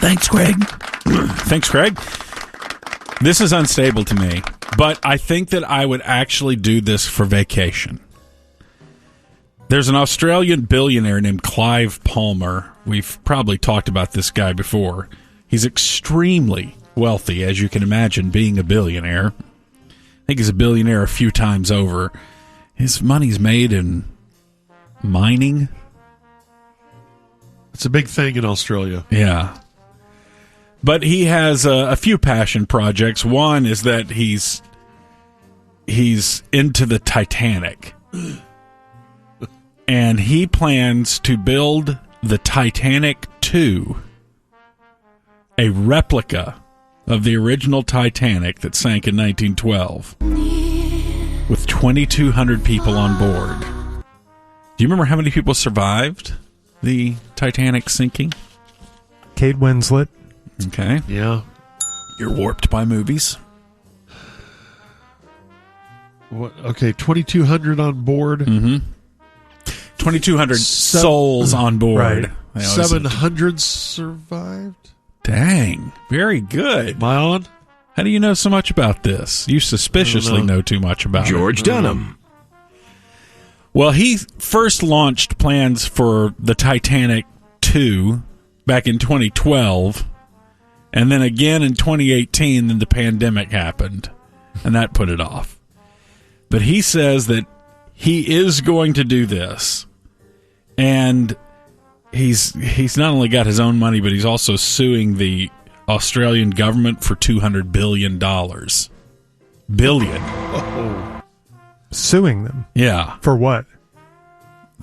Thanks, Craig. Thanks, Craig. This is unstable to me, but I think that I would actually do this for vacation. There's an Australian billionaire named Clive Palmer. We've probably talked about this guy before. He's extremely wealthy, as you can imagine, being a billionaire. I think he's a billionaire a few times over. His money's made in mining. It's a big thing in Australia. Yeah. But he has a few passion projects. One is that he's into the Titanic. And he plans to build the Titanic 2, a replica of the original Titanic that sank in 1912, with 2,200 people on board. Do you remember how many people survived the Titanic sinking? Kate Winslet. Okay. Yeah. You're warped by movies. What? Okay, 2,200 on board. Mm-hmm. 2,200 souls on board. Right. 700 survived. Dang. Very good. Am I on? How do you know so much about this? You suspiciously know too much about George it. Dunham. Well, he first launched plans for the Titanic 2 back in 2012, and then again in 2018, then the pandemic happened, and that put it off. But he says that he is going to do this, and he's not only got his own money, but he's also suing the Australian government for $200 billion. Billion. Oh. Suing them? Yeah. For what?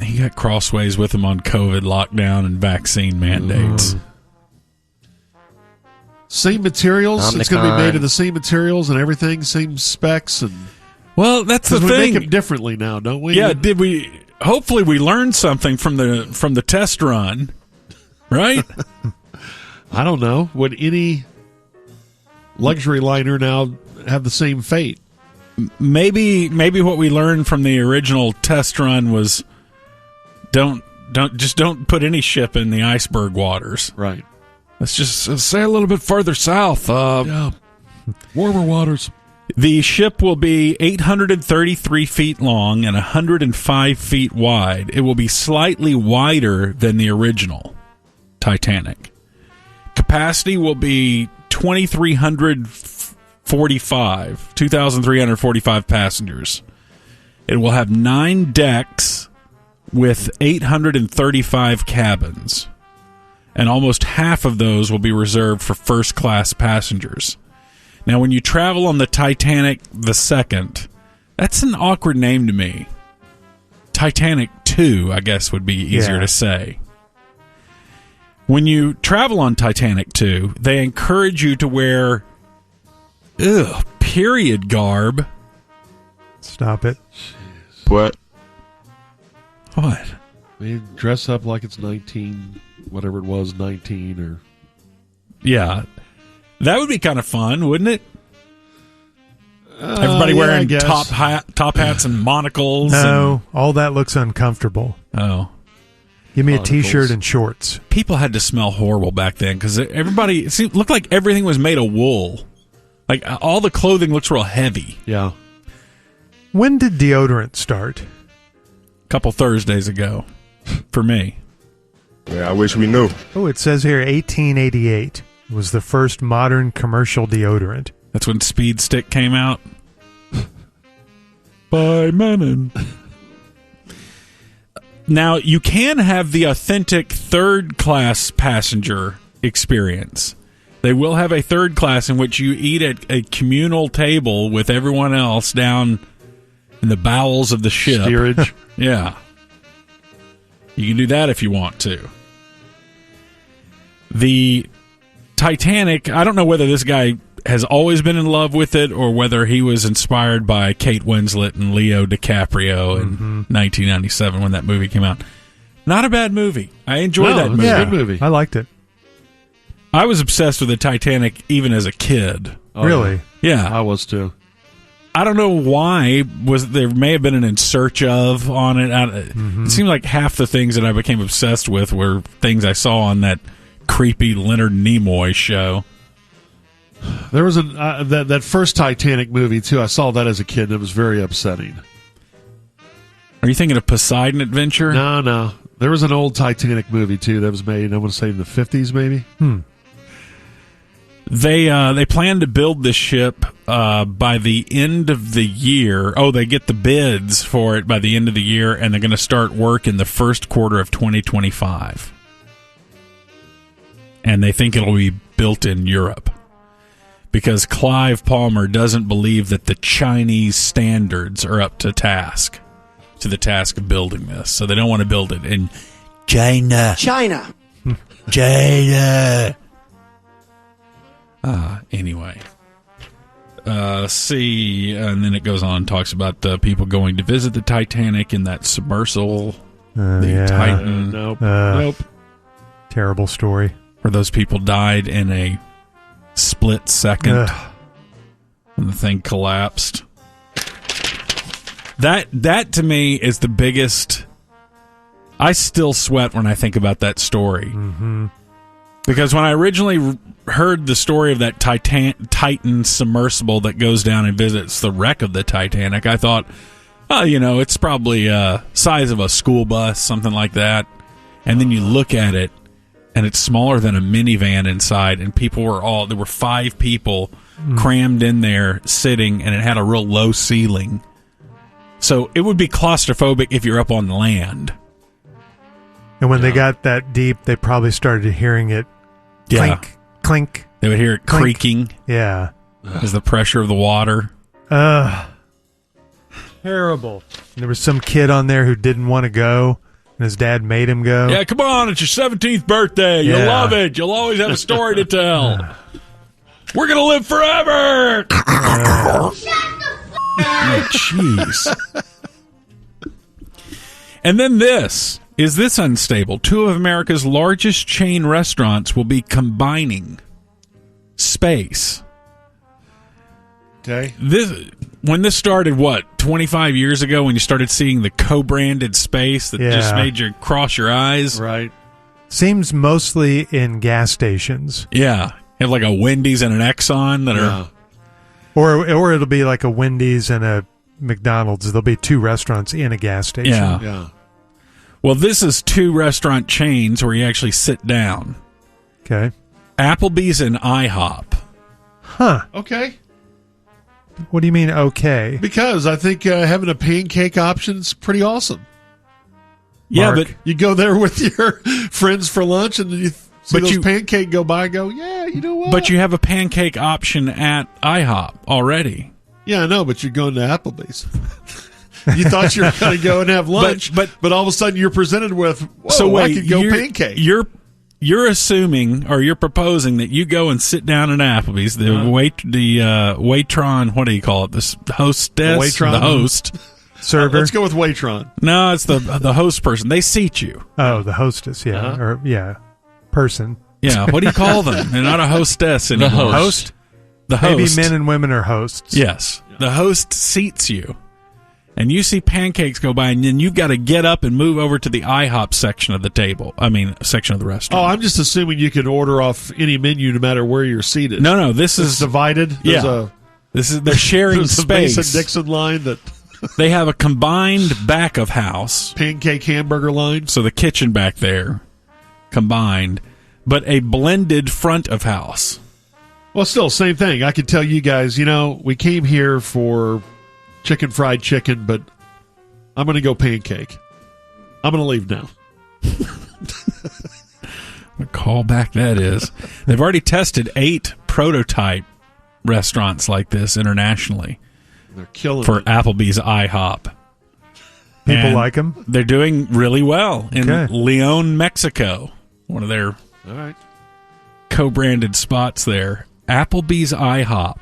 He got crossways with him on COVID lockdown and vaccine mandates. Same materials. It's going to be made of the same materials and everything, same specs. And well, that's the thing. We make them differently now, don't we? Yeah. Did we? Hopefully, we learned something from the test run, right? I don't know. Would any luxury liner now have the same fate? Maybe what we learned from the original test run was don't put any ship in the iceberg waters. Right. Let's just say a little bit further south. Yeah. Warmer waters. The ship will be 833 feet long and 105 feet wide. It will be slightly wider than the original Titanic. Capacity will be 2,345 passengers. It will have 9 decks with 835 cabins, and almost half of those will be reserved for first-class passengers. Now, when you travel on the Titanic II, that's an awkward name to me. Titanic 2, I guess, would be easier to say. When you travel on Titanic 2, they encourage you to wear period garb. Stop it. What? What? I mean, dress up like it's 19, whatever it was, 19 or... Yeah. That would be kind of fun, wouldn't it? Everybody wearing top hats and monocles. No, all that looks uncomfortable. Oh. Give me a T-shirt and shorts. People had to smell horrible back then because everybody it looked like everything was made of wool. Like all the clothing looks real heavy. Yeah. When did deodorant start? A couple Thursdays ago, for me. Yeah, I wish we knew. Oh, it says here 1888 was the first modern commercial deodorant. That's when Speed Stick came out. By Menon. Now, you can have the authentic third-class passenger experience. They will have a third class in which you eat at a communal table with everyone else down in the bowels of the ship. Steerage. Yeah. You can do that if you want to. The Titanic, I don't know whether this guy has always been in love with it or whether he was inspired by Kate Winslet and Leo DiCaprio in 1997 when that movie came out. Not a bad movie. I enjoyed that movie. Yeah, good movie. I liked it. I was obsessed with the Titanic even as a kid. Oh, really? Yeah. I was too. I don't know why. There may have been an in search of on it. It seemed like half the things that I became obsessed with were things I saw on that creepy Leonard Nimoy show. There was that first Titanic movie too. I saw that as a kid, and it was very upsetting. Are you thinking of Poseidon Adventure? No. There was an old Titanic movie too that was made, I want to say in the 50s maybe. They plan to build this ship by the end of the year. Oh, they get the bids for it by the end of the year, and they're going to start work in the first quarter of 2025. And they think it'll be built in Europe because Clive Palmer doesn't believe that the Chinese standards are up to the task of building this. So they don't want to build it in China. China. Anyway. See, and then it goes on and talks about people going to visit the Titanic in that submersible. The Titan. Nope. Terrible story. Where those people died in a split second when the thing collapsed. That to me is the biggest. I still sweat when I think about that story. Mm-hmm. Because when I originally heard the story of that Titan submersible that goes down and visits the wreck of the Titanic, I thought, it's probably size of a school bus, something like that. And then you look at it, and it's smaller than a minivan inside, and there were 5 people crammed in there sitting, and it had a real low ceiling. So it would be claustrophobic if you're up on land. And when they got that deep, they probably started hearing it clink, clink. They would hear it clink. creaking. Yeah. As the pressure of the water. Terrible. And there was some kid on there who didn't want to go, and his dad made him go. Yeah, come on, it's your 17th birthday. You'll love it. You'll always have a story to tell. We're going to live forever. Oh, jeez. And then this. Is this unstable? 2 of America's largest chain restaurants will be combining space. Okay. When this started, 25 years ago, when you started seeing the co-branded space that just made you cross your eyes? Right. Seems mostly in gas stations. Yeah. Have like a Wendy's and an Exxon that are... Or it'll be like a Wendy's and a McDonald's. There'll be 2 restaurants in a gas station. Yeah. Well, this is 2 restaurant chains where you actually sit down. Okay. Applebee's and IHOP. Huh. Okay. What do you mean, okay? Because I think having a pancake option is pretty awesome. Yeah, Mark. but you go there with your friends for lunch, and you see those pancake go by and go, yeah, you know what? But you have a pancake option at IHOP already. Yeah, I know, but you're going to Applebee's. You thought you were going to go and have lunch, but all of a sudden you're presented with, I could go pancake. You're assuming, or you're proposing that you go and sit down at Applebee's. The waitron, what do you call it? The hostess, the host, server. Let's go with waitron. No, it's the host person. They seat you. Oh, the hostess, person. Yeah, what do you call them? They're not a hostess anymore. The host. The host. Maybe men and women are hosts. Yes, the host seats you. And you see pancakes go by, and then you've got to get up and move over to the IHOP section of the table. Section of the restaurant. Oh, I'm just assuming you can order off any menu no matter where you're seated. No, this is divided. They're sharing there's space. A Mason-Dixon line that they have a combined back of house pancake hamburger line. So the kitchen back there combined, but a blended front of house. Well, still same thing. I could tell you guys. We came here for fried chicken, but I'm going to go pancake. I'm going to leave now. What a callback that is. They've already tested 8 prototype restaurants like this internationally. They're killing for it. Applebee's IHOP. People like them? They're doing really well in Leon, Mexico. One of their all right co-branded spots there. Applebee's IHOP.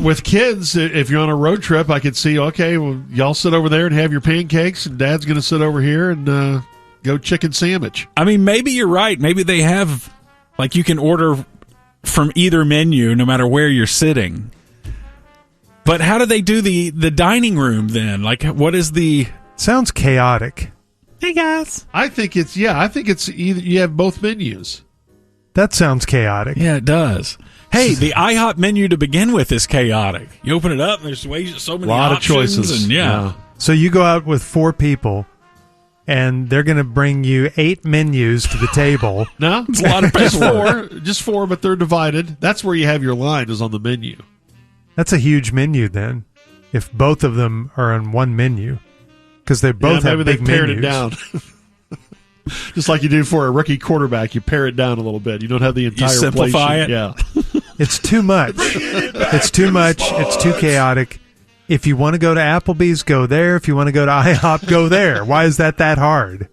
With kids, if you're on a road trip, I could see, okay, well, y'all sit over there and have your pancakes, and Dad's going to sit over here and go chicken sandwich. Maybe you're right. Maybe they have, you can order from either menu no matter where you're sitting. But how do they do the dining room then? What is the... Sounds chaotic. Hey, guys. I think it's either you have both menus. That sounds chaotic. Yeah, it does. Hey, the IHOP menu to begin with is chaotic. You open it up, and there's so many lot of options, choices. and yeah. So you go out with 4 people, and they're going to bring you 8 menus to the table. No, It's a lot of paperwork. just four, but they're divided. That's where you have your line is on the menu. That's a huge menu then, if both of them are on one menu, because they both have maybe big they pared menus. it down. Just like you do for a rookie quarterback, you pare it down a little bit. You don't have the entire simplify play sheet. it? Yeah. It's too much. It's too much. It's too chaotic. If you want to go to Applebee's, go there. If you want to go to IHOP, go there. Why is that hard?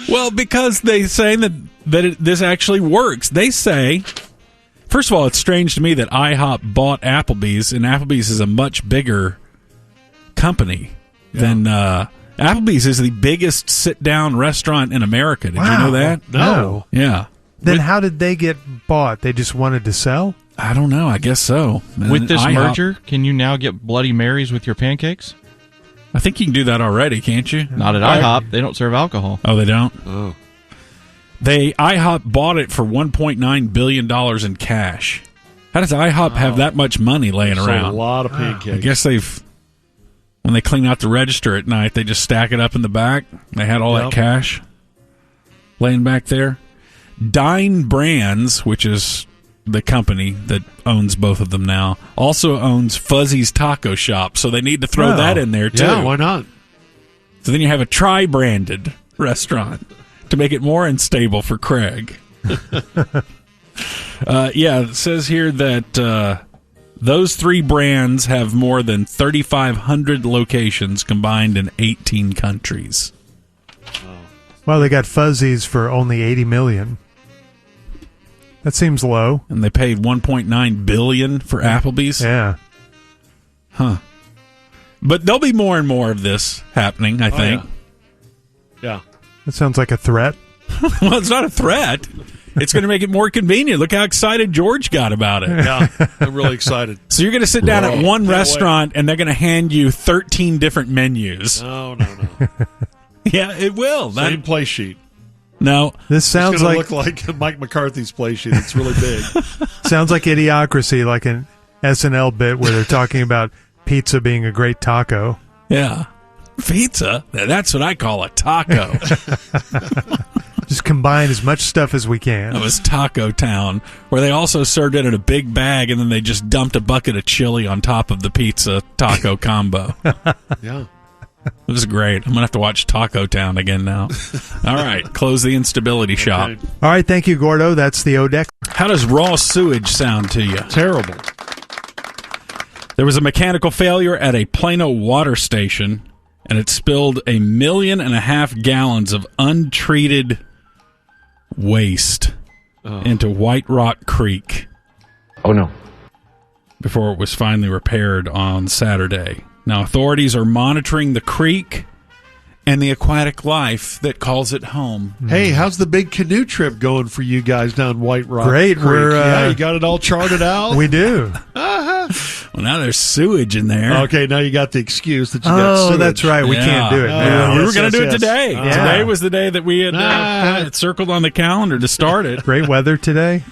Well, because they say that this actually works. They say, first of all, it's strange to me that IHOP bought Applebee's, and Applebee's is a much bigger company than Applebee's is the biggest sit-down restaurant in America. Did you know that? No. Yeah. Then how did they get bought? They just wanted to sell? I don't know. I guess so. With this IHOP merger, can you now get Bloody Marys with your pancakes? I think you can do that already, can't you? Not at IHOP. They don't serve alcohol. Oh, they don't? Oh. IHOP bought it for $1.9 billion in cash. How does IHOP have that much money laying So around? a lot of pancakes. I guess when they clean out the register at night, they just stack it up in the back. They had all that cash laying back there. Dine Brands, which is the company that owns both of them now, also owns Fuzzy's Taco Shop, so they need to throw that in there, too. Yeah, why not? So then you have a tri-branded restaurant to make it more unstable for Craig. It says here that those 3 brands have more than 3,500 locations combined in 18 countries. Well, they got Fuzzies for only $80 million. That seems low. And they paid $1.9 billion for Applebee's? Yeah. Huh. But there'll be more and more of this happening, I think. Yeah. That sounds like a threat. Well, it's not a threat. It's going to make it more convenient. Look how excited George got about it. Yeah. I'm really excited. So you're going to sit down at one restaurant, and they're going to hand you 13 different menus. No. Yeah, it will. Same play sheet. No. This sounds It's going like to look like Mike McCarthy's play sheet. It's really big. sounds like Idiocracy, like an SNL bit where they're talking about pizza being a great taco. Yeah. Pizza? That's what I call a taco. Just combine as much stuff as we can. It was Taco Town, where they also served it in a big bag, and then they just dumped a bucket of chili on top of the pizza taco combo. Yeah. It was great. I'm going to have to watch Taco Town again now. All right. Close the instability shop. Okay. All right, thank you, Gordo. That's the ODEC. How does raw sewage sound to you? Terrible. There was a mechanical failure at a Plano water station, and it spilled 1.5 million gallons of untreated waste into White Rock Creek. Oh, no. Before it was finally repaired on Saturday. Now, authorities are monitoring the creek and the aquatic life that calls it home. Hey, how's the big canoe trip going for you guys down White Rock Great. Creek? We're, you got it all charted out? We do. Well, now there's sewage in there. Okay, now you got the excuse that you got sewage. That's right. We can't do it now. We were going to do it today. Yeah. Today was the day that we had circled on the calendar to start it. Great weather today.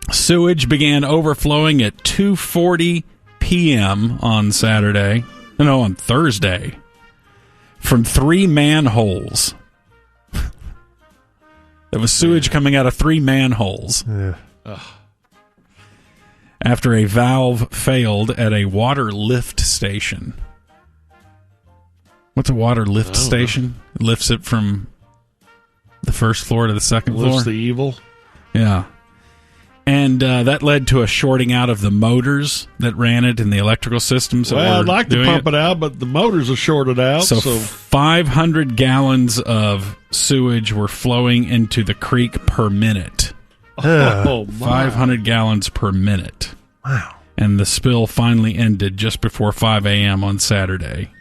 Sewage began overflowing at 2:40 p.m. on Thursday, from 3 manholes. There was sewage coming out of 3 manholes. After a valve failed at a water lift station. What's a water lift station? It lifts it from the first floor to the second floor. Lifts the evil. Yeah. And that led to a shorting out of the motors that ran it in the electrical systems. Well, I'd like to pump it out, but the motors are shorted out. So 500 gallons of sewage were flowing into the creek per minute. Oh, my. 500 gallons per minute. Wow. And the spill finally ended just before 5 a.m. on Saturday.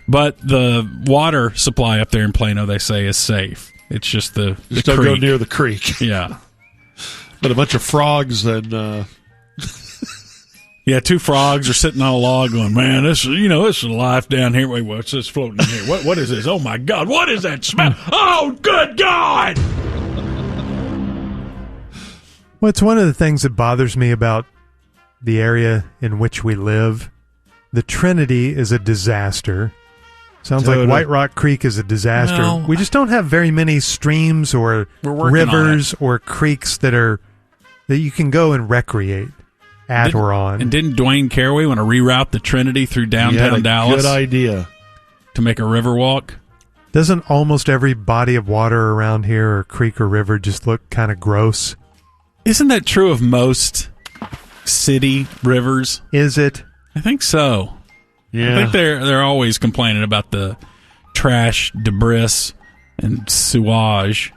But the water supply up there in Plano, they say, is safe. It's just the Just don't creek. go near the creek. Yeah. But a bunch of frogs and... Yeah, 2 frogs are sitting on a log going, man, this is life down here. Wait, what's this floating in here? What is this? Oh, my God. What is that smell? Oh, good God! Well, it's one of the things that bothers me about the area in which we live. The Trinity is a disaster. Sounds like White Rock Creek is a disaster. No. We just don't have very many streams or rivers or creeks that you can go and recreate at or on. And didn't Dwayne Caraway want to reroute the Trinity through downtown Dallas? Good idea. To make a river walk? Doesn't almost every body of water around here, or creek or river, just look kind of gross? Isn't that true of most city rivers? Is it? I think so. Yeah. I think they're always complaining about the trash, debris, and sewage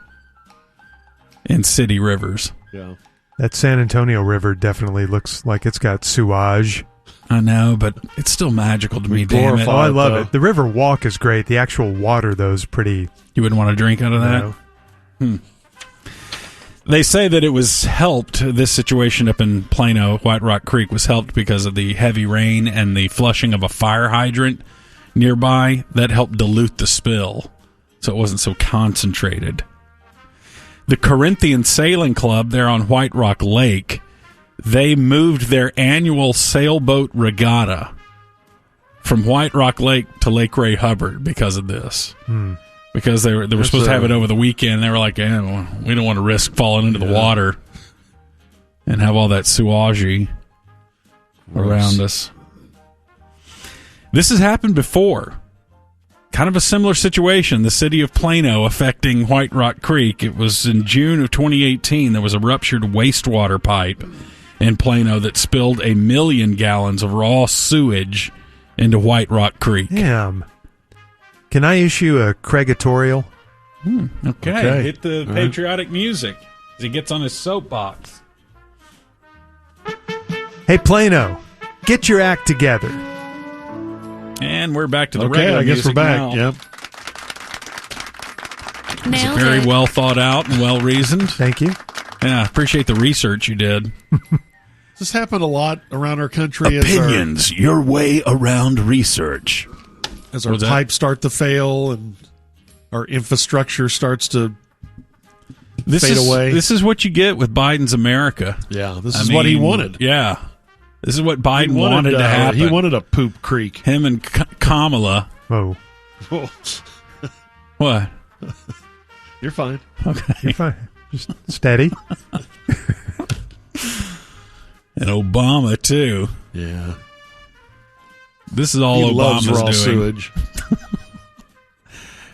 in city rivers. Yeah. That San Antonio River definitely looks like it's got sewage. I know, but it's still magical to me, damn it. Oh, I love it. The river walk is great. The actual water, though, is pretty... You wouldn't want to drink out of that? No. They say that it was helped, this situation up in Plano, White Rock Creek, was helped because of the heavy rain and the flushing of a fire hydrant nearby. That helped dilute the spill, so it wasn't so concentrated. The Corinthian Sailing Club there on White Rock Lake, they moved their annual sailboat regatta from White Rock Lake to Lake Ray Hubbard because of this. Because they were supposed to have it over the weekend. They were like, we don't want to risk falling into the water and have all that sewage around us. This has happened before. Kind of a similar situation. The city of Plano affecting White Rock Creek. It was in June of 2018. There was a ruptured wastewater pipe in Plano that spilled 1 million gallons of raw sewage into White Rock Creek. Damn. Can I issue a Craigatorial? Okay. Hit the patriotic music as he gets on his soapbox. Hey, Plano, get your act together. And we're back to the Okay, regular I guess music we're back. now. Yep. It's very well thought out and well reasoned. Thank you. Yeah, appreciate the research you did. This happened a lot around our country. Opinions, your way around research. As our pipes start to fail and our infrastructure starts to fade away. This is what you get with Biden's America. Yeah, this is what he wanted. Yeah. This is what Biden wanted to happen. He wanted a poop creek. Him and Kamala. Oh. What? You're fine. Okay. You're fine. Just steady. And Obama, too. Yeah. This is all He loves Obama's raw doing. sewage.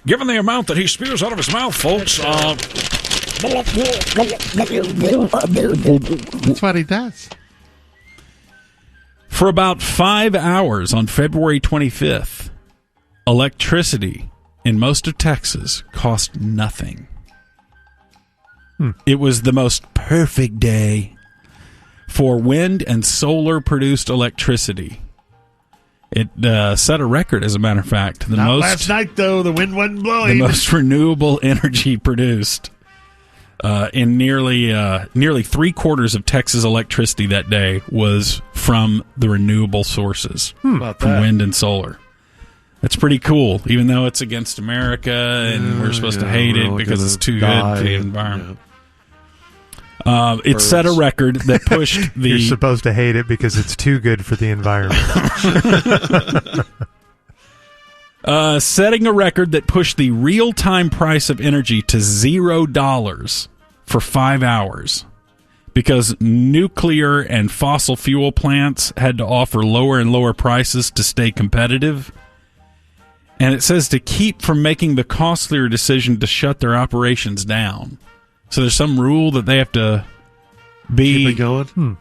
Given the amount that he spews out of his mouth, folks, That's what he does. For about 5 hours on February 25th, electricity in most of Texas cost nothing. It was the most perfect day for wind and solar produced electricity. It set a record, as a matter of fact. Last night, though, the wind wasn't blowing. The most renewable energy produced. In nearly 3/4 of Texas electricity that day was from the renewable sources, from wind and solar. That's pretty cool, even though it's against America and we're supposed to hate it because it's too good for the environment. It set a record that pushed the... You're supposed to hate it because it's too good for the environment. Setting a record that pushed the real-time price of energy to $0 for 5 hours because nuclear and fossil fuel plants had to offer lower and lower prices to stay competitive. And it says to keep from making the costlier decision to shut their operations down. So there's some rule that they have to be Keep it going?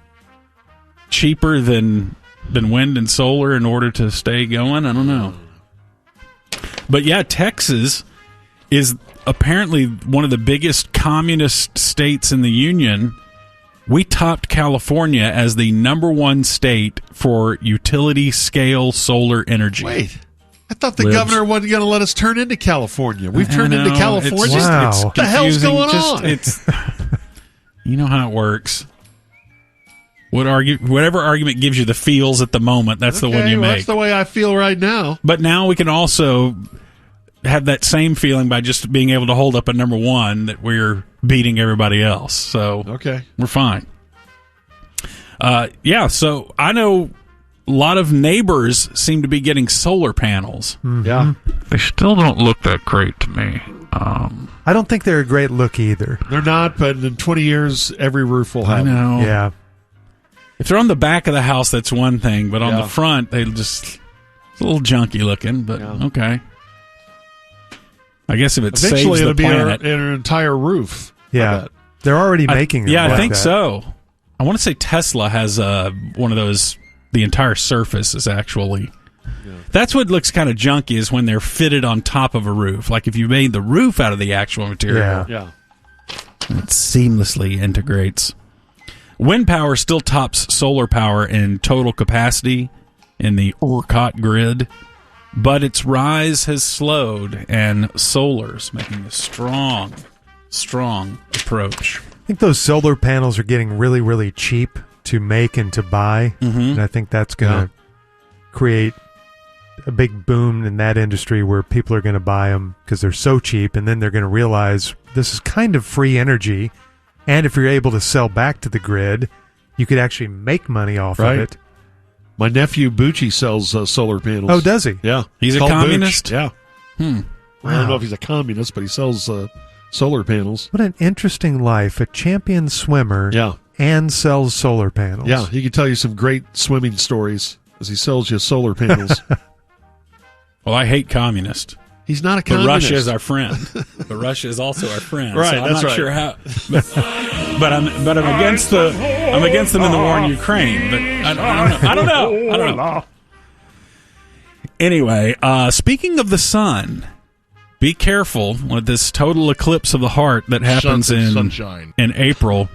cheaper than wind and solar in order to stay going. I don't know. But yeah, Texas is apparently one of the biggest communist states in the Union. We topped California as the #1 state for utility-scale solar energy. Wait. I thought the governor wasn't going to let us turn into California. We've turned into know, California. Wow. What the hell's confusing. going on? You know how it works. Whatever argument gives you the feels at the moment, that's the one you well, make. that's the way I feel right now. But now we can also have that same feeling by just being able to hold up a number one that we're beating everybody else. So Okay. we're fine. So I know a lot of neighbors seem to be getting solar panels. Yeah. They still don't look that great to me. I don't think they're a great look either. They're not, but in 20 years, every roof will have I know. Yeah. If they're on the back of the house, that's one thing, but on Yeah. the front, it's a little junky looking, but Yeah. okay. I guess if it Eventually, saves it'll the be planet. an entire roof. I Yeah. bet. They're already making them. Yeah, I like think that. so. I want to say Tesla has one of those. The entire surface is actually. Yeah. That's what looks kind of junky is when they're fitted on top of a roof. Like if you made the roof out of the actual material, Yeah. it seamlessly integrates. Wind power still tops solar power in total capacity in the ERCOT grid, but its rise has slowed, and solar's making a strong approach. I think those solar panels are getting really, really cheap to make and to buy. And I think that's going to create a big boom in that industry where people are going to buy them because they're so cheap, and then they're going to realize this is kind of free energy, and if you're able to sell back to the grid, you could actually make money off Right. of it. My nephew Bucci sells solar panels. Oh, does he? Yeah. He's a Called communist? Booch. Yeah. I don't Wow. know if he's a communist, but he sells solar panels. What an interesting life. A champion swimmer Yeah. and sells solar panels. Yeah. He could tell you some great swimming stories as he sells you solar panels. Well, I hate communists. He's not a But communist. Russia is our friend. But Russia is also our friend. Right, So I'm that's not right. sure how. But I'm against them in the war in Ukraine. But I don't know. Anyway, speaking of the sun, be careful with this total eclipse of the heart that happens Sunshine. in April.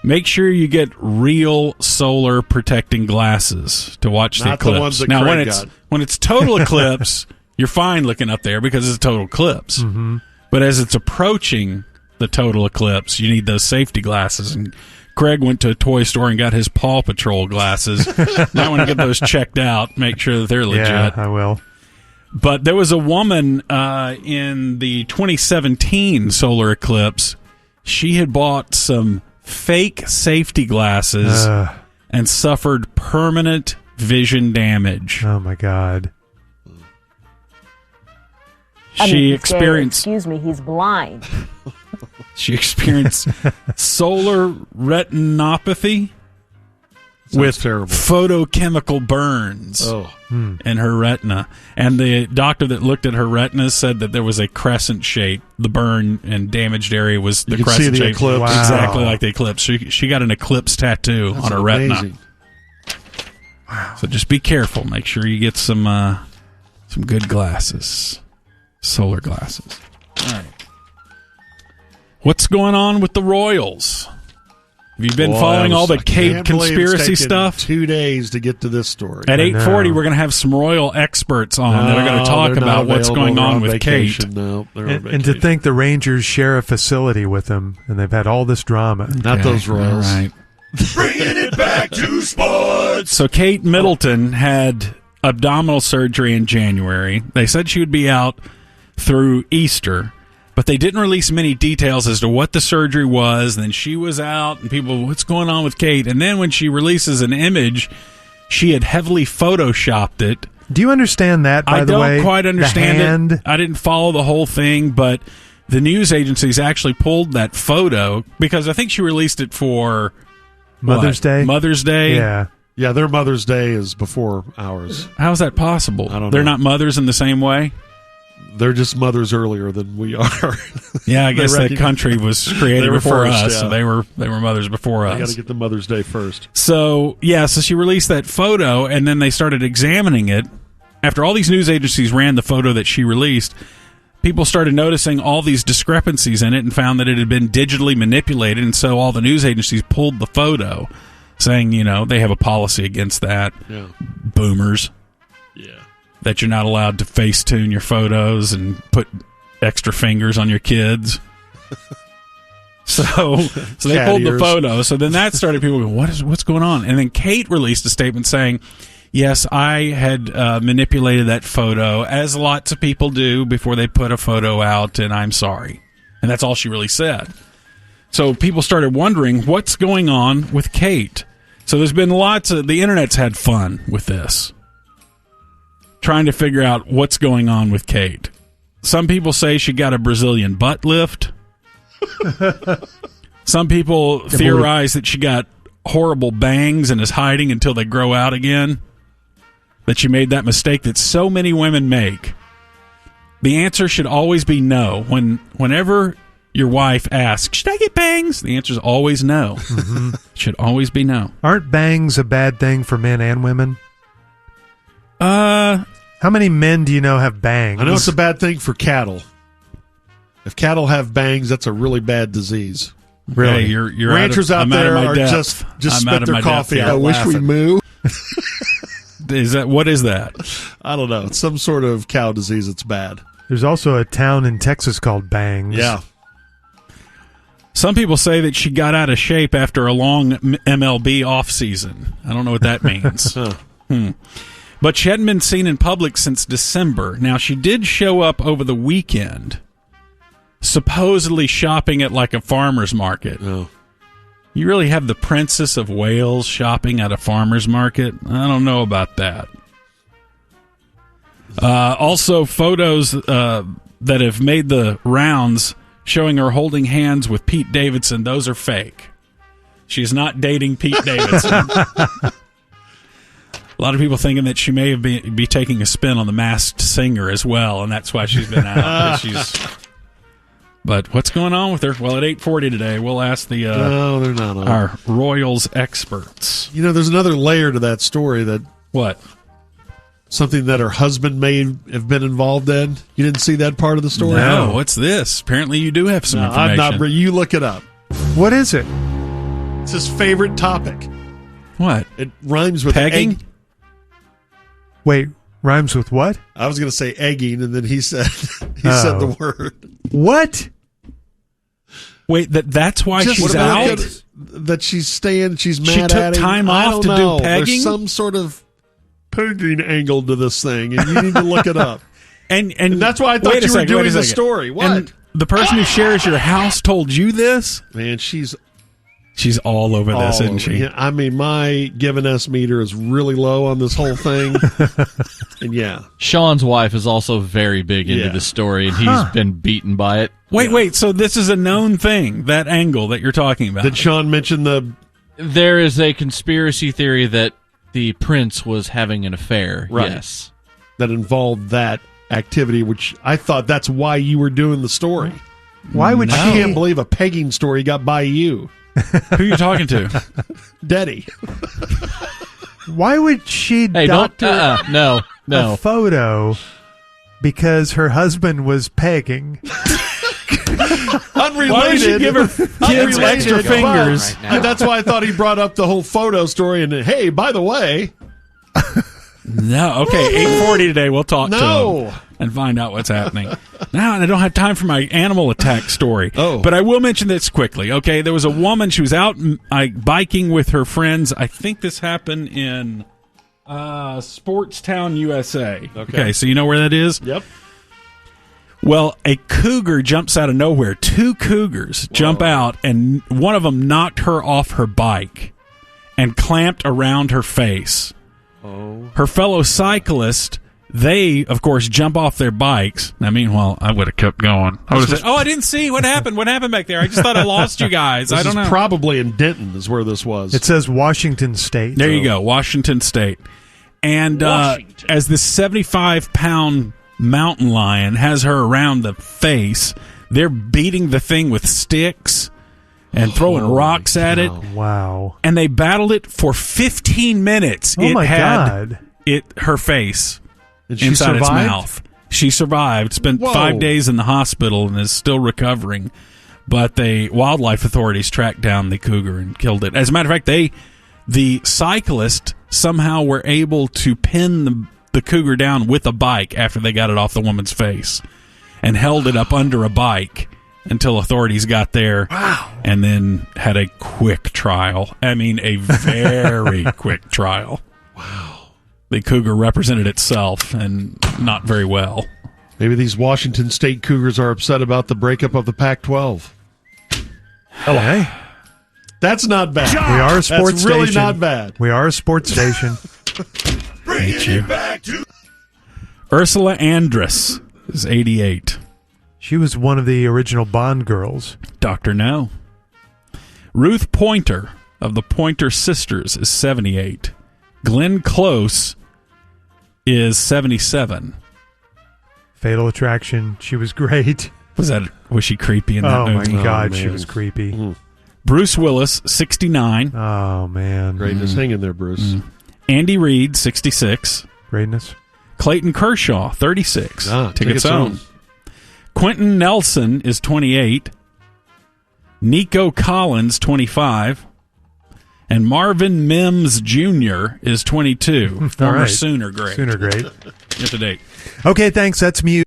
Make sure you get real solar protecting glasses to watch Not the the eclipse. ones that Now, Craig got. when it's total eclipse, you're fine looking up there because it's a total eclipse. Mm-hmm. But as it's approaching the total eclipse, you need those safety glasses. And Craig went to a toy store and got his Paw Patrol glasses. Might want to get those checked out, make sure that they're legit. Yeah, I will. But there was a woman in the 2017 solar eclipse. She had bought some fake safety glasses and suffered permanent vision damage. Oh, my God. Excuse me, he's blind. She experienced solar retinopathy with terrible. photochemical burns Oh. in her retina. And the doctor that looked at her retina said that there was a crescent shape. The burn and damaged area was the You could see crescent the shape. eclipse. Wow. Exactly like the eclipse. She got an eclipse tattoo That's on her retina. amazing. So just be careful. Make sure you get some good glasses, solar glasses. All right. What's going on with the Royals? Have you been Boy, following all the I Kate can't believe it's conspiracy taken stuff? 2 days to get to this story. At I 8:40, know. we're going to have some Royal experts on that are going to talk they're not about what's available. going They're on with vacation. Kate. No, they're on And to vacation. think the Rangers share a facility with them, and they've had all this drama. Not Okay, those Royals. All right. Bringing it back to sports. So Kate Middleton had abdominal surgery in January. They said she would be out through Easter, but they didn't release many details as to what the surgery was. And then she was out, and people, what's going on with Kate? And then when she releases an image, she had heavily photoshopped it. Do you understand that, by I the way? don't quite understand the hand, it. I didn't follow the whole thing, but the news agencies actually pulled that photo because I think she released it for Mother's what? Day? Mother's Day. Yeah. Yeah, their Mother's Day is before ours. How is that possible? I don't They're know. not mothers in the same way. They're just mothers earlier than we are. Yeah, I guess that reckon- country was created They were before first, us, yeah. so they were mothers before I got us. to get the Mother's Day first. So she released that photo, and then they started examining it. After all these news agencies ran the photo that she released, people started noticing all these discrepancies in it and found that it had been digitally manipulated, and so all the news agencies pulled the photo, saying, they have a policy against that. Yeah. Boomers. Yeah. That you're not allowed to Facetune your photos and put extra fingers on your kids. So they Cat pulled the ears. photo. So then that started people going, what's going on? And then Kate released a statement saying, Yes, I had manipulated that photo, as lots of people do before they put a photo out, and I'm sorry. And that's all she really said. So people started wondering, what's going on with Kate? So there's been the internet's had fun with this, trying to figure out what's going on with Kate. Some people say she got a Brazilian butt lift. Some people theorize that she got horrible bangs and is hiding until they grow out again. That she made that mistake that so many women make. The answer should always be no. Whenever your wife asks, should I get bangs? The answer is always no. Mm-hmm. It should always be no. Aren't bangs a bad thing for men and women? How many men do you know have bangs? I know it's a bad thing for cattle. If cattle have bangs, that's a really bad disease. Really? Hey, you're ranchers out there are just spit their coffee out. I wish we moo. What is that? I don't know. It's some sort of cow disease. It's bad. There's also a town in Texas called Bangs. Yeah. Some people say that she got out of shape after a long MLB offseason. I don't know what that means. But she hadn't been seen in public since December. Now, she did show up over the weekend, supposedly shopping at like a farmer's market. Oh. You really have the Princess of Wales shopping at a farmer's market? I don't know about that. Also, photos that have made the rounds showing her holding hands with Pete Davidson, those are fake. She's not dating Pete Davidson. A lot of people thinking that she may be taking a spin on The Masked Singer as well, and that's why she's been out. But what's going on with her? Well, at 8:40 today, we'll ask no, they're not on. Our Royals experts. You know, there's another layer to that story that What? something that her husband may have been involved in. You didn't see that part of the story? No, what's this? Apparently you do have some information. I'm not. You look it up. What is it? It's his favorite topic. What? It rhymes with Pegging? egg. Wait, rhymes with what? I was going to say egging, and then he said said the word. What? Wait, that's why Just she's what about out? that she's staying. She's mad She at took him. time I off don't to do know. pegging? There's some sort of pegging angle to this thing, and you need to look it up. And that's why I thought you were doing the story. What? And the person who shares your house told you this? Man, she's all over this, isn't she? Yeah, I mean, my given S meter is really low on this whole thing. And yeah. Sean's wife is also very big into the story, and he's been beaten by it. Wait, so this is a known thing, that angle that you're talking about. Did Sean mention There is a conspiracy theory that the prince was having an affair. Right. Yes. that involved that activity, which I thought that's why you were doing the story. Why would I she? can't believe a pegging story got by you. Who are you talking to? Daddy. Why would she Hey, doctor no. a photo because her husband was pegging? Unrelated. Why would she give her kids extra fingers? And that's why I thought he brought up the whole photo story. And hey, by the way, No, okay, 8:40 today. We'll talk to him and find out what's happening. Now, and I don't have time for my animal attack story. But I will mention this quickly. Okay, there was a woman. She was out biking with her friends. I think this happened in Sportstown, USA. Okay, so you know where that is? Yep. Well, a cougar jumps out of nowhere. Two cougars jump out, and one of them knocked her off her bike and clamped around her face. Her fellow cyclist, they, of course, jump off their bikes. Now, meanwhile, I would have kept going. I would have said, I didn't see. What happened? What happened back there? I just thought I lost you guys. I don't know. Probably in Denton is where this was. It says Washington State. There you go, Washington State. And as this 75-pound mountain lion has her around the face, they're beating the thing with sticks and throwing rocks at it. Wow. And they battled it for 15 minutes. Oh, my God. Her face And she inside its survived? mouth. She survived. Spent 5 days in the hospital and is still recovering. But wildlife authorities tracked down the cougar and killed it. As a matter of fact, the cyclist somehow were able to pin the cougar down with a bike after they got it off the woman's face and held it up under a bike until authorities got there. Wow. And then had a quick trial. I mean, a very quick trial. Wow. the Cougar represented itself, and not very well. Maybe these Washington State Cougars are upset about the breakup of the Pac-12. Oh, hey. That's not bad. We are a sports That's really station. not bad. We are a sports station. Bringing it back to Ursula Andress is 88. She was one of the original Bond girls. Dr. No. Ruth Pointer of the Pointer Sisters is 78. Glenn Close is 77. Fatal Attraction. She was great. Was she creepy in that Oh, my movie? God. Oh, She man. was creepy. Bruce Willis, 69. Oh, man. Greatness. Hang in there, Bruce. Andy Reid, 66. Greatness. Clayton Kershaw, 36. Tickets home. Quentin Nelson is 28. Nico Collins, 25. And Marvin Mims Jr. is 22. Former right. Sooner great. Sooner great. Get the date. Okay, thanks. That's Muse.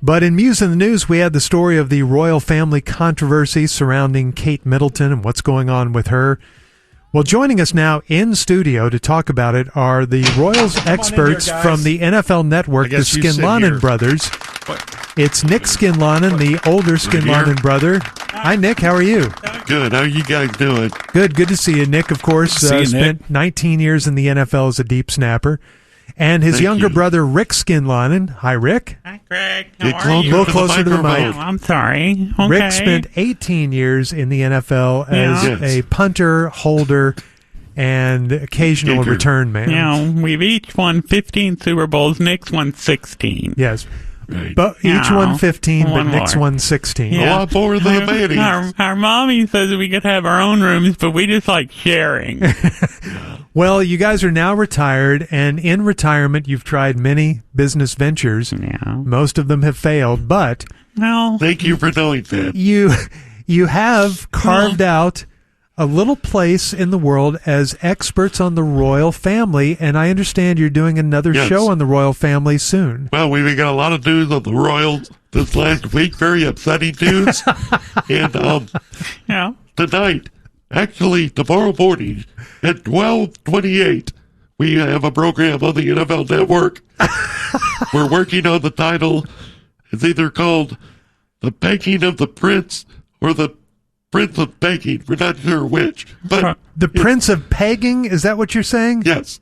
But in Muse in the News, we had the story of the royal family controversy surrounding Kate Middleton and what's going on with her. Well, joining us now in studio to talk about it are the Royals experts from the NFL Network, the guess you sit Skinlonnin here. Brothers. It's Nick Skinlonnin, the older Skinlonnin brother. Hi, Nick. How are you? Good. How you guys doing? Good. Good to see you. Nick, of course, See you, spent Nick. 19 years in the NFL as a deep snapper. And his Thank younger you. brother, Rick Skinlonnin. Hi, Rick. Hi, Greg. Get How are closer you? A little closer to the microphone. mic. Oh, I'm sorry. Okay. Rick spent 18 years in the NFL as Yeah. a punter, holder, and occasional Kicker. return man. You know, we've each won 15 Super Bowls. Nick's won 16. Yes. Right. But each Yeah. won 15, but One Nick's more. won 16. A lot more than the babies. Our mommy says we could have our own rooms, but we just like sharing. Well, you guys are now retired, and in retirement, you've tried many business ventures. Yeah. Most of them have failed, but Well, Thank you for knowing that. you have carved out a little place in the world as experts on the royal family, and I understand you're doing another Yes. show on the royal family soon. Well, we've got a lot of news on the Royals this last week. Very upsetting news. And yeah. tonight, actually tomorrow morning at 12:28, we have a program on the NFL Network. We're working on the title. It's either called The Banking of the Prince or The Prince of Banking. We're not sure which. But The Prince of Pegging, is that what you're saying? yes,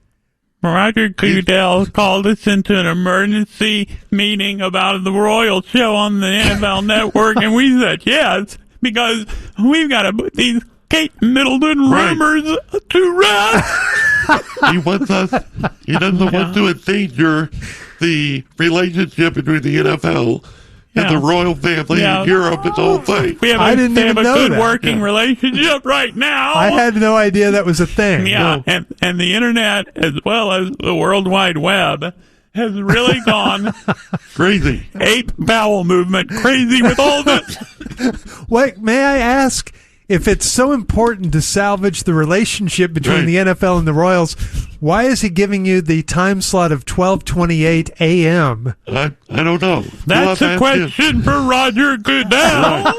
Roger Goodell called us into an emergency meeting about the Royal show on the NFL Network, and we said yes, because we've got to put these Kate Middleton Right. rumors to rest. he wants us, he doesn't want to endanger the relationship between the NFL and Yeah. the royal family Yeah. in Europe and the whole thing. We have I a, didn't we have even a know good that. working relationship right now. I had no idea that was a thing. Yeah, and the internet as well as the World Wide Web has really gone Crazy. ape bowel movement crazy with all this. Wait, may I ask, if it's so important to salvage the relationship between Right. the NFL and the Royals, why is he giving you the time slot of 12:28 a.m.? I don't know. That's a question for Roger Goodell.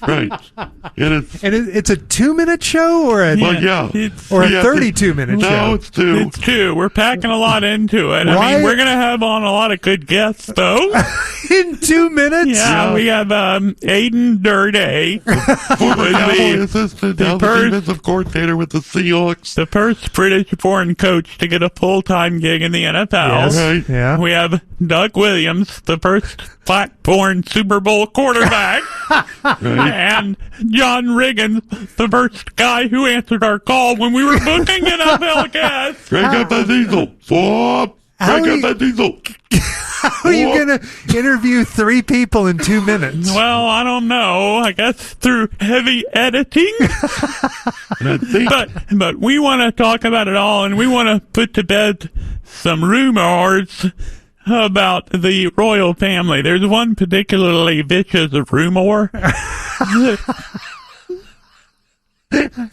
Right. And it's, And it's a 2-minute show or a well, yeah. It's, or a We have to- 32-minute No, show? it's two. it's two. We're packing a lot into it. I Why- mean, we're going to have on a lot of good guests, though. In 2 minutes? Yeah, we have Aiden Durday, Former Cowboy the- assistant, the now the first- defensive coordinator with the Seahawks. the first British foreign coach to get a full-time gig in the NFL. Yes. Right. Yeah. We have Doug Williams, the first black-born Super Bowl quarterback, and John Riggins, the first guy who answered our call when we were booking NFL guests. Crank up that diesel. Swap. How Crank are up you- that diesel. How are you going to interview 3 people in 2 minutes? Well, I don't know. I guess through heavy editing. And I think But we want to talk about it all, and we want to put to bed some rumors about the royal family. There's one particularly vicious rumor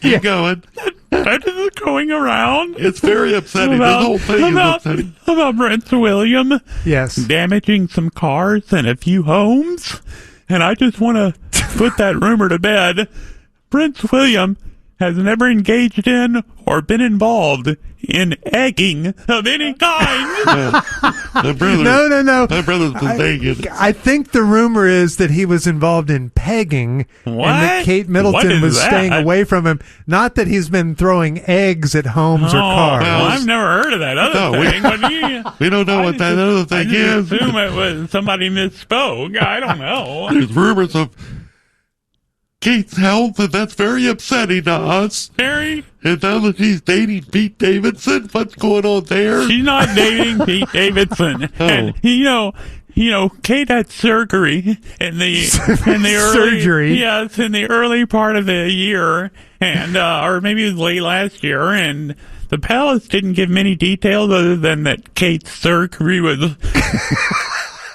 keep going. that is going around It's very upsetting. This whole thing is upsetting. about Prince William Yes. damaging some cars and a few homes. And I just want to put that rumor to bed. Prince William has never engaged in or been involved in egging of any kind. My brother, No. My brother's been naked. I think the rumor is that he was involved in pegging, What? and that Kate What Middleton is was that? staying away from him. Not that he's been throwing eggs at homes or cars. Well, I've never heard of that other thing. But We don't know what that other thing I is. just assume it was somebody misspoke. I don't know. There's rumors of Kate's health, and that's very upsetting to us. Barry, And now that she's dating Pete Davidson, what's going on there? she's not dating Pete Davidson. Oh. And you know, Kate had surgery in the early Surgery? Yes, in the early part of the year, and or maybe it was late last year, and the palace didn't give many details other than that Kate's surgery was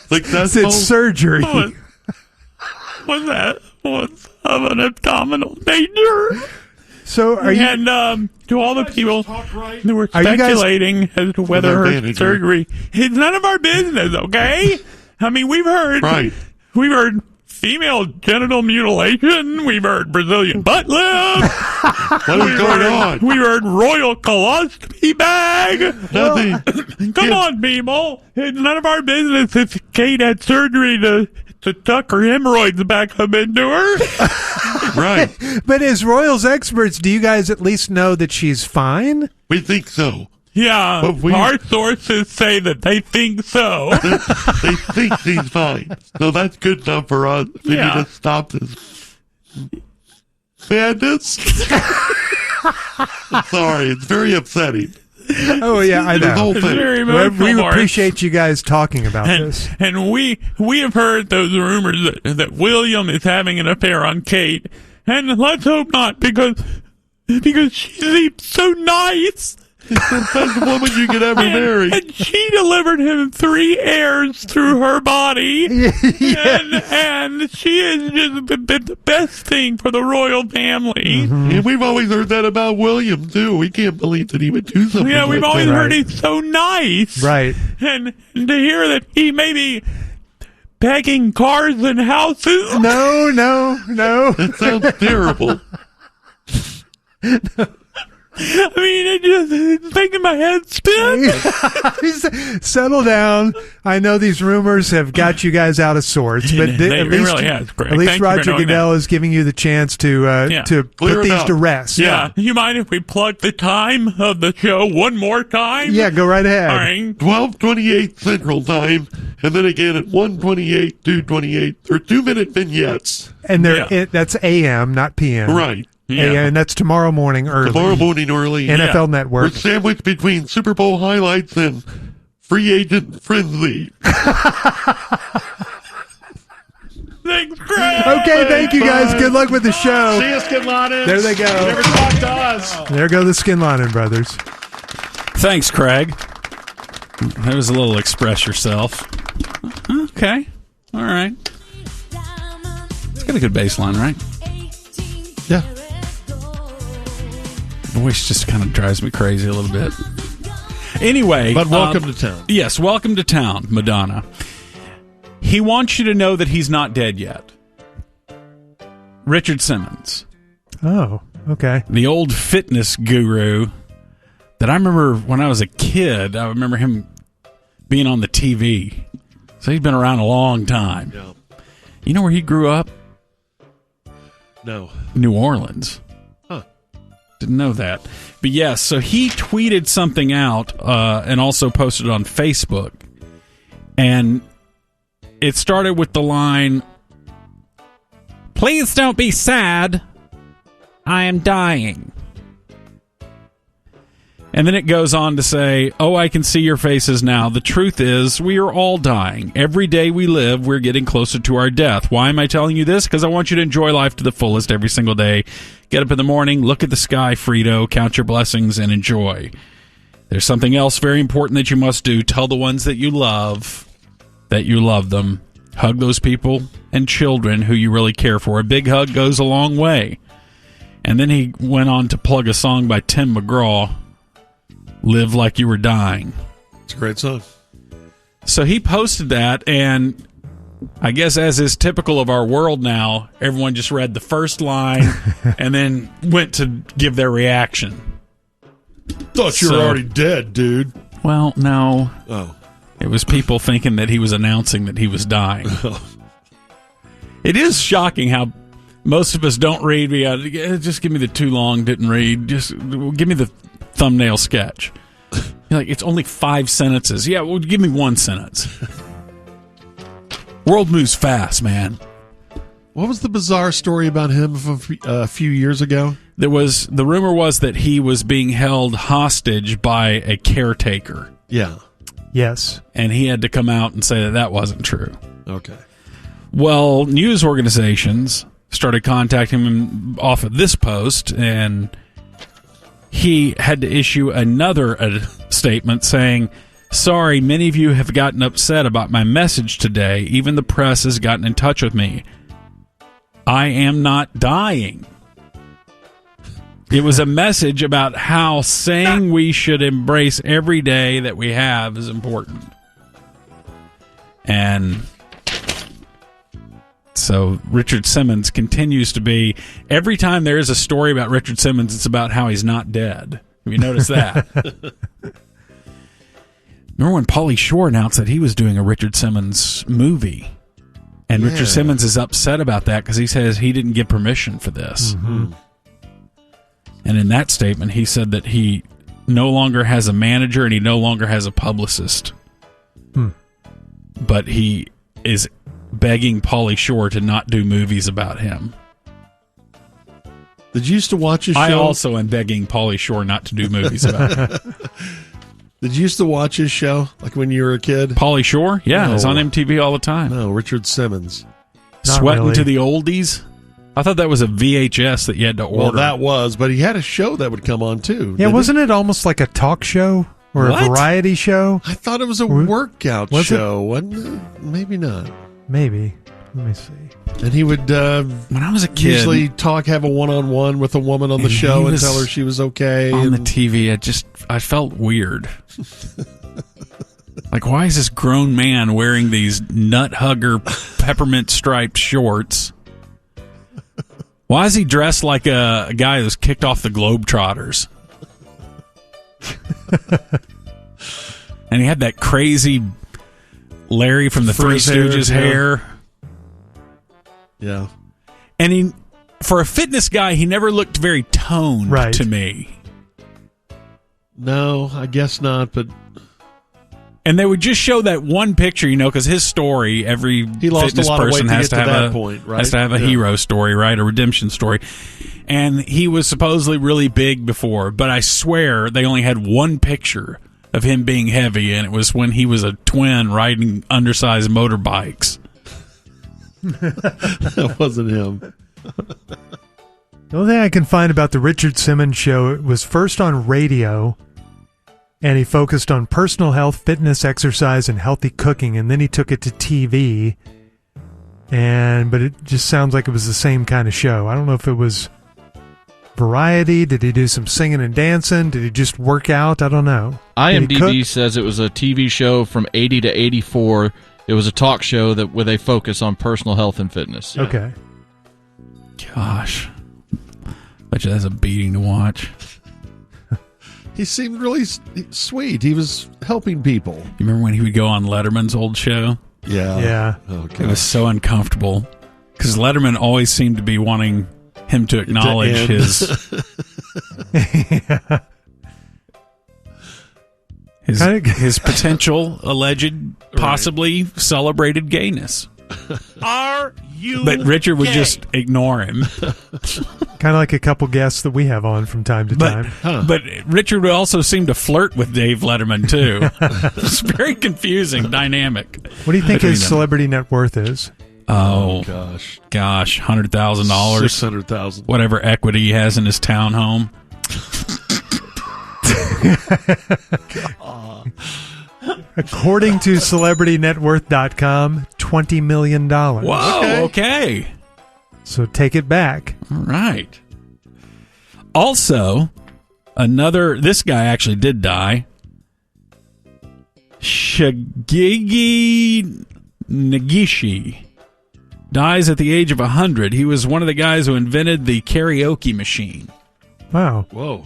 Successful. It's surgery. was of an abdominal nature. So are you? And to all the people who were Are you guys- speculating as to whether With our her manager. surgery, it's none of our business, okay? I mean, we've heard female genital mutilation. We've heard Brazilian butt lift. What is going on? We heard royal colostomy bag. Nothing. Come on, people. It's none of our business if Kate had surgery to tuck her hemorrhoids back up into her. Right. But as Royals experts, do you guys at least know that she's fine? We think so. Yeah, But our sources say that they think so. They think she's fine. So that's good enough for us. We Yeah. need to stop this madness. I'm sorry. It's very upsetting. Oh yeah, I The whole know. It's thing. very We emotional, Morris. appreciate you guys talking about this. And we have heard those rumors that William is having an affair on Kate, and let's hope not, because she seems so nice. It's the best woman you could ever marry. And she delivered him 3 heirs through her body. And she is just the best thing for the royal family. And we've always heard that about William, too. We can't believe that he would do something Yeah, we've like always that. heard he's so nice. Right. And to hear that he may be pegging cars and houses. No. That sounds terrible. I mean, it's making my head spin. Settle down. I know these rumors have got you guys out of sorts, but They at least, really has, Greg. at least Thank you for Roger knowing Goodell is giving you the chance to Clear put it these up. to rest. Yeah. You mind if we plug the time of the show one more time? Yeah, go right ahead. All right. 12:28 Central Time, and then again at 1:28, 2:28, or 2-minute vignettes. And Yeah. that's AM, not PM. Right. Yeah. AM, and that's tomorrow morning early. Tomorrow morning early. NFL We're Network. sandwiched between Super Bowl highlights and free agent frenzy. Thanks, Greg. Okay, thank you guys. Good luck with the show. See you, Skinlonnin. There they go. Never talk to us. There go the Skinlonnin Brothers. Thanks, Craig. That was a little express yourself. Okay. All right. It's got a good bass line, right? Yeah. Voice just kind of drives me crazy a little bit. Anyway. But welcome to town. Yes, welcome to town, Madonna. He wants you to know that he's not dead yet. Richard Simmons, Oh, okay. the old fitness guru that I remember when I was a kid. I remember him being on the TV. So he's been around a long time. Yeah. You know where he grew up? No. New Orleans. Huh. Didn't know that. But yes, so he tweeted something out and also posted it on Facebook. And it started with the line, "Please don't be sad. I am dying." And then it goes on to say, "Oh, I can see your faces now. The truth is, we are all dying. Every day we live, we're getting closer to our death. Why am I telling you this? Because I want you to enjoy life to the fullest every single day. Get up in the morning, look at the sky, Frito, count your blessings, and enjoy. There's something else very important that you must do. Tell the ones that you love them. Hug those people and children who you really care for. A big hug goes a long way." And then he went on to plug a song by Tim McGraw, "Live Like You Were Dying." It's a great song. So he posted that, and I guess, as is typical of our world now, everyone just read the first line and then went to give their reaction. Thought you were already dead, dude. Well, no. Oh. It was people thinking that he was announcing that he was dying. It is shocking how most of us don't read. Just give me the too long, didn't read. Just give me the thumbnail sketch. You're like, it's only 5 sentences. Yeah, well, give me 1 sentence. World moves fast, man. What was the bizarre story about him a few years ago? The rumor was that he was being held hostage by a caretaker. Yeah. Yes. And he had to come out and say that that wasn't true. Okay. Well, news organizations started contacting him off of this post, and he had to issue another statement saying, "Sorry, many of you have gotten upset about my message today. Even the press has gotten in touch with me. I am not dying." It was a message about how saying we should embrace every day that we have is important. And so Richard Simmons continues to be, every time there is a story about Richard Simmons, it's about how he's not dead. Have you noticed that? Remember when Pauly Shore announced that he was doing a Richard Simmons movie? And Richard Simmons is upset about that because he says he didn't get permission for this. Mm-hmm. And in that statement, he said that he no longer has a manager and he no longer has a publicist. But he is begging Pauly Shore to not do movies about him. Did you used to watch his show? I also am begging Pauly Shore not to do movies about him. Did you used to watch his show, like when you were a kid? Pauly Shore? Yeah, No. it's on MTV all the time. No, Richard Simmons. Not Sweating really. to the oldies? I thought that was a VHS that you had to order. Well, that was, but he had a show that would come on, too. Yeah, didn't wasn't it almost like a talk show or What? a variety show? he? I thought it was a workout Was it? show, wasn't it? Maybe not. Maybe. Let me see. And he would when I was a kid, usually have a one-on-one with a woman on the And show he and was tell her she was okay. on the and- TV, I felt weird. Like, why is this grown man wearing these nut hugger peppermint striped shorts? Why is he dressed like a guy who's kicked off the Globetrotters? And he had that crazy Larry from the Three Frizz hair, Stooges yeah. hair. Yeah. And he, for a fitness guy, he never looked very toned Right. to me. No, I guess not, but And they would just show that one picture, because his story, every he lost a fitness lot of weight person to has get to to have that a point, right? has to have a Yeah. hero story, right? A redemption story. And he was supposedly really big before, but I swear they only had one picture of him being heavy, and it was when he was a twin riding undersized motorbikes. that wasn't him. The only thing I can find about the Richard Simmons show, it was first on radio, and he focused on personal health, fitness, exercise, and healthy cooking, and then he took it to TV. But it just sounds like it was the same kind of show. I don't know if it was variety. Did he do some singing and dancing? Did he just work out? I don't know. Did he IMDb cook? says it was a TV show from 80 to 84. It was a talk show that with a focus on personal health and fitness. Okay. Gosh. Bet you that's a beating to watch. He seemed really sweet. He was helping people. You remember when he would go on Letterman's old show? Yeah. Yeah. Okay. It was so uncomfortable because Letterman always seemed to be wanting him to acknowledge end. his potential alleged possibly celebrated gayness. Are you? But Richard would gay? just ignore him. Kind of like a couple guests that we have on from time to time. But Richard would also seem to flirt with Dave Letterman too. It's very confusing dynamic. What do you think between his them. celebrity net worth is? Oh Gosh. $100,000, $600,000. whatever equity he has in his townhome. According to CelebrityNetWorth.com, $20 million. Whoa, okay. So take it back. All right. Also, this guy actually did die. Shagigi Negishi dies at the age of 100. He was one of the guys who invented the karaoke machine. Wow. Whoa.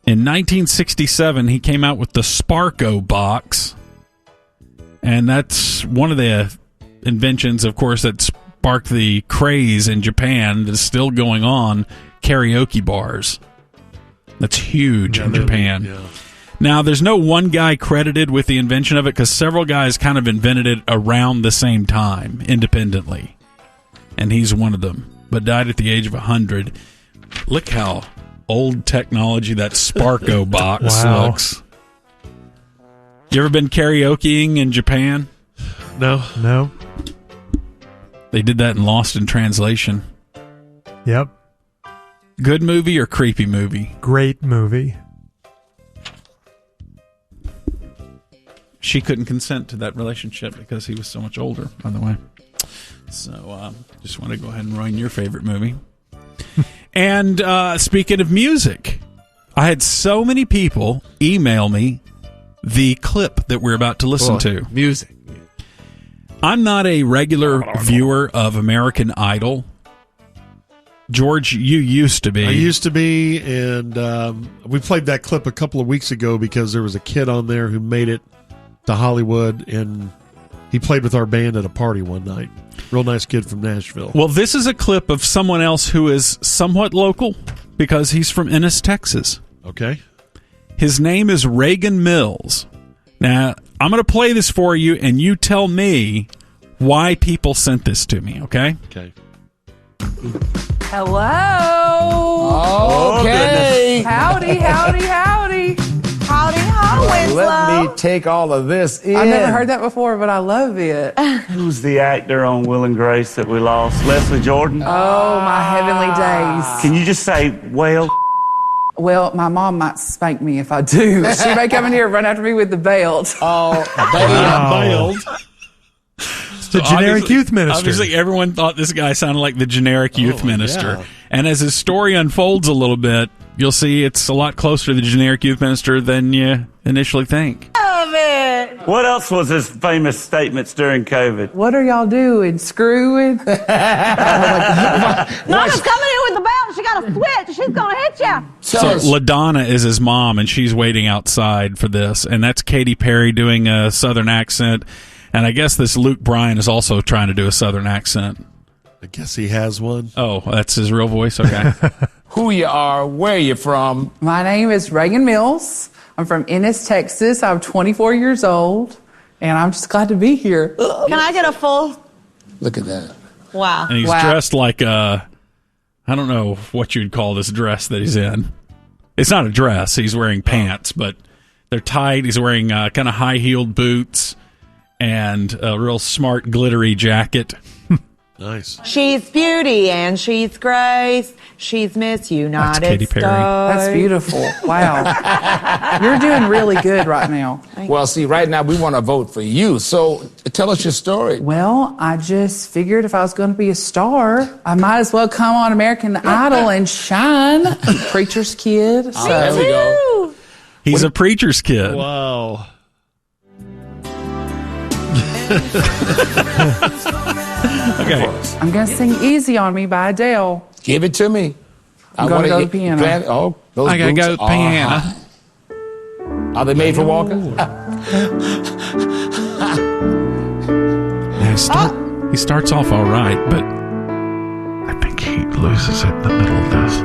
In 1967, he came out with the Sparko box. And that's one of the inventions, of course, that sparked the craze in Japan that's still going on, karaoke bars. That's huge in Japan. Yeah. Now, there's no one guy credited with the invention of it because several guys kind of invented it around the same time, independently. And he's one of them, but died at the age of 100. Look how old technology that Sparko box looks. You ever been karaokeing in Japan? No. They did that in Lost in Translation. Yep. Good movie or creepy movie? Great movie. She couldn't consent to that relationship because he was so much older, by the way. So, just want to go ahead and ruin your favorite movie. And speaking of music, I had so many people email me the clip that we're about to listen to. Music. I'm not a regular viewer of American Idol. George, you used to be. I used to be, and we played that clip a couple of weeks ago because there was a kid on there who made it to Hollywood, and he played with our band at a party one night. Real nice kid from Nashville. Well, this is a clip of someone else who is somewhat local because he's from Ennis, Texas. Okay. His name is Reagan Mills. Now, I'm going to play this for you, and you tell me why people sent this to me, okay? Okay. Hello. Okay. Howdy, howdy, howdy. Howdy, ho, Winslow. Let me take all of this in. I've never heard that before, but I love it. Who's the actor on Will and Grace that we lost? Leslie Jordan? Oh, my heavenly days. Can you just say, well? Well, my mom might spank me if I do. She may come in here and run after me with the belt. Oh, Bailed. The generic youth minister. Obviously, everyone thought this guy sounded like the generic youth minister. Yeah. And as his story unfolds a little bit, you'll see it's a lot closer to the generic youth minister than you initially think. Love it. What else was his famous statements during COVID? What are y'all doing? Screwing? Mama's coming in with the belt. She got a switch. She's going to hit you. So LaDonna is his mom, and she's waiting outside for this. And that's Katy Perry doing a Southern accent. And I guess this Luke Bryan is also trying to do a Southern accent. I guess he has one. Oh, that's his real voice? Okay. who you are, where you from. My name is Reagan Mills. I'm from Ennis, Texas. I'm 24 years old, and I'm just glad to be here. Can I get a full? Look at that. Wow. And he's dressed like I don't know what you'd call this dress that he's in. It's not a dress. He's wearing pants, but they're tight. He's wearing kind of high-heeled boots and a real smart, glittery jacket. Nice. She's beauty and she's grace. She's Miss United That's Katy Perry. States. That's beautiful. Wow. You're doing really good right now. Well, see, right now we want to vote for you. So tell us your story. Well, I just figured if I was going to be a star, I might as well come on American Idol and shine. Preacher's kid. So. There we go. He's a preacher's kid. Wow. Okay. I'm going to sing Easy on Me by Adele. Give it to me. I'm going to go to the piano. Those I gotta boots go piano. Are they made for walking? Yeah, he starts off all right, but I think he loses it in the middle of this.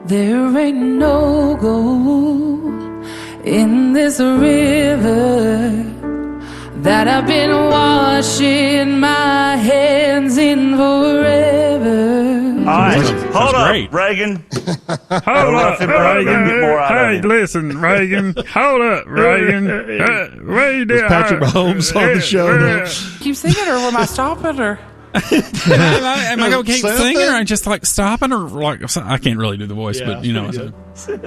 There ain't no gold in this river that I've been washing my hands in forever. All right, hold up, great. Reagan. Hold up, Reagan. Get more out of Hey, it. listen, Reagan. Hold up, Reagan. Way Is down. Patrick Mahomes on the show now? Keep singing or am I stopping her? Am I going to keep Same singing thing. or I just like stopping or like I can't really do the voice, Yeah, but you know. pretty So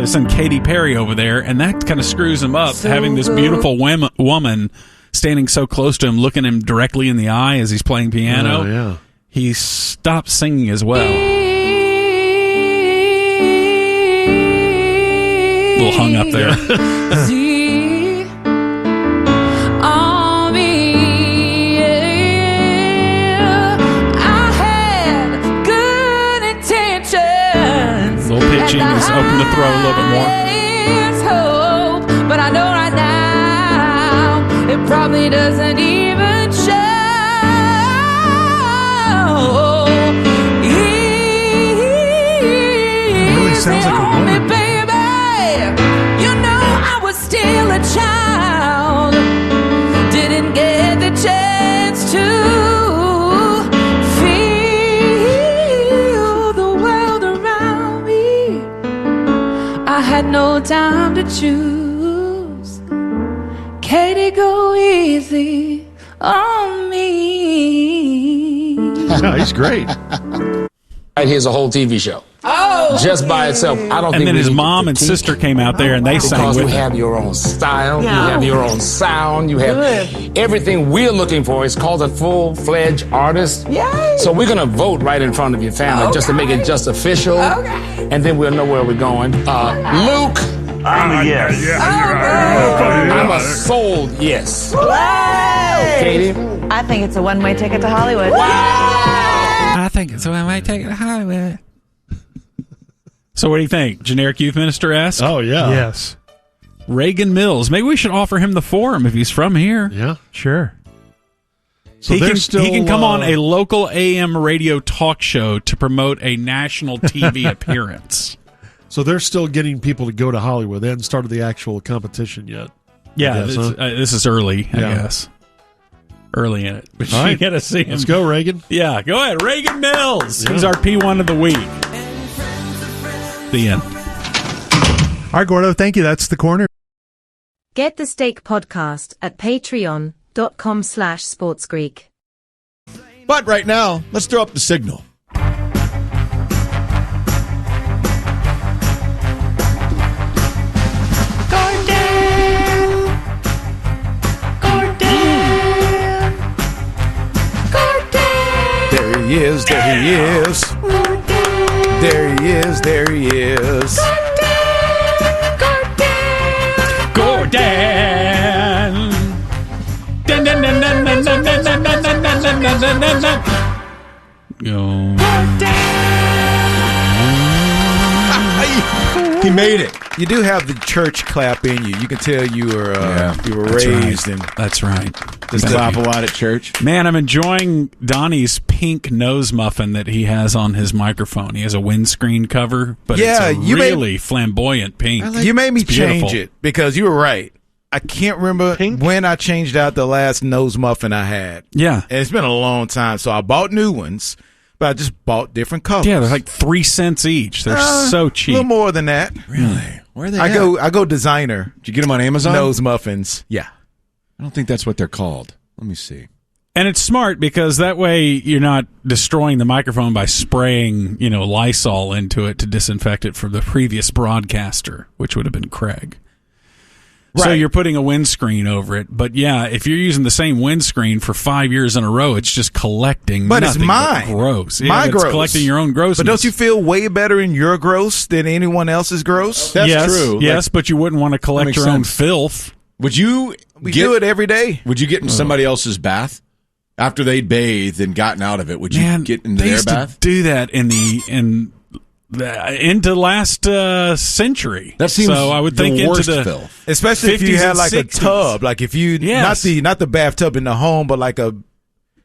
they send Katy Perry over there, and that kind of screws him up, So having this good. beautiful woman standing so close to him, looking him directly in the eye as he's playing piano. Oh, yeah. He stops singing as well. A little hung up there. See, Gene is open to throw a little bit more. There's hope, but I know right now it probably doesn't even show. It really sounds like a woman. Baby, you know I was still a child. Didn't get the chance to feel the world around me. I had no time to choose. Katie, go easy on me. No, he's great. Right here's a whole TV show. Oh, Just by itself. I don't think And then we his need mom to and critique sister came out there and they sang because with you him. have your own style, Yeah. you have your own sound, you have everything we're looking for is called a full-fledged artist. Yay. So we're gonna vote right in front of your family just to make it just official. Okay. And then we'll know where we're going. Luke, I'm a yes. I'm a sold yes. Katie? I think it's a one-way ticket to Hollywood. I think it's when I take it to Hollywood. So what do you think? Generic youth minister-esque? Oh, yeah. Yes. Reagan Mills. Maybe we should offer him the forum if he's from here. Yeah. Sure. So he they're can, still, he can come on a local AM radio talk show to promote a national TV appearance. So they're still getting people to go to Hollywood. They haven't started the actual competition yet. Yeah, guess, this is early, I Yeah. guess. Early in it. But All you right. got to see him. Let's go, Reagan. Yeah, go ahead. Reagan Mills. Yeah. He's our P1 of the week. The end. All right, Gordo, thank you. That's the corner. Get the Steak Podcast at patreon.com/sportsgreek. But right now, let's throw up the signal. There he is, there he is. There he is, there he is. Gordon. Dun, dun, dun, dun, dun, dun, dun, dun, dun, dun, dun, dun, dun, dun. Go. He made it. You do have the church clap in you. You can tell you were That's raised right. and That's right. just clap a lot at church. Man, I'm enjoying Donnie's pink nose muffin that he has on his microphone. He has a windscreen cover, but Yeah, it's a you really flamboyant pink. You made me It's beautiful. change it because you were right. I can't remember when I changed out the last nose muffin I had. Yeah. And it's been a long time, so I bought new ones, but I just bought different colors. Yeah, they're like 3 cents each. They're so A cheap. little more than that. Really? Where are they I at? go designer. Did you get them on Amazon? Nose muffins. Yeah. I don't think that's what they're called. Let me see. And it's smart because that way you're not destroying the microphone by spraying, Lysol into it to disinfect it from the previous broadcaster, which would have been Craig. So Right. you're putting a windscreen over it. But yeah, if you're using the same windscreen for 5 years in a row, it's just collecting But it's nothing mine. but gross. My it's gross. collecting your own grossness. But don't you feel way better in your gross than anyone else's gross? That's yes, true. Yes, but you wouldn't want to collect makes your own sense. filth. Would you We do it every day. Would you get in somebody else's bath after they'd bathed and gotten out of it? Would you Man, get into they their used bath? to do that into last century. That seems so. I would the think into worst the filth. Especially if you 50s had and like 60s. a tub, like if you Yes. not the bathtub in the home, but like the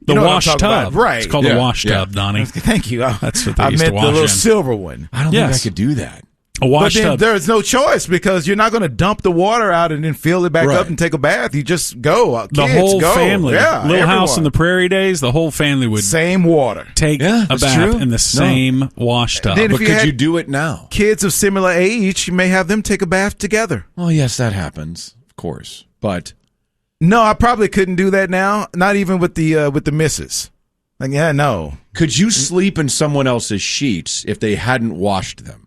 know what I'm wash talking tub. about. Right. It's called Yeah, the wash yeah. tub, Donnie. Thank you. That's what they I used to meant wash the little in. silver one. I don't Yes. think I could do that. A wash But then tub. there's no choice because you're not going to dump the water out and then fill it back Right. up and take a bath. You just go. The Kids, whole go. family. Yeah, Little House everyone. in the Prairie days, the whole family would Same water. take Yeah, a that's bath true. in the same wash tub. Then if But you could had- you do it now? Kids of similar age, you may have them take a bath together. Well, yes, that happens, of course. But No, I probably couldn't do that now. Not even with the missus. Like, yeah, no. could you sleep in someone else's sheets if they hadn't washed them?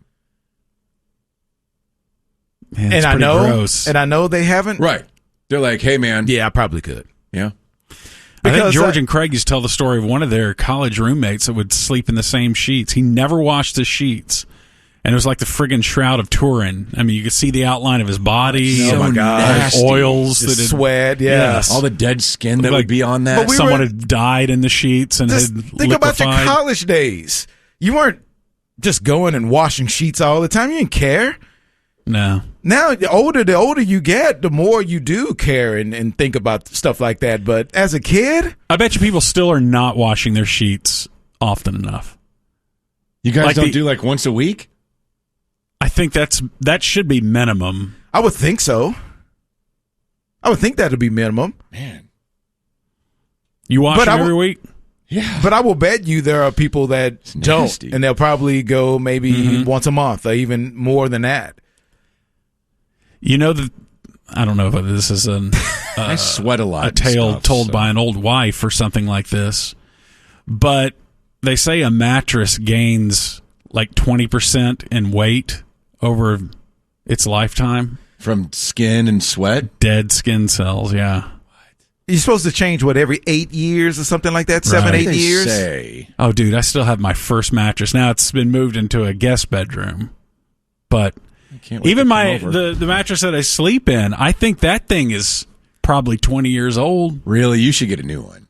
Man, it's And I pretty know, gross. and I know they haven't. Right. They're like, hey, man. Yeah, I probably could. Yeah. I think because George I- and Craig used to tell the story of one of their college roommates that would sleep in the same sheets. He never washed the sheets. And it was like the friggin' Shroud of Turin. I mean, you could see the outline of his body. Oh, my and God. the oils. Just that had- sweat, yeah. Yes. All the dead skin that Like- would be on that. But we Someone were- had died in the sheets and Just had think about your liquefied. college days. You weren't just going and washing sheets all the time. You didn't care. No. Now, the older you get, the more you do care and think about stuff like that. But as a kid, I bet you people still are not washing their sheets often enough. You guys don't do like once a week? I think that should be minimum. I would think so. I would think that would be minimum. Man. You wash them every week? Yeah. But I will bet you there are people that don't, and they'll probably go maybe once a month or even more than that. You know, I don't know if this is I sweat a lot. A tale told by an old wife or something like this, but they say a mattress gains like 20% in weight over its lifetime. From skin and sweat? Dead skin cells, yeah. You're supposed to change, every 8 years or something like that? 7, 8 years? Say. Oh, dude, I still have my first mattress. Now it's been moved into a guest bedroom. But even the mattress that I sleep in, I think that thing is probably 20 years old. Really? You should get a new one.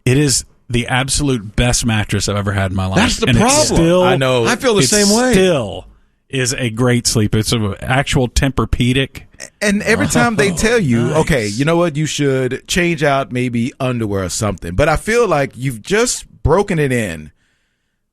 It is the absolute best mattress I've ever had in my life. That's the problem. I know. I feel the same way. Still is a great sleep. It's an actual Tempur-Pedic. And every time they tell you, okay, you know what, you should change out maybe underwear or something. But I feel like you've just broken it in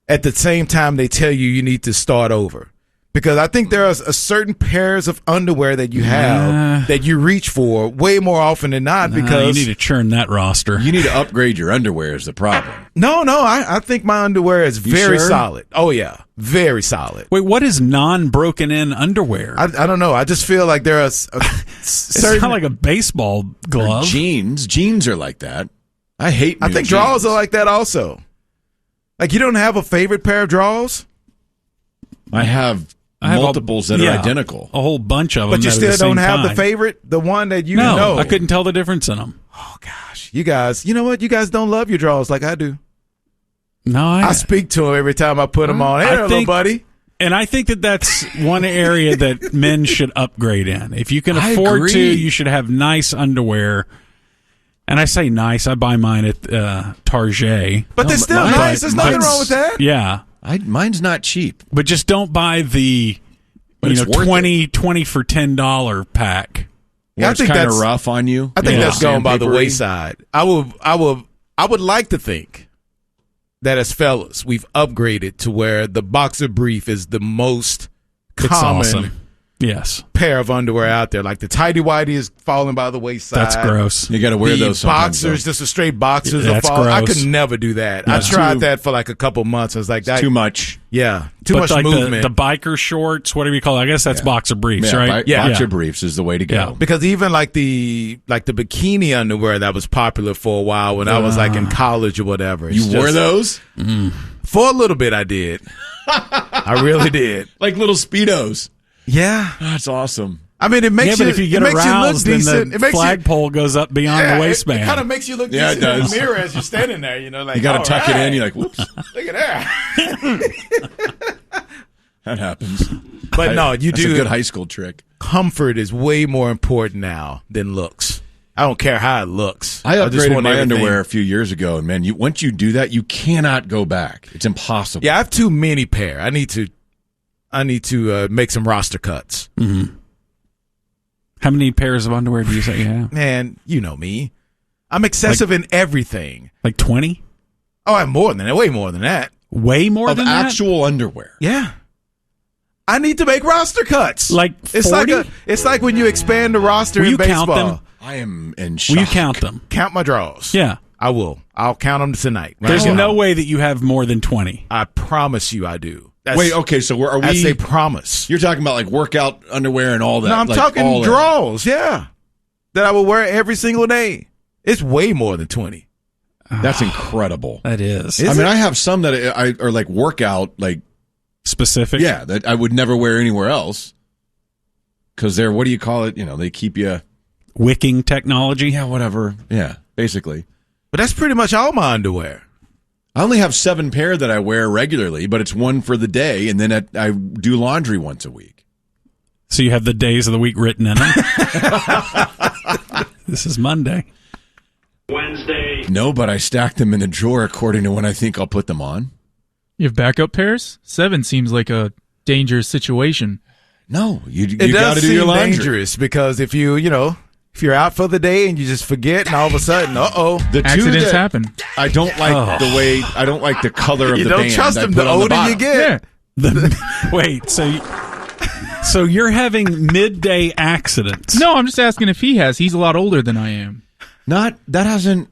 at the same time they tell you need to start over. Because I think there are a certain pairs of underwear that you have that you reach for way more often than not. Because you need to churn that roster. You need to upgrade your underwear is the problem. No, I think my underwear is very solid. Oh, yeah. Very solid. Wait, what is non-broken in underwear? I don't know. I just feel like there are certain... It's not like a baseball glove. Jeans. Jeans are like that. I hate I think drawers are like that also. Like, you don't have a favorite pair of drawers? I have multiples that are identical. A whole bunch of them. But you still don't have the favorite? The one that you know? I couldn't tell the difference in them. Oh, gosh. You guys, you know what? You guys don't love your drawers like I do. No, I speak to them every time I put them on. Hey, little buddy. And I think that's one area that men should upgrade in. If you can afford to, you should have nice underwear. And I say nice. I buy mine at Target. But they're still nice. There's nothing wrong with that. Yeah. Mine's not cheap. But just don't buy the 20 for $10 pack. Yeah, I think kind of rough on you. I think that's going by the wayside. I would like to think that as fellas, we've upgraded to where the boxer brief is the most common pair of underwear out there. Like the tighty whitey is falling by the wayside. That's gross. You got to wear those sometimes. Boxers, just a straight boxers. That's gross. I could never do that. I tried that for like a couple months. I was like, too much. Yeah, too much like movement. The biker shorts, whatever you call it. I guess that's boxer briefs, right? Boxer briefs is the way to go. Yeah. Because even like the bikini underwear that was popular for a while when I was like in college or whatever. You wore those? For a little bit, I did. I really did. Like little Speedos. Yeah, that's awesome. I mean, it makes but if you get aroused, then the flagpole goes up beyond the waistband. It kind of makes you look decent in the mirror as you're standing there. You know, like you got to tuck it in. You're like, whoops, look at that. That happens. But no, you That's do a good high school trick. Comfort is way more important now than looks. I don't care how it looks. I upgraded my underwear a few years ago, and man, once you do that, you cannot go back. It's impossible. Yeah, I have too many pair. I need to make some roster cuts. Mm-hmm. How many pairs of underwear do you say you have? Man, you know me. I'm excessive in everything. Like 20? Oh, I have more than that. Way more than that. Way more than that? Of actual underwear. Yeah. I need to make roster cuts. Like 40? It's like when you expand the roster in baseball. Count them? I am in shock. Will you count them? Count my draws. Yeah. I will. I'll count them tonight. There's no way that you have more than 20. I promise you I do. Wait, okay, so are we... That's a promise. You're talking about like workout underwear and all that. No, I'm talking draws, yeah. That I will wear every single day. It's way more than 20. That's incredible. That is. I mean, I have some that are like workout, like... Specific? Yeah, that I would never wear anywhere else. Because they're, what do you call it? You know, they keep you... Wicking technology? Yeah, whatever. Yeah, basically. But that's pretty much all my underwear. I only have 7 pair that I wear regularly, but it's one for the day, and then I do laundry once a week. So you have the days of the week written in them? This is Monday. Wednesday. No, but I stack them in a drawer according to when I think I'll put them on. You have backup pairs? 7 seems like a dangerous situation. No, you It got does to do your seem laundry. dangerous because if if you're out for the day and you just forget, and all of a sudden, The Accidents two that happen. I don't like the way. I don't like the color of you the don't band. trust I them put the on older bottom. you get. Wait, so you're having midday accidents? No, I'm just asking if he has. He's a lot older than I am. Not that hasn't.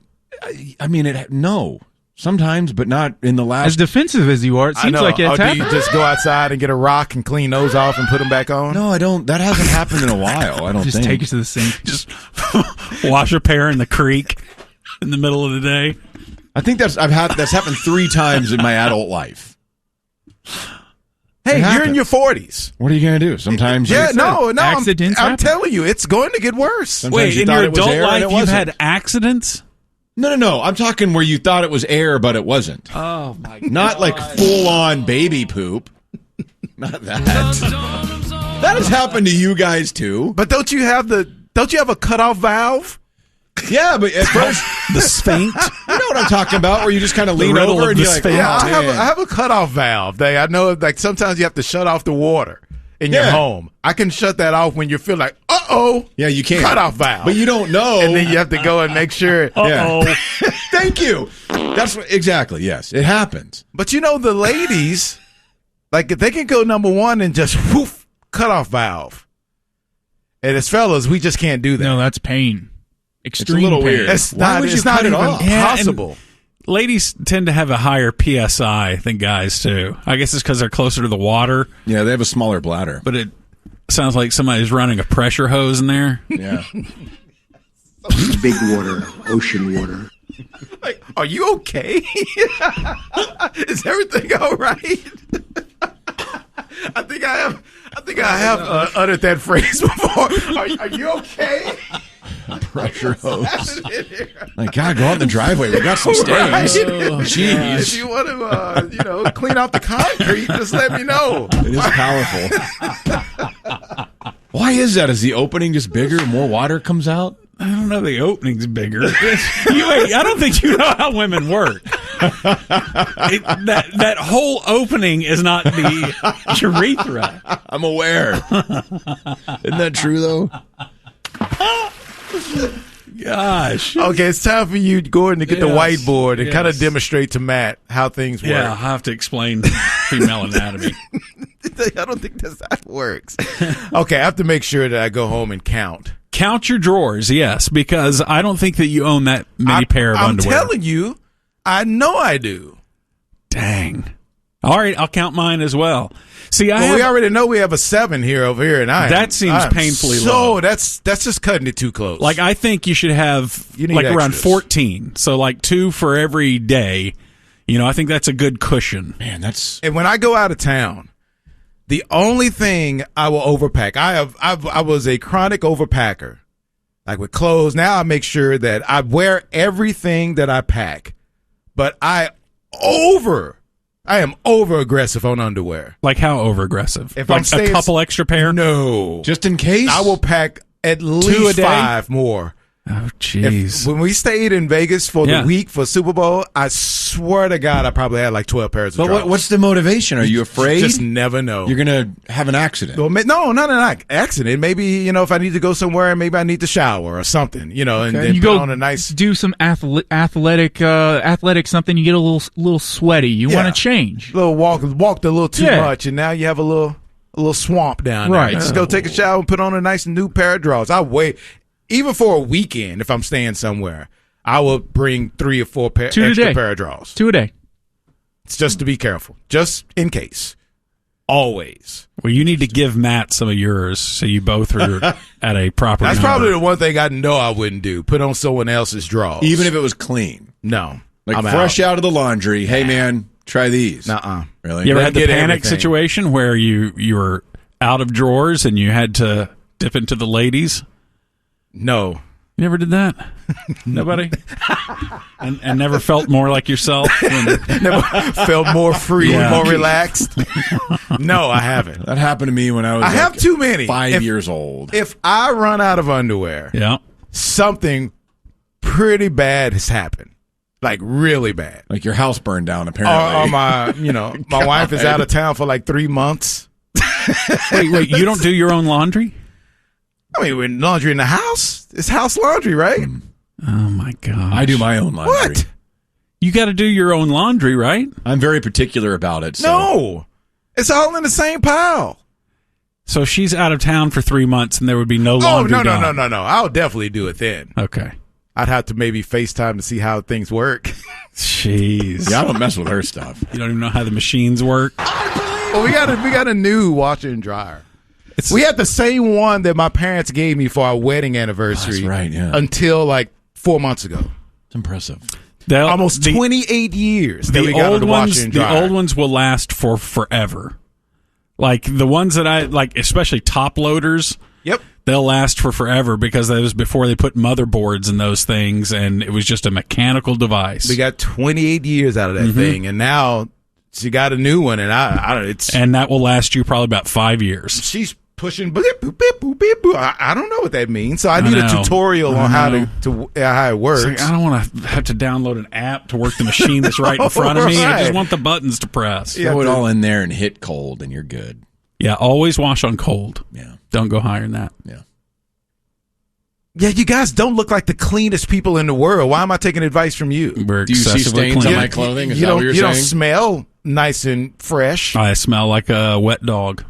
I mean, no. Sometimes, but not in the last. As defensive as you are, it seems like it's do happened. you just go outside and get a rock and clean those off and put them back on? No, I don't. That hasn't happened in a while. I don't Just think. take it to the sink. Just wash a pair in the creek in the middle of the day. I think that's happened 3 times in my adult life. Hey, It you're in happens. your 40s. What are you going to do? Sometimes. Yeah, no. accidents I'm happen. telling you, it's going to get worse. Sometimes Wait, you in thought your it was adult air and life, it you've wasn't. had accidents? No. I'm talking where you thought it was air, but it wasn't. Oh my god! Not like full on baby poop. Not that. That has happened to you guys too. But don't you have a cutoff valve? Yeah, but at first the sphinx. You know what I'm talking about? Where you just kind of lean riddle over of and the you're like, sphinx. oh, I man. have a cutoff valve. I know, like sometimes you have to shut off the water in your home. I can shut that off when you feel like, Yeah, you can. cutoff valve. But you don't know. And then you have to go and make sure. Yeah. Thank you. That's what, exactly. Yes, it happens. But the ladies, like if they can go number 1 and just whoof, cutoff valve. And as fellas, we just can't do that. No, that's pain. Extreme It's a little pain. weird. It's Why not, would you it's not cut it even off? Yeah, and possible. Ladies tend to have a higher PSI than guys too. I guess it's because they're closer to the water. Yeah, they have a smaller bladder. But it sounds like somebody's running a pressure hose in there. Yeah. Big water, ocean water. Like, are you okay? Is everything all right? I think I have uttered that phrase before. Are you okay? Pressure hose. Like, God, go out in the driveway. We got some stains. Right. Jeez. If you want to, clean out the concrete, just let me know. It is powerful. Why is that? Is the opening just bigger? More water comes out? I don't know. The opening's bigger. I don't think you know how women work. That whole opening is not the urethra. I'm aware. Isn't that true, though? Gosh. Okay, it's time for you, Gordon, to get the whiteboard and kind of demonstrate to Matt how things work. Yeah, I'll have to explain female anatomy. I don't think that's how it works. Okay, I have to make sure that I go home and count. Count your drawers, yes, because I don't think that you own that many pair of underwear. I'm telling you, I know I do. Dang. All right, I'll count mine as well. See, we already know we have a 7 over here, and that seems painfully low. That's just cutting it too close. Like I think you should have need around extras. 14. So like 2 for every day. I think that's a good cushion. Man, that's. And when I go out of town, the only thing I will overpack. I was a chronic overpacker, like with clothes. Now I make sure that I wear everything that I pack, but I am over aggressive on underwear. Like how over aggressive? If like I'm staying, a couple extra pair? No. Just in case? I will pack at 2 least a day? 5 more. Oh, jeez. When we stayed in Vegas for the week for Super Bowl, I swear to God, I probably had like 12 pairs of drawers. But what's the motivation? Are you afraid? Just never know. You're going to have an accident. Well, no, not an accident. Maybe, if I need to go somewhere, maybe I need to shower or something, and then you put go on a nice... do some athletic something. You get a little sweaty. You want to change. Walked a little too much, and now you have a little swamp down there. Right. Just go take a shower and put on a nice new pair of drawers. Even for a weekend, if I'm staying somewhere, I will bring 3 or 4 extra pair of drawers. 2 a day. It's just to be careful, just in case. Always. Well, you need to give Matt some of yours so you both are at a proper That's number. probably the one thing I know I wouldn't do. Put on someone else's drawers. Even if it was clean. No. Like I'm fresh out of the laundry. Hey, man, try these. Nuh-uh. Really? You ever had the Get panic everything. situation where you were out of drawers and you had to dip into the ladies? No. You never did that? Nobody? and never felt more like yourself? Never felt more free and more relaxed? No, I haven't. That happened to me when I was I have too many. 5 years old. If I run out of underwear, yeah, something pretty bad has happened. Like really bad. Like your house burned down, apparently. Or my, my wife is out of town for like 3 months. Wait, you don't do your own laundry? I mean, when laundry in the house, it's house laundry, right? Oh my gosh. I do my own laundry. What? You got to do your own laundry, right? I'm very particular about it. So. No. It's all in the same pile. So she's out of town for 3 months and there would be no laundry done. No. I'll definitely do it then. Okay. I'd have to maybe FaceTime to see how things work. Jeez. Yeah, I don't mess with her stuff. You don't even know how the machines work? Well, we got a new washer and dryer. We had the same one that my parents gave me for our wedding anniversary. That's right, yeah. Until like 4 months ago. It's impressive. Almost 28 years that we got on the washer and dryer. The old ones will last for forever. Like the ones that I like, especially top loaders. Yep. They'll last for forever because that was before they put motherboards in those things, and it was just a mechanical device. We got 28 years out of that thing, and now she got a new one, and and that will last you probably about 5 years. She's pushing boop, boop, boop, boop, boop, boop. I don't know what that means, so I need a tutorial on how it works. Like, I don't want to have to download an app to work the machine that's right in front of me. I just want the buttons to press. Throw it all in there and hit cold, and you're good. Yeah, always wash on cold. Yeah. Don't go higher than that. Yeah. Yeah, you guys don't look like the cleanest people in the world. Why am I taking advice from you? We're Do you see excessively stains clean. on my clothing? Is You that what you're don't saying? smell nice and fresh. I smell like a wet dog.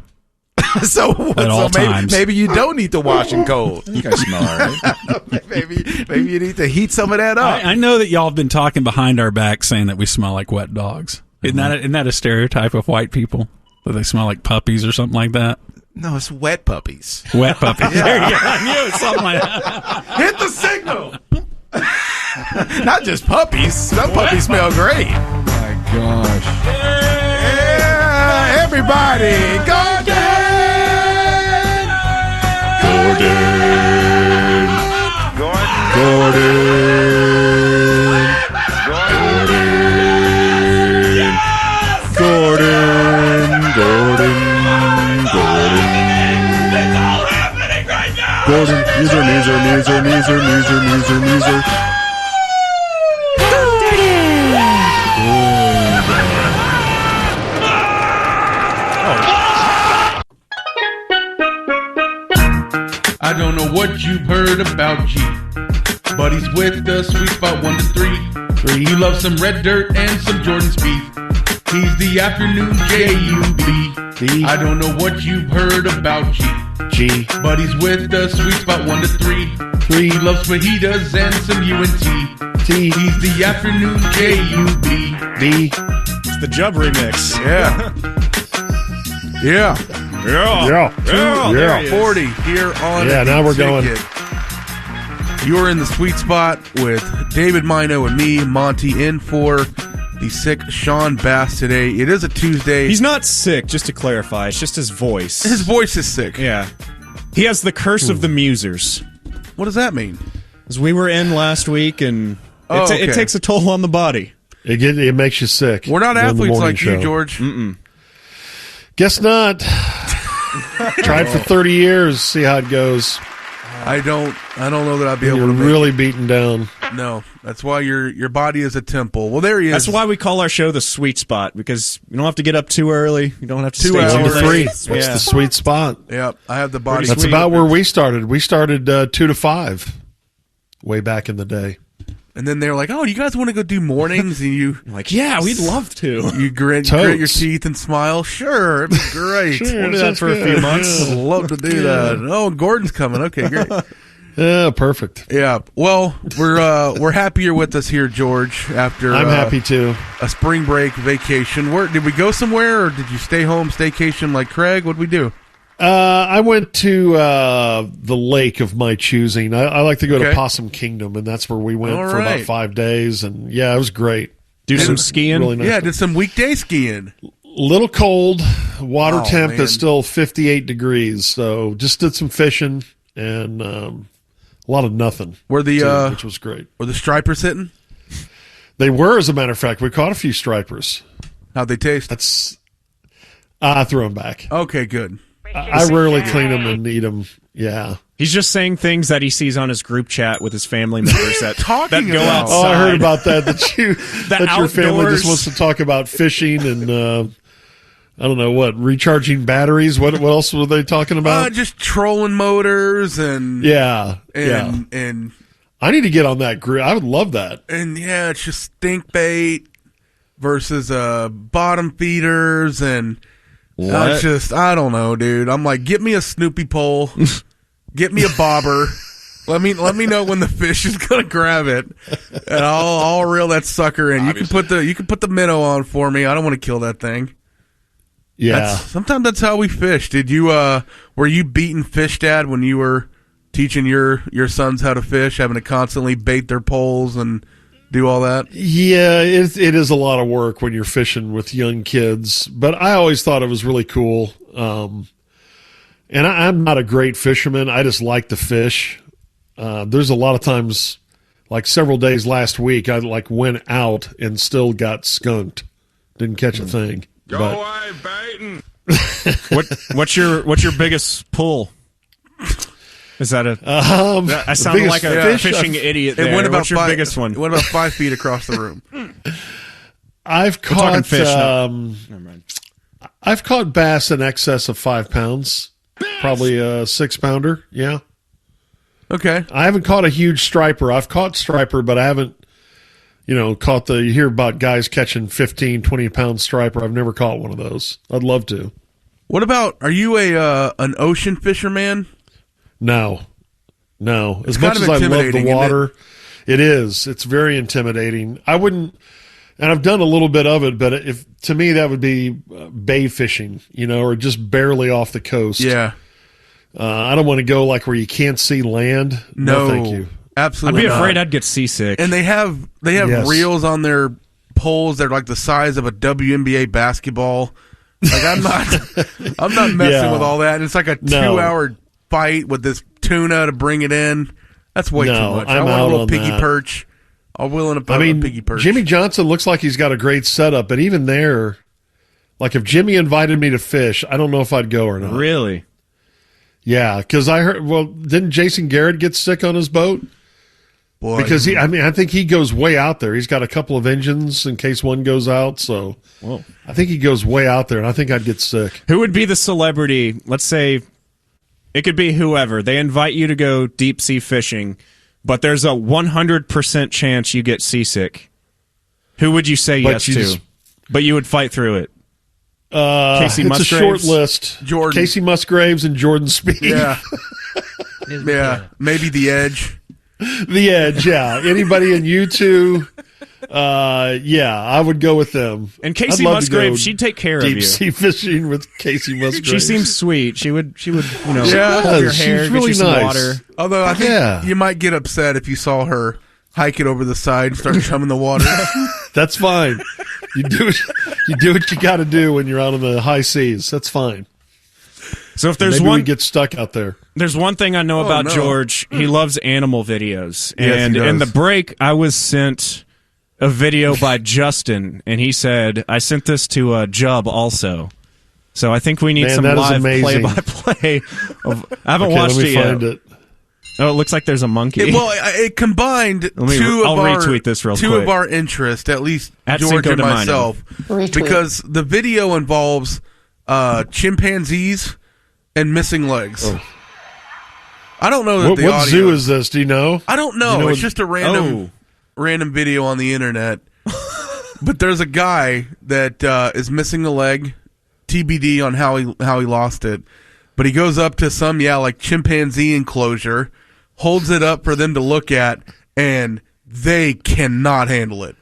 so all times. Maybe you don't need to wash and cold. I think I smell all right. maybe you need to heat some of that up. I know that y'all have been talking behind our back saying that we smell like wet dogs. Isn't that a stereotype of white people? That they smell like puppies or something like that? No, it's wet puppies. Wet puppies. Yeah. There you go. I knew it was something like that. Hit the signal. Not just puppies. Some puppies smell great. Oh my gosh. Yeah, everybody, Gordon! Gordon, Muser. I don't know what you've heard about G, but he's with the sweet spot 1 to 3. You love some red dirt and some Jordan Speed. He's the afternoon J-U-B. I don't know what you've heard about G, but he's with the sweet spot 1 to 3. He loves fajitas and some UNT. He's the afternoon J-U-B. It's the Jub remix. Yeah. Yeah. 40 here on Yeah, now we're going. You're in the sweet spot with David Mino and me, Monty, in for the sick Sean Bass today. It is a Tuesday. He's not sick, just to clarify. It's just his voice. His voice is sick. Yeah. He has the curse of the Musers. What does that mean? Because we were in last week, and Okay. it takes a toll on the body. It makes you sick. We're not During the athletes morning like show. you, George. Mm-mm. Guess not. Tried for 30 years. See how it goes. I don't know that I'd be able You're to make really beaten down. No, that's why your body is a temple. Well, there he is. That's why we call our show the sweet spot, because you don't have to get up too early. You don't have to 2 stay hours. too 1 to late. 3. That's the sweet spot. Yep, I have the body. That's about where we started. We started 2 to 5 way back in the day. And then they were like, "Oh, you guys want to go do mornings?" And you like, "Yeah, we'd love to." You grit your teeth and smile. Sure, it'd be great. Sure, we'll do that for a few months. I'd love to do that. Oh, Gordon's coming. Okay, great. Yeah, perfect. Yeah. Well, we're happy you're with us here, George. After I'm happy too. A spring break vacation. Where did we go somewhere, or did you stay home, staycation like Craig? What'd we do? I went to the lake of my choosing. I like to go to Possum Kingdom, and that's where we went for about 5 days. And yeah, it was great. Do some skiing? Really nice. Yeah, did some weekday skiing. Little cold. Water temp man. is still 58 degrees. So just did some fishing and a lot of nothing. Were the too, which was great. Were the stripers hitting? They were, as a matter of fact. We caught a few stripers. How'd they taste? I threw them back. Okay, good. I rarely clean them and eat them. Yeah. He's just saying things that he sees on his group chat with his family members that go Oh, outside. I heard about that. That your family outdoors. just wants to talk about fishing and I don't know what, recharging batteries. What else were they talking about? Just trolling motors and and I need to get on that group. I would love that. And yeah, it's just stink bait versus bottom feeders and I don't know, dude. I'm like, get me a Snoopy pole, get me a bobber. Let me know when the fish is gonna grab it, and I'll reel that sucker in. You can put the minnow on for me. I don't want to kill that thing. Yeah. Sometimes that's how we fish. Did you were you beating fish, Dad, when you were teaching your sons how to fish, having to constantly bait their poles and do all that? Yeah, it is a lot of work when you're fishing with young kids, but I always thought it was really cool. And I'm not a great fisherman. I just like to fish. There's a lot of times, like several days last week, I went out and still got skunked. Didn't catch a thing. Go away, baiting. What's your biggest pull? Is that I sounded like a fishing idiot there. What's your biggest one? It went about 5 feet across the room. I've caught I've caught bass in excess of 5 pounds, probably a 6-pounder. Yeah. Okay. I haven't caught a huge striper. I've caught striper, but I haven't, caught you hear about guys catching 15, 20-pound striper. I've never caught one of those. I'd love to. What about, are you an ocean fisherman? No. It's As much as I love the intimidating, water, it is. It's very intimidating. I wouldn't, and I've done a little bit of it, but to me that would be bay fishing, or just barely off the coast. Yeah. I don't want to go like where you can't see land. No, thank you. Absolutely. I'd be afraid I'd get seasick. And they have Yes. reels on their poles that are like the size of a WNBA basketball. Like I'm not messing with all that. And it's like a 2-hour fight with this tuna to bring it in. That's way too much. I want a little piggy perch. I'm willing to put a piggy perch. Jimmy Johnson looks like he's got a great setup, but even there, like if Jimmy invited me to fish, I don't know if I'd go or not. Really? Yeah, because I heard. Well, didn't Jason Garrett get sick on his boat? Boy, because I think he goes way out there. He's got a couple of engines in case one goes out. So I think he goes way out there, and I think I'd get sick. Who would be the celebrity? Let's say it could be whoever. They invite you to go deep sea fishing, but there's a 100% chance you get seasick. Who would you say yes to? But you would fight through it. Casey Musgraves? It's a short list. Jordan. Casey Musgraves and Jordan Spieth. Yeah. Yeah. Maybe The Edge. The Edge, yeah. Anybody in U2, I would go with them. And Casey Musgraves, she'd take care of you. Deep sea fishing with Casey Musgraves. She seems sweet. She would pull up your hair, she's really get you some nice. water. Although I think you might get upset if you saw her hike it over the side and start chumming the water. That's fine. You do what you got to do when you're out on the high seas. That's fine. So if there's we get stuck out there. There's one thing I know about George. He loves animal videos. Yes, And he does. in the break, I was sent a video by Justin, and he said, I sent this to Jub also. So I think we need some live play-by-play. I haven't watched let me it yet. find it. Oh, it looks like there's a monkey. It combined I'll retweet this real two quick. of our interests, at least At George Cinco and de Mayo. myself, Retweet. because the video involves chimpanzees and missing legs. Oh. I don't know that What audio. zoo is this? Do you know? I don't know. You know It's just a random video on the internet. But there's a guy that is missing a leg. TBD on how he lost it. But he goes up to some chimpanzee enclosure, holds it up for them to look at, and they cannot handle it.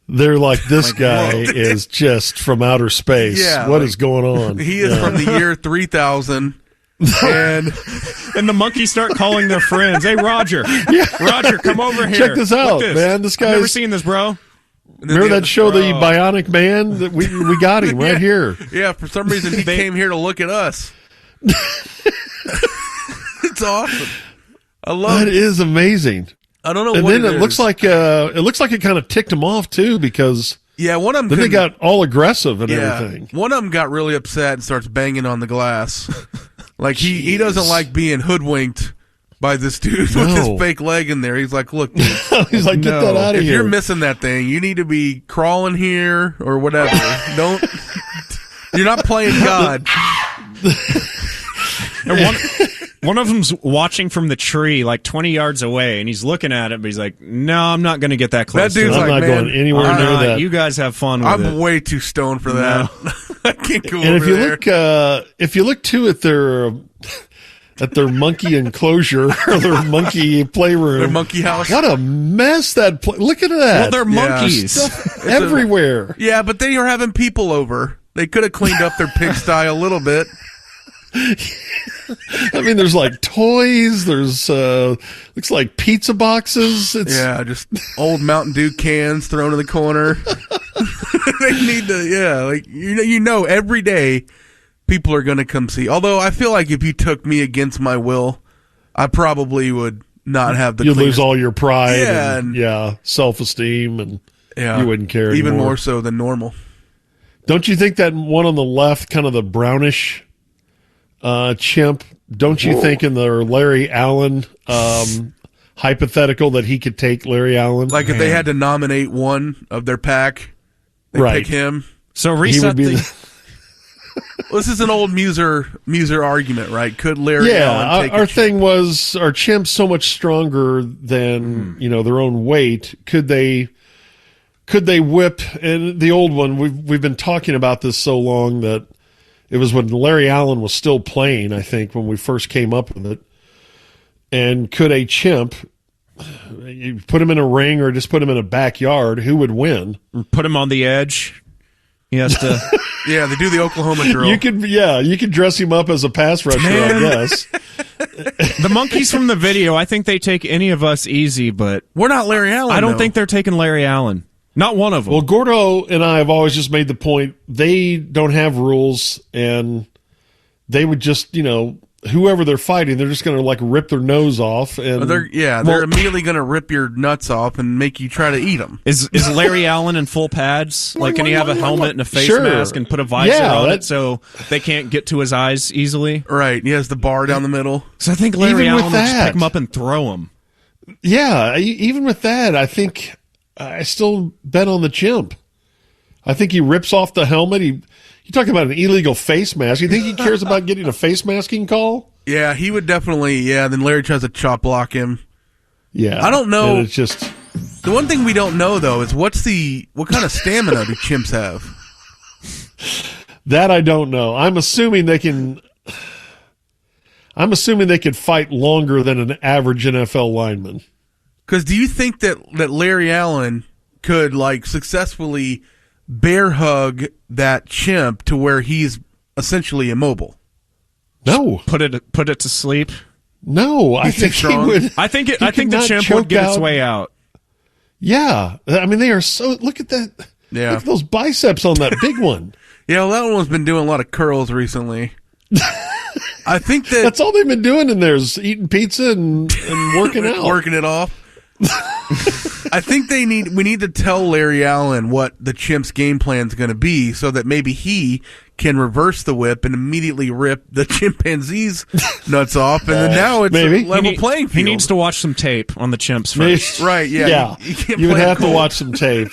They're like, this guy is just from outer space. Yeah, What is going on? He is from the year 3000. And the monkeys start calling their friends. Hey, Roger. Roger, come over here. Check this out, man. This guy's I've never seen this, bro. Remember that show, The Bionic Man? That we got him right here. Yeah, for some reason he came here to look at us. It's awesome. I love That it. is amazing. I don't know And what then it it looks is. like it kind of ticked him off too, because one of them then they couldn't- got all aggressive and everything. One of them got really upset and starts banging on the glass. Like he doesn't like being hoodwinked by this dude with his fake leg in there. He's like, look, dude. He's like, get that out of if here. You're missing that thing. You need to be crawling here or whatever. Don't. You're not playing God. And one of them's watching from the tree like 20 yards away, and he's looking at it, but he's like, no, I'm not going to get that close. That dude's to it. I'm not going anywhere near that. You guys have fun with it. I'm way too stoned for that. I can't go and over if you look too at their monkey enclosure or their monkey playroom, their monkey house. What a mess that! Look at that. Well, they're monkeys everywhere. Yeah, but they are having people over. They could have cleaned up their pigsty a little bit. I mean, there's like toys. There's looks like pizza boxes. Just old Mountain Dew cans thrown in the corner. They need to, every day people are going to come see. Although I feel like if you took me against my will, I probably would not have the. You'd lose all your pride, and self-esteem, and you wouldn't care even anymore. more so than normal. Don't you think that one on the left, kind of the brownish chimp? Don't you think in the Larry Allen hypothetical that he could take Larry Allen? Like if they had to nominate one of their pack, they pick him. So reset Well, this is an old Muser argument, right? Could Larry Allen take our thing was, are chimps so much stronger than their own weight? Could they whip? And the old one, we've been talking about this so long that it was when Larry Allen was still playing, I think, when we first came up with it. And could a chimp, you put him in a ring or just put him in a backyard, who would win? Put him on the edge. He has to. Yeah, they do the Oklahoma drill. You could dress him up as a pass rusher, I guess. The monkeys from the video, I think they take any of us easy, but we're not Larry Allen. I don't think they're taking Larry Allen. Not one of them. Well, Gordo and I have always just made the point they don't have rules, and they would just, whoever they're fighting, they're just going to like rip their nose off, and they're immediately going to rip your nuts off and make you try to eat them. Is Larry Allen in full pads? Like, can he have a helmet and a face mask and put a visor on it so they can't get to his eyes easily? Right. He has the bar down the middle. So I think Larry Allen would just pick him up and throw him. Yeah, even with that, I think I still bet on the chimp. I think he rips off the helmet. You talking about an illegal face mask. You think he cares about getting a face masking call? Yeah, he would definitely. Yeah, then Larry tries to chop block him. Yeah. I don't know. It's just the one thing we don't know, though, is what kind of stamina do chimps have? That I don't know. I'm assuming they could fight longer than an average NFL lineman. Because do you think that Larry Allen could successfully bear hug that chimp to where he's essentially immobile? No. Put it to sleep? No, I think he would. I think the chimp would get its way out. Yeah, I mean they are so. Look at that. Yeah, look at those biceps on that big one. Yeah, well, that one's been doing a lot of curls recently. I think that's all they've been doing in there is eating pizza and working out, working it off. I think we need to tell Larry Allen what the chimp's game plan is going to be, so that maybe he can reverse the whip and immediately rip the chimpanzee's nuts off, and then now it's a level playing field. He needs to watch some tape on the chimps first. Right? Yeah. You would have to watch some tape.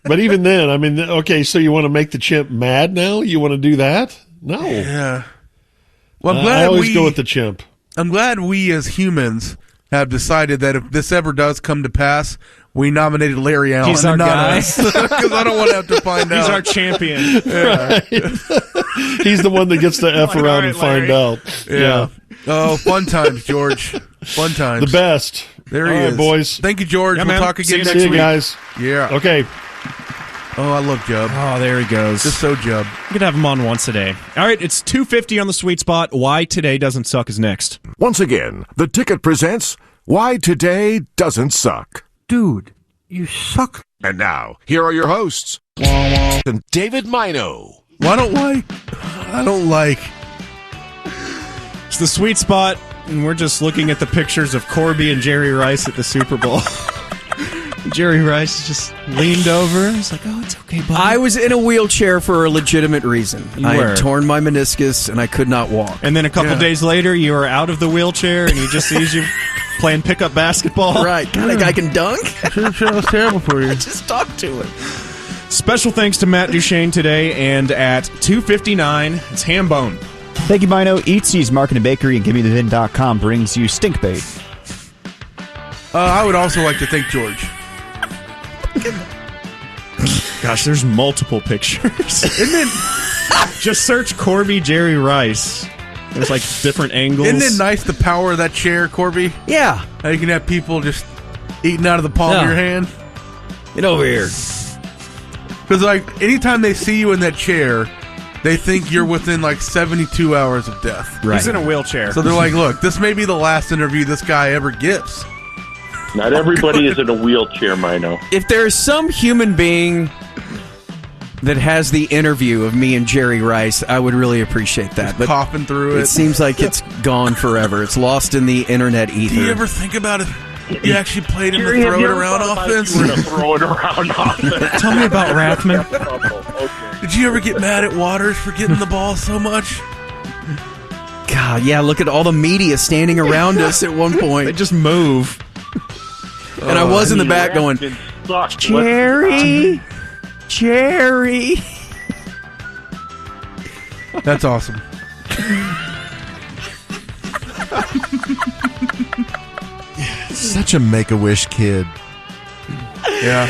But even then, I mean, okay, so you want to make the chimp mad now? You want to do that? No. Yeah. Well, I'm glad I always go with the chimp. I'm glad we as humans have decided that if this ever does come to pass, we nominated Larry Allen. He's our guy. Because I don't want to have to find out. He's our champion. Right. He's the one that gets to F around and find out. Yeah. Oh, fun times, George. Fun times. The best. There he is. Boys. Thank you, George. Yeah, we'll man. talk again next See you week. guys. Yeah. Okay. Oh, I love Jub. Oh, there he goes. Just so Jub. You could have him on once a day. All right, it's 250 on the sweet spot. Why Today Doesn't Suck is next. Once again, The Ticket presents Why Today Doesn't Suck. Dude, you suck. And now, here are your hosts, and David Mino. I don't like. It's the sweet spot, and we're just looking at the pictures of Corby and Jerry Rice at the Super Bowl. Jerry Rice just leaned over. He's like, "Oh, it's okay, buddy." I was in a wheelchair for a legitimate reason. I were. had torn my meniscus and I could not walk. And then a couple days later, you were out of the wheelchair, and he just sees you playing pickup basketball. Right. Kind of guy can dunk. That was terrible for you. Just talk to him. Special thanks to Matt Duchesne today, and at 2:59, it's Hambone. Thank you, Bino. Eatsy's Market and Bakery and GimmeTheVin.com brings you Stink Bait. I would also like to thank George. Gosh, there's multiple pictures. Isn't it? Just search Corby Jerry Rice. There's like different angles. Isn't it nice the power of that chair, Corby? Yeah. How you can have people just eating out of the palm of your hand. Get over here. Because like anytime they see you in that chair, they think you're within like 72 hours of death. Right. He's in a wheelchair. So they're like, look, this may be the last interview this guy ever gives. Not everybody is in a wheelchair, Mino. If there's some human being that has the interview of me and Jerry Rice, I would really appreciate that. But coughing through it. It seems like it's gone forever. It's lost in the internet ether. Do you ever think about it? You actually played him Jerry, to have throw you it ever around thought about offense? if you were to throw it around offense? Tell me about Rathman. Did you ever get mad at Waters for getting the ball so much? God, yeah, look at all the media standing around us at one point. They just move. And I was in the back going, Jerry, Jerry. That's awesome. Such a Make-A-Wish kid. Yeah.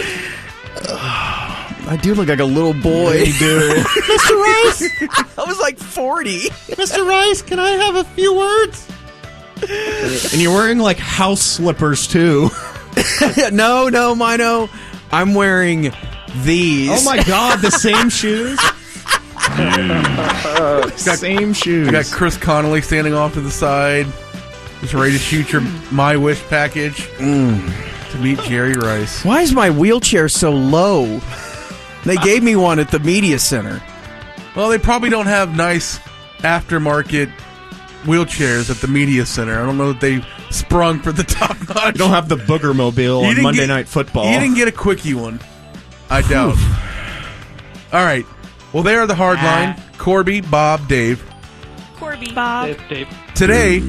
I do look like a little boy. You do. Mr. Rice! I was like 40. Mr. Rice, can I have a few words? And you're wearing like house slippers too. No, Mino. I'm wearing these. Oh my God, the same shoes? Same shoes. I got Chris Connolly standing off to the side, just ready to shoot your My Wish package to meet Jerry Rice. Why is my wheelchair so low? They gave me one at the media center. Well, they probably don't have nice aftermarket wheelchairs at the media center. I don't know that they sprung for the top notch. You don't have the Booger Mobile on Monday Night Football. You didn't get a quickie one. I doubt. All right. Well, they are the hard line. Corby, Bob, Dave. Corby. Bob. Dave. Today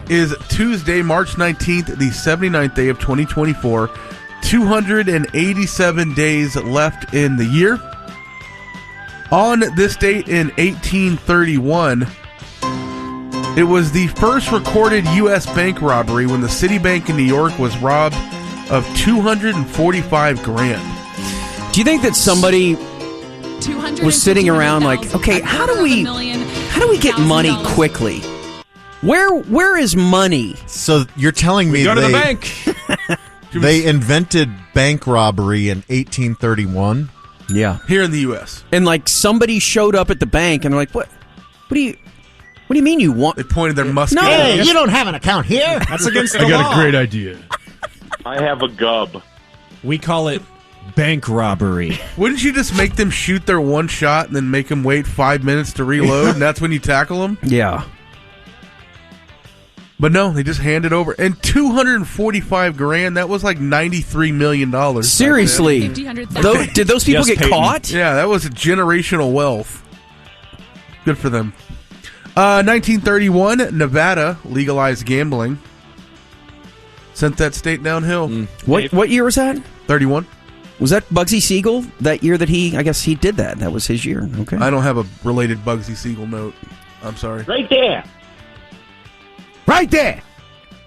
is Tuesday, March 19th, the 79th day of 2024. 287 days left in the year. On this date in 1831, it was the first recorded U.S. bank robbery when the Citibank in New York was robbed of $245 grand. Do you think that somebody was sitting around like, okay, how do we get money quickly? Where is money? So you're telling me go to the bank. They invented bank robbery in 1831? Yeah, here in the U.S. And like somebody showed up at the bank and they're like, what do you mean you want? They pointed their musket. No, hey, you don't have an account here. That's against the law. I got a great idea. I have a gub. We call it bank robbery. Wouldn't you just make them shoot their one shot and then make them wait 5 minutes to reload, and that's when you tackle them? Yeah. But no, they just hand it over. And $245 grand, that was like $93 million. Seriously. Did those people get caught? Yeah, that was generational wealth. Good for them. 1931, Nevada legalized gambling. Sent that state downhill. What year was that? 31. Was that Bugsy Siegel that year that he did that? That was his year. Okay. I don't have a related Bugsy Siegel note. I'm sorry. Right there. Right there.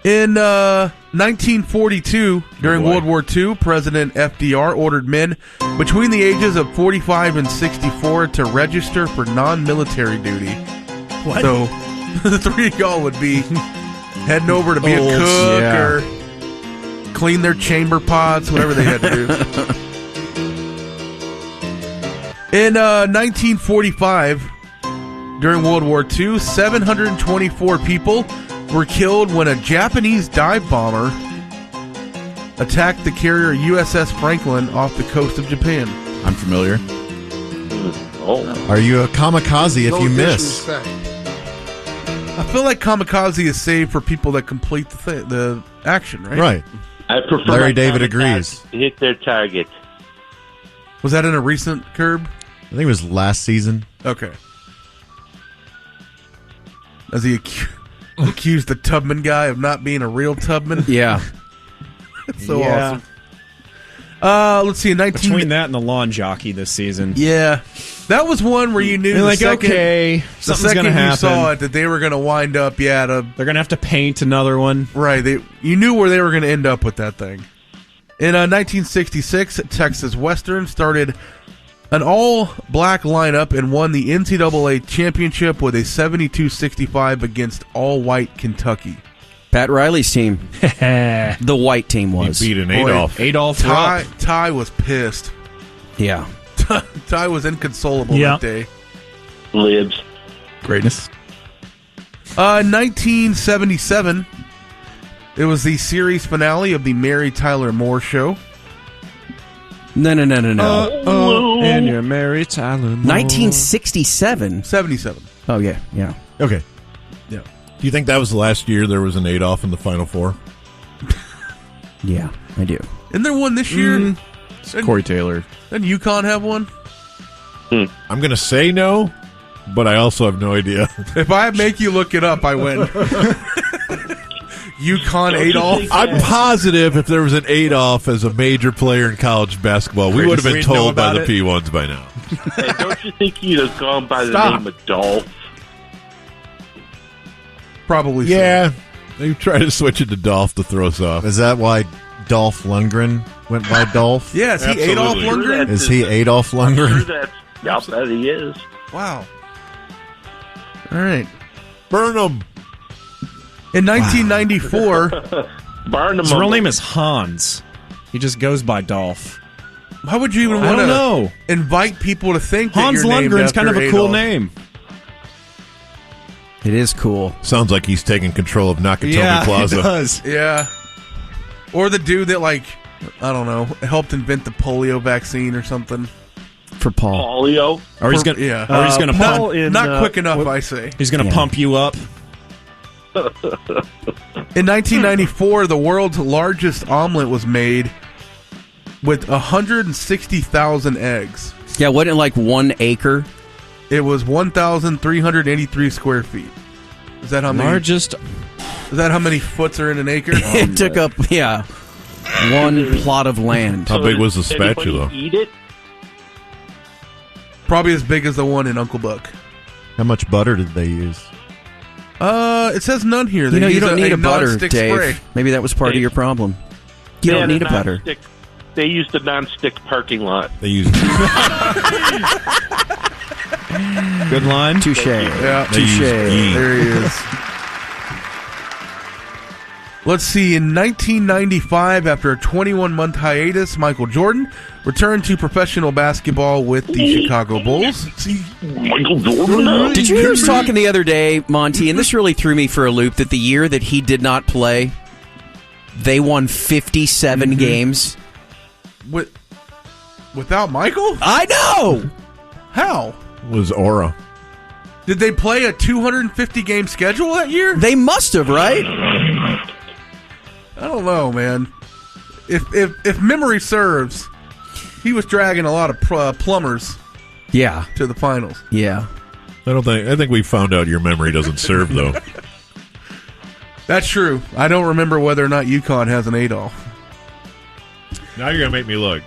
In 1942, during World War II, President FDR ordered men between the ages of 45 and 64 to register for non-military duty. What? So the three of y'all would be heading over to be a cook or clean their chamber pots, whatever they had to do. In 1945, during World War II, 724 people were killed when a Japanese dive bomber attacked the carrier USS Franklin off the coast of Japan. I'm familiar. Are you a kamikaze if you miss? I feel like kamikaze is saved for people that complete the action, right? Right. I prefer Larry my David kamikazes agrees. to hit their target. Was that in a recent Curb? I think it was last season. Okay. As he accused the Tubman guy of not being a real Tubman. Yeah. That's so awesome. Let's see. Between that and the lawn jockey this season. Yeah. That was one where you knew You're the like, second, okay, the something's second gonna you happen. saw it that they were going to wind up, they're going to have to paint another one. Right. You knew where they were going to end up with that thing. In 1966, Texas Western started an all-black lineup and won the NCAA championship with a 72-65 against all-white Kentucky. Pat Riley's team. The white team was. He beat an Boy, Adolph. Ty was pissed. Yeah. Ty was inconsolable Yeah. that day. Libs. Greatness. 1977, it was the series finale of the Mary Tyler Moore Show. No. And you're Mary Tyler Moore. 1967. 77. Oh, yeah. Okay. Yeah. Do you think that was the last year there was an Adolph in the Final Four? Yeah, I do. Isn't there one this year? It's Corey Taylor. Doesn't UConn have one? I'm going to say no, but I also have no idea. If I make you look it up, I win. UConn Adolph? I'm positive if there was an Adolph as a major player in college basketball, we would have been We'd know told by about the it. P1s by now. Hey, don't you think he'd have gone by the Stop. name of Dolph? Probably so. Yeah. They tried to switch it to Dolph to throw us off. Is that why Dolph Lundgren went by Dolph? Yeah, is he Absolutely. Adolf Lundgren? Is he Adolf Lundgren? Yep, that he is. Wow. All right. Burn him. In 1994, Barnum. His real name is Hans. He just goes by Dolph. how would you even I want don't to know. invite people to think Hans that you're named Lundgren's kind of after a cool Adolf? name. It is cool. Sounds like he's taking control of Nakatomi Yeah, Plaza. it does. Yeah. Or the dude that, like, I don't know, helped invent the polio vaccine or something. For Paul. Polio. Or he's gonna, Yeah. or he's gonna Paul pump. in, Not quick enough, I say. He's gonna Yeah. pump you up. In 1994, the world's largest omelet was made with 160,000 eggs. Yeah, wasn't it like 1 acre? It was 1,383 square feet. Is that how many? Largest. Is that how many foots are in an acre? It took up, one plot of land. How big was the Does anybody spatula? Eat it? Probably as big as the one in Uncle Buck. How much butter did they use? It says none here. You They know, you use don't need a butter, non-stick Dave. spray. Maybe that was part of your problem. You don't need a butter. Non-stick. They used a non-stick parking lot. They used Good line. Touche. Yeah. They used ghee. There he is. Let's see. In 1995, after a 21-month hiatus, Michael Jordan returned to professional basketball with the Chicago Bulls. Michael Jordan. Did you hear us talking the other day, Monty, and this really threw me for a loop, that the year that he did not play, they won 57 games? Without Michael? I know! How? was Aura. Did they play a 250-game schedule that year? They must have, right? I don't know, man. If memory serves, he was dragging a lot of plumbers. Yeah. To the finals. Yeah. I think we found out your memory doesn't serve though. That's true. I don't remember whether or not UConn has an Adolf. Now you're gonna make me look.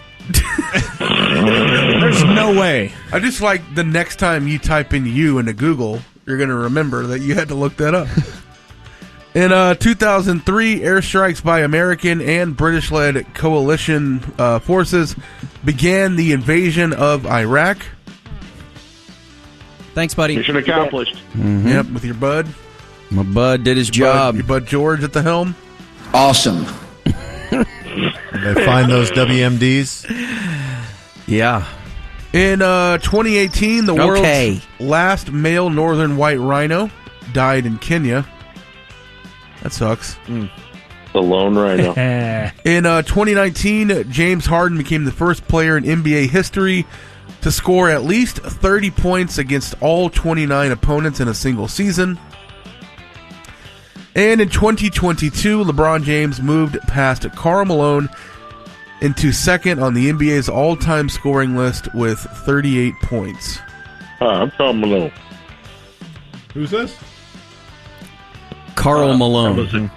There's no way. I just like the next time you type in "you" into Google, you're going to remember that you had to look that up. In 2003, airstrikes by American and British-led coalition forces began the invasion of Iraq. Thanks, buddy. Mission accomplished. Mm-hmm. Yep, with your bud. My bud did his job. Your bud George at the helm. Awesome. Did they find those WMDs? Yeah. In 2018, the world's last male northern white rhino died in Kenya. That sucks. The lone rhino. In 2019, James Harden became the first player in NBA history to score at least 30 points against all 29 opponents in a single season. And in 2022, LeBron James moved past Karl Malone into second on the NBA's all-time scoring list with 38 points. I'm Karl Malone. Who's this? Karl Malone.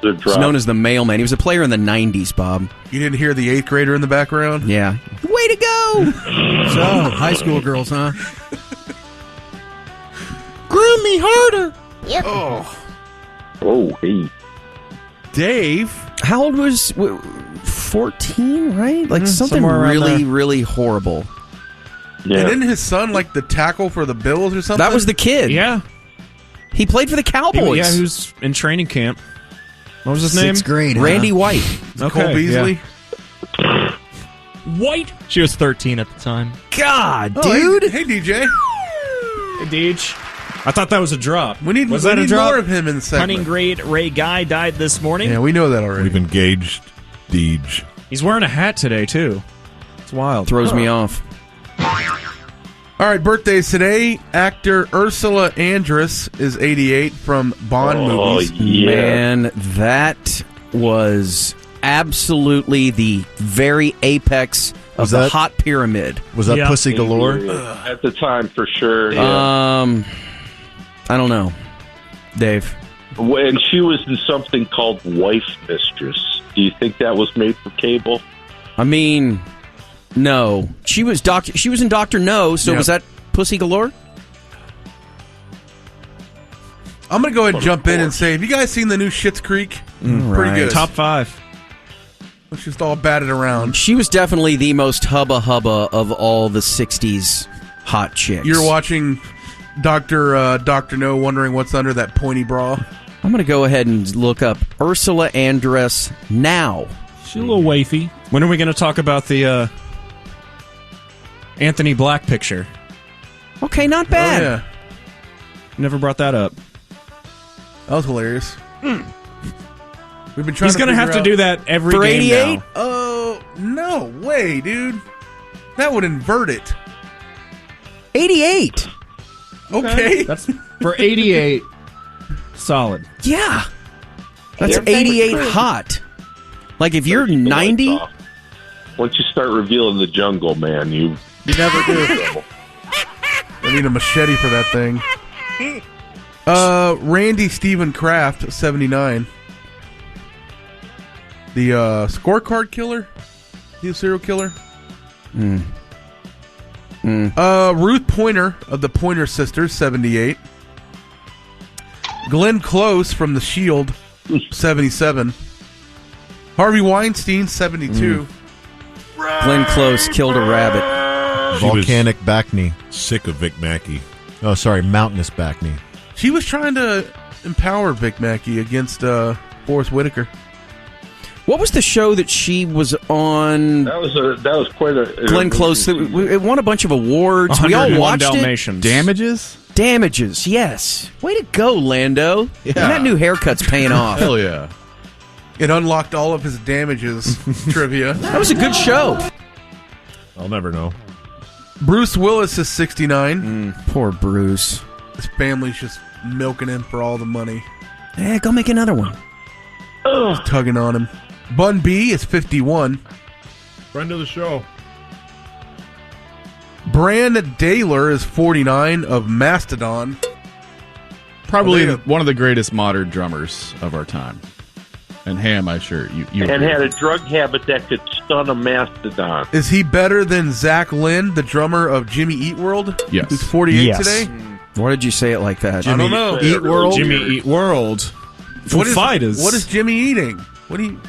The He's known as the mailman. He was a player in the 90s, Bob. You didn't hear the 8th grader in the background? Yeah. Way to go! So, high school girls, huh? Groom me harder! Yep. Oh, hey. Dave. How old was... 14, right? Like something somewhere around really, there. really horrible. Yeah. And didn't his son like the tackle for the Bills or something? That was the kid. Yeah. He played for the Cowboys. Yeah, he was in training camp. What was his name? 6th grade. Randy White. Cole Beasley. Yeah. White. She was 13 at the time. God, Oh, dude. Hey, DJ. Hey, Deej. I thought that was a drop. We need, was we that need a drop? more of him in the segment. Hunting grade Ray Guy died this morning. Yeah, we know that already. We've engaged Deej. He's wearing a hat today, too. It's wild. Throws me off. All right, birthdays today. Actor Ursula Andress is 88 from Bond movies. Man, that was absolutely the very apex of the hot pyramid. Was that Pussy Galore? At the time, for sure. I don't know. Dave. And she was in something called Wife Mistress. Do you think that was made for cable? I mean, no. She was in Dr. No, so was that Pussy Galore? I'm going to go ahead and jump in and say, have you guys seen the new Schitt's Creek? Pretty good. Top 5. Let's just all bat it around. She was definitely the most hubba of all the 60s hot chicks. You're watching Dr. No, wondering what's under that pointy bra. I'm going to go ahead and look up Ursula Andress now. She's a little wafy. When are we going to talk about the Anthony Black picture? Okay, not bad. Oh, yeah. Never brought that up. That was hilarious. We've been trying. He's going to have to do that every for game 88? now. Oh, no way, dude. That would invert it. 88. Okay. That's for 88. Solid. Yeah. That's 88 hot. Like if you're 90. Once you start revealing the jungle, man, you never do. I need a machete for that thing. Randy Stephen Kraft, 79. The scorecard killer? He a serial killer? Ruth Pointer of the Pointer Sisters, 78. Glenn Close from The Shield, 77. Harvey Weinstein, 72. Glenn Close killed a rabbit. Volcanic back knee. Sick of Vic Mackey. Oh, sorry, mountainous back knee. She was trying to empower Vic Mackey against Forrest Whitaker. What was the show that she was on? That was quite a Glenn Close. It won a bunch of awards. We all watched Dalmatians. Damages, yes. Way to go, Lando. Yeah. And that new haircut's paying off. Hell yeah. It unlocked all of his damages trivia. That was a good show. I'll never know. Bruce Willis is 69. Poor Bruce. His family's just milking him for all the money. Go make another one. Just tugging on him. Bun B is 51. Friend of the show. Brand Daler is 49 of Mastodon. Probably one of the greatest modern drummers of our time. And Ham, I'm sure you and had a drug habit that could stun a mastodon. Is he better than Zach Lind, the drummer of Jimmy Eat World? Yes. Who's 48 today? Why did you say it like that? I don't know. Eat World. Jimmy Eat World. What is Jimmy eating? What do you?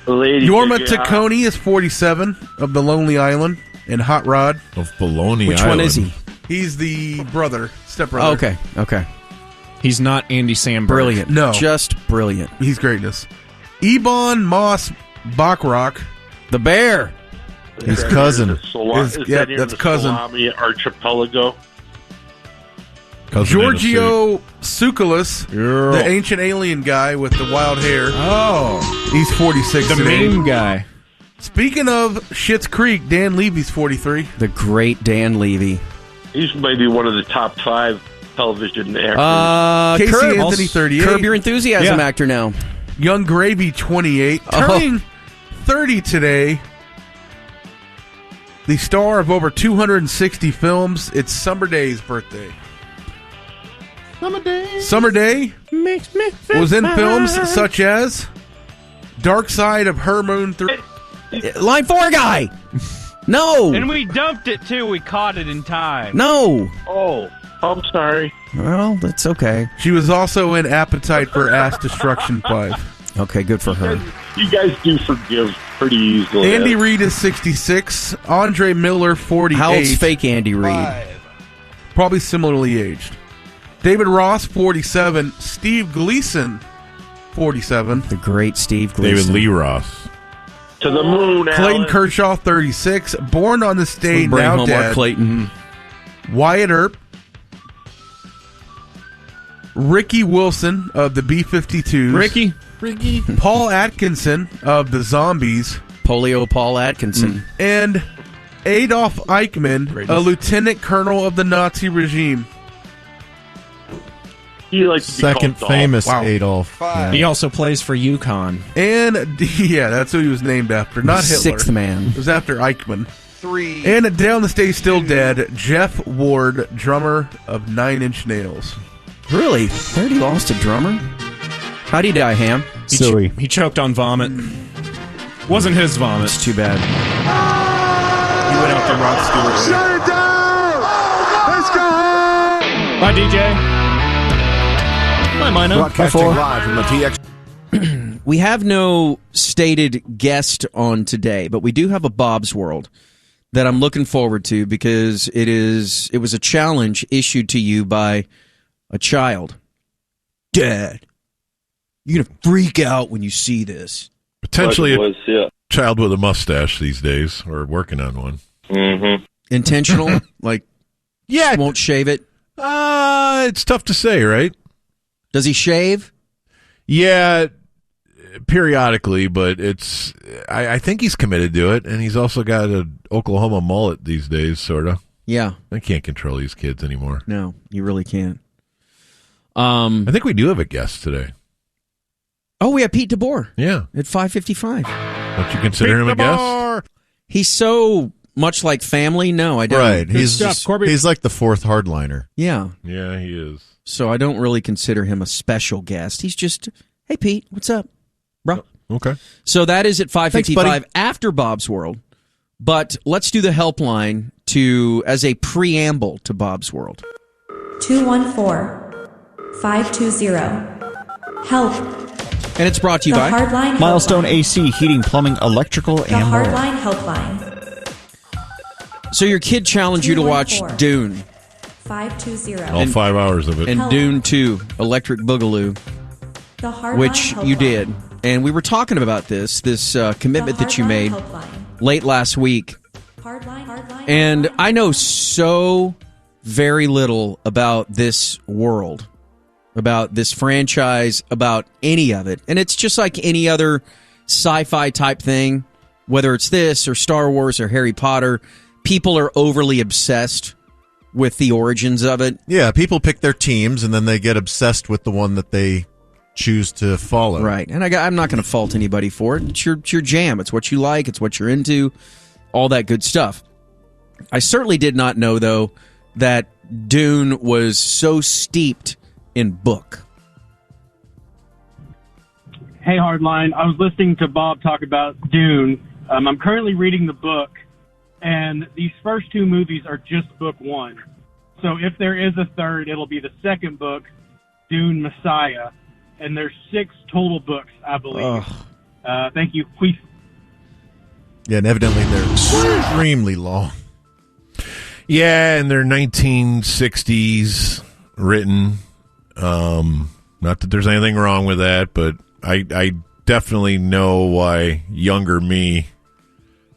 Yorma Taccone is 47 of The Lonely Island and Hot Rod of Bologna. Which one is he? He's the stepbrother. Oh, okay. He's not Andy Samberg. Brilliant. No. Just brilliant. He's greatness. Ebon Moss Bachrock. The bear. His cousin. That's cousin. Salami Archipelago. Giorgio Tsoukalos, the ancient alien guy with the wild hair. Oh. He's 46 The today. meme guy. Speaking of Schitt's Creek, Dan Levy's 43. The great Dan Levy. He's maybe one of the top 5 television actors. Casey Anthony, 38. Curb Your Enthusiasm actor now. Young Gravy, 28. Turning 30 today. The star of over 260 films. It's Summer Day's birthday. Summer Day makes me was in films such as Dark Side of Her Moon 3. Line 4 guy. No. And we dumped it too. We caught it in time. No. Oh, I'm sorry. Well, that's okay. She was also in Appetite for Ass Destruction 5. Okay, good for her. You guys do forgive pretty easily. Andy Reid is 66. Andre Miller, 48. How old's fake Andy Reid? Probably similarly aged. David Ross, 47. Steve Gleason, 47. The great Steve Gleason. David Lee Ross. To the moon, Clayton Alan. Kershaw, 36. Born on this day, Bring now home dead. Mark Clayton. Wyatt Earp. Ricky Wilson of the B-52s. Ricky. Paul Atkinson of the Zombies. Polio Paul Atkinson. And Adolf Eichmann, a lieutenant colonel of the Nazi regime. He likes to be Second called famous Wow. Adolf. Yeah. He also plays for UConn. And, yeah, that's who he was named after. Not Hitler. Sixth man. It was after Eichmann. 3. And down the stage, still dead, Jeff Ward, drummer of Nine Inch Nails. Really? They already lost a drummer? How'd he die, Ham? He choked on vomit. Wasn't his vomit. It's too bad. He went out to Rod Stewart. Shut it down! Let's go! Bye, DJ. Bye, Mino. Broadcasting live from the TX. We have no stated guest on today, but we do have a Bob's World that I'm looking forward to because it was a challenge issued to you by a child. Dad, you're going to freak out when you see this. Potentially But it was, yeah. a child with a mustache these days, or working on one. Mm-hmm. Intentional? Like, yeah, won't shave it? It's tough to say, right? Does he shave? Yeah, periodically, but it's. I think he's committed to it, and he's also got an Oklahoma mullet these days, sort of. Yeah. I can't control these kids anymore. No, you really can't. I think we do have a guest today. Oh, we have Pete DeBoer. Yeah. At 5:55. Don't you consider him a guest? He's so much like family. No, I don't. Right. He's like the fourth hardliner. Yeah. Yeah, he is. So I don't really consider him a special guest. He's just, hey, Pete, what's up, bro? Okay. So that is at 5:55 Thanks, after Bob's World. But let's do the helpline as a preamble to Bob's World. 214-520-HELP. And it's brought to you The by Hardline Milestone AC, heating, plumbing, electrical, The and more. Hardline Helpline. So your kid challenged you to watch Dune. 520. All 5 hours of it. And Dune 2, Electric Boogaloo, The Hardline which Helpline. you did. And we were talking about this commitment that you made late last week. And I know so very little about this world, about this franchise, about any of it. And it's just like any other sci-fi type thing, whether it's this or Star Wars or Harry Potter. People are overly obsessed with the origins of it. Yeah, people pick their teams and then they get obsessed with the one that they choose to follow. Right. And I'm not going to fault anybody for it. It's your jam. It's what you like. It's what you're into. All that good stuff. I certainly did not know, though, that Dune was so steeped in book. Hey, Hardline. I was listening to Bob talk about Dune. I'm currently reading the book, and these first two movies are just book one. So if there is a third, it'll be the second book, Dune Messiah. And there's 6 total books, I believe. Thank you. Yeah, and evidently they're extremely long. Yeah, and they're 1960s written. Not that there's anything wrong with that, but I definitely know why younger me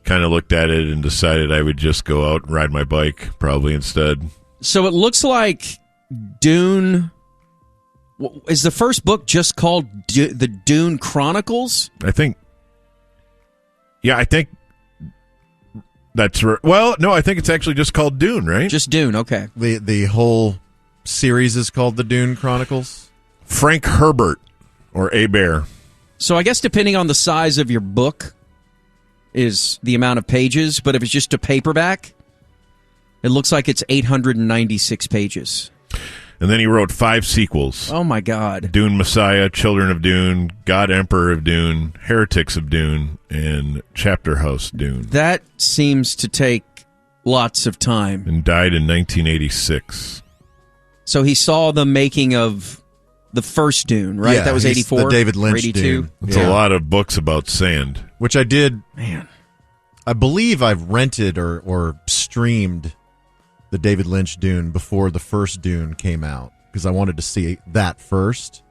kind of looked at it and decided I would just go out and ride my bike probably instead. So it looks like Dune... Is the first book just called the Dune Chronicles? I think that's right. Well, no, I think it's actually just called Dune, right? Just Dune, okay. The whole series is called the Dune Chronicles? Frank Herbert or A. Bear. So I guess depending on the size of your book is the amount of pages, but if it's just a paperback, it looks like it's 896 pages. And then he wrote 5 sequels. Oh, my God. Dune Messiah, Children of Dune, God Emperor of Dune, Heretics of Dune, and Chapter House Dune. That seems to take lots of time. And died in 1986. So he saw the making of the first Dune, right? Yeah, that was 84? the David Lynch 82? Dune. It's a lot of books about sand. Which I did. Man. I believe I've rented or streamed the David Lynch Dune before the first Dune came out because I wanted to see that first.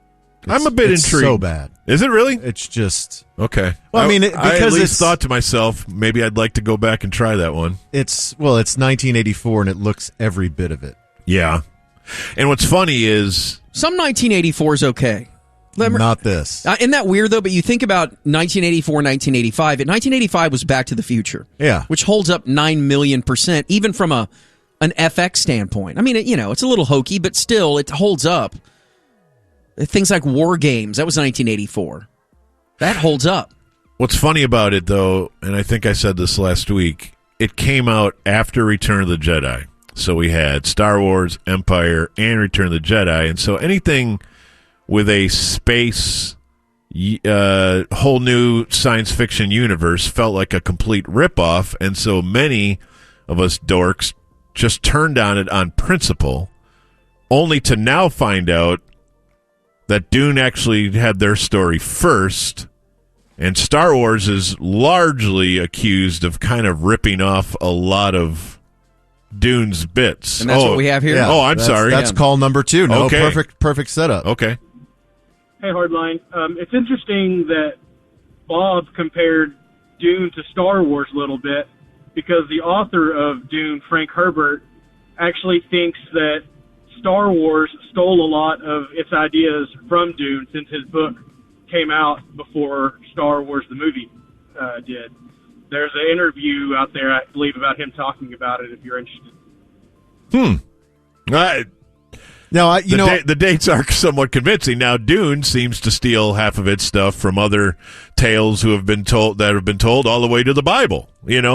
I'm a bit it's intrigued. So bad. Is it really? It's just okay. Well, I mean, I because at least it's thought to myself, maybe I'd like to go back and try that one. It's 1984 and it looks every bit of it. Yeah. And what's funny is some 1984 is okay. Not this. Isn't that weird, though? But you think about 1984, 1985. 1985 was Back to the Future. Yeah. Which holds up 9 million %, even from an FX standpoint. I mean, it's a little hokey, but still, it holds up. Things like War Games, that was 1984. That holds up. What's funny about it, though, and I think I said this last week, it came out after Return of the Jedi. So we had Star Wars, Empire, and Return of the Jedi. And so anything with a space, whole new science fiction universe felt like a complete ripoff. And so many of us dorks just turned on it on principle, only to now find out that Dune actually had their story first, and Star Wars is largely accused of kind of ripping off a lot of Dune's bits. And that's what we have here? Yeah, I'm sorry. That's call number 2. No, okay. Perfect setup. Okay. Hey, Hardline. It's interesting that Bob compared Dune to Star Wars a little bit because the author of Dune, Frank Herbert, actually thinks that Star Wars stole a lot of its ideas from Dune since his book came out before Star Wars the movie did. There's an interview out there, I believe, about him talking about it if you're interested. Now, the dates are somewhat convincing. Now, Dune seems to steal half of its stuff from other tales that have been told all the way to the Bible.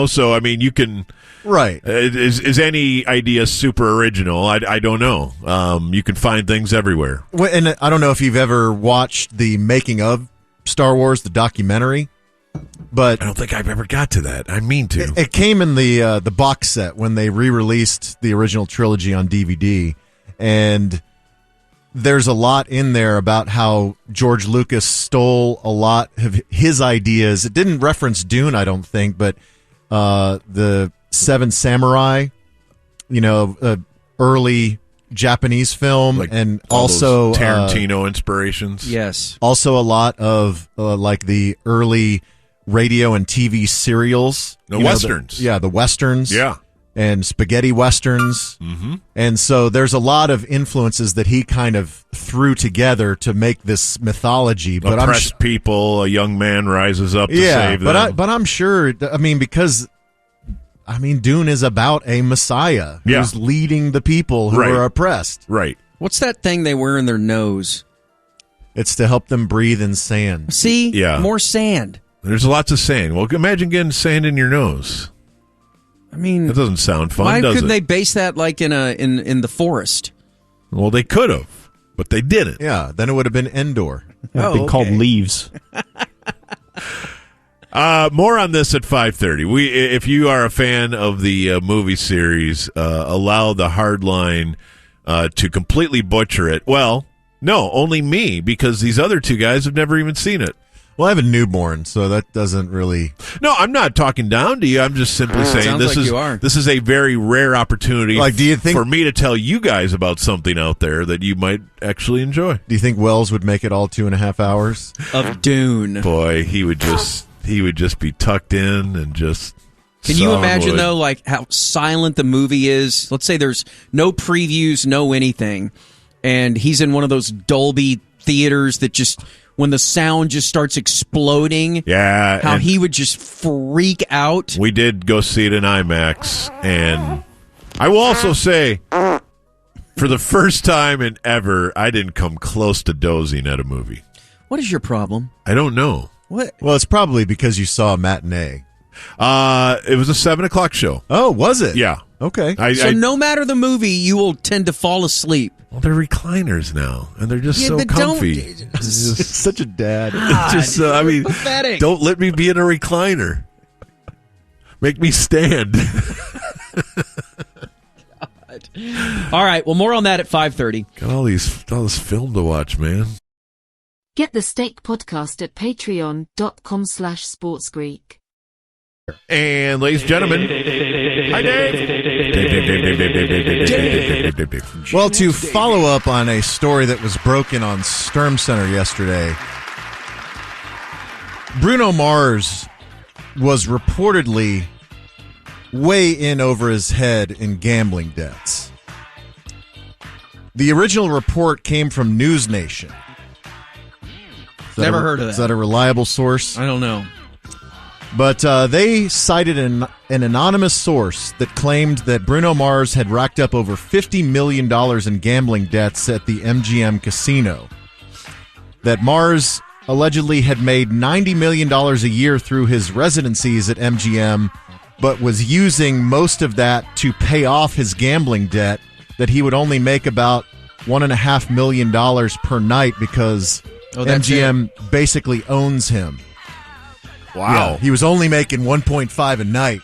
So I mean, you can right. Is any idea super original? I don't know. You can find things everywhere. Well, and I don't know if you've ever watched the making of Star Wars, the documentary, but I don't think I've ever got to that. I mean to. It came in the box set when they re-released the original trilogy on DVD. And there's a lot in there about how George Lucas stole a lot of his ideas. It didn't reference Dune, I don't think, but the Seven Samurai, early Japanese film, and also Tarantino inspirations. Yes. Also a lot of like the early radio and TV serials. The Westerns. The Westerns. Yeah. And spaghetti westerns. Mm-hmm. And so there's a lot of influences that he kind of threw together to make this mythology. But oppressed people, a young man rises up to save them. But I'm sure, because Dune is about a messiah who's leading the people who are oppressed. Right. What's that thing they wear in their nose? It's to help them breathe in sand. See? Yeah. More sand. There's lots of sand. Well, imagine getting sand in your nose. I mean, that doesn't sound fun, why does couldn't it? they base that like in the forest? Well, they could have, but they didn't. Yeah, then it would have been Endor. It would be called Leaves. More on this at 5:30. If you are a fan of the movie series, allow the Hardline to completely butcher it. Well, no, only me, because these other two guys have never even seen it. Well, I have a newborn, so that doesn't really. No, I'm not talking down to you. I'm just simply saying this is a very rare opportunity for me to tell you guys about something out there that you might actually enjoy. Do you think Wells would make it all 2.5 hours of Dune? Boy, he would just be tucked in and just. Can you imagine though, like how silent the movie is? Let's say there's no previews, no anything, and he's in one of those Dolby theaters that just. When the sound just starts exploding, how he would just freak out. We did go see it in IMAX, and I will also say, For the first time in ever, I didn't come close to dozing at a movie. What is your problem? I don't know. What? Well, it's probably because you saw a matinee. It was a 7:00 show. Oh, was it? Yeah. Okay. So no matter the movie, you will tend to fall asleep. Well, they're recliners now, and they're just so comfy. It's such a dad. Just, pathetic. Don't let me be in a recliner. Make me stand. All right. Well, more on that at 5:30. Got all this film to watch, man. Get the Steak Podcast at patreon.com/sportsgreek. And ladies and gentlemen, hi Dave. Well, to follow up on a story that was broken on Sturm Center yesterday, Bruno Mars was reportedly way in over his head in gambling debts. The original report came from News Nation. Never heard of that. Is that a reliable source? I don't know. But they cited an anonymous source that claimed that Bruno Mars had racked up over $50 million in gambling debts at the MGM casino. That Mars allegedly had made $90 million a year through his residencies at MGM, but was using most of that to pay off his gambling debt, that he would only make about $1.5 million per night because MGM basically owns him. Wow. Yeah, he was only making 1.5 a night.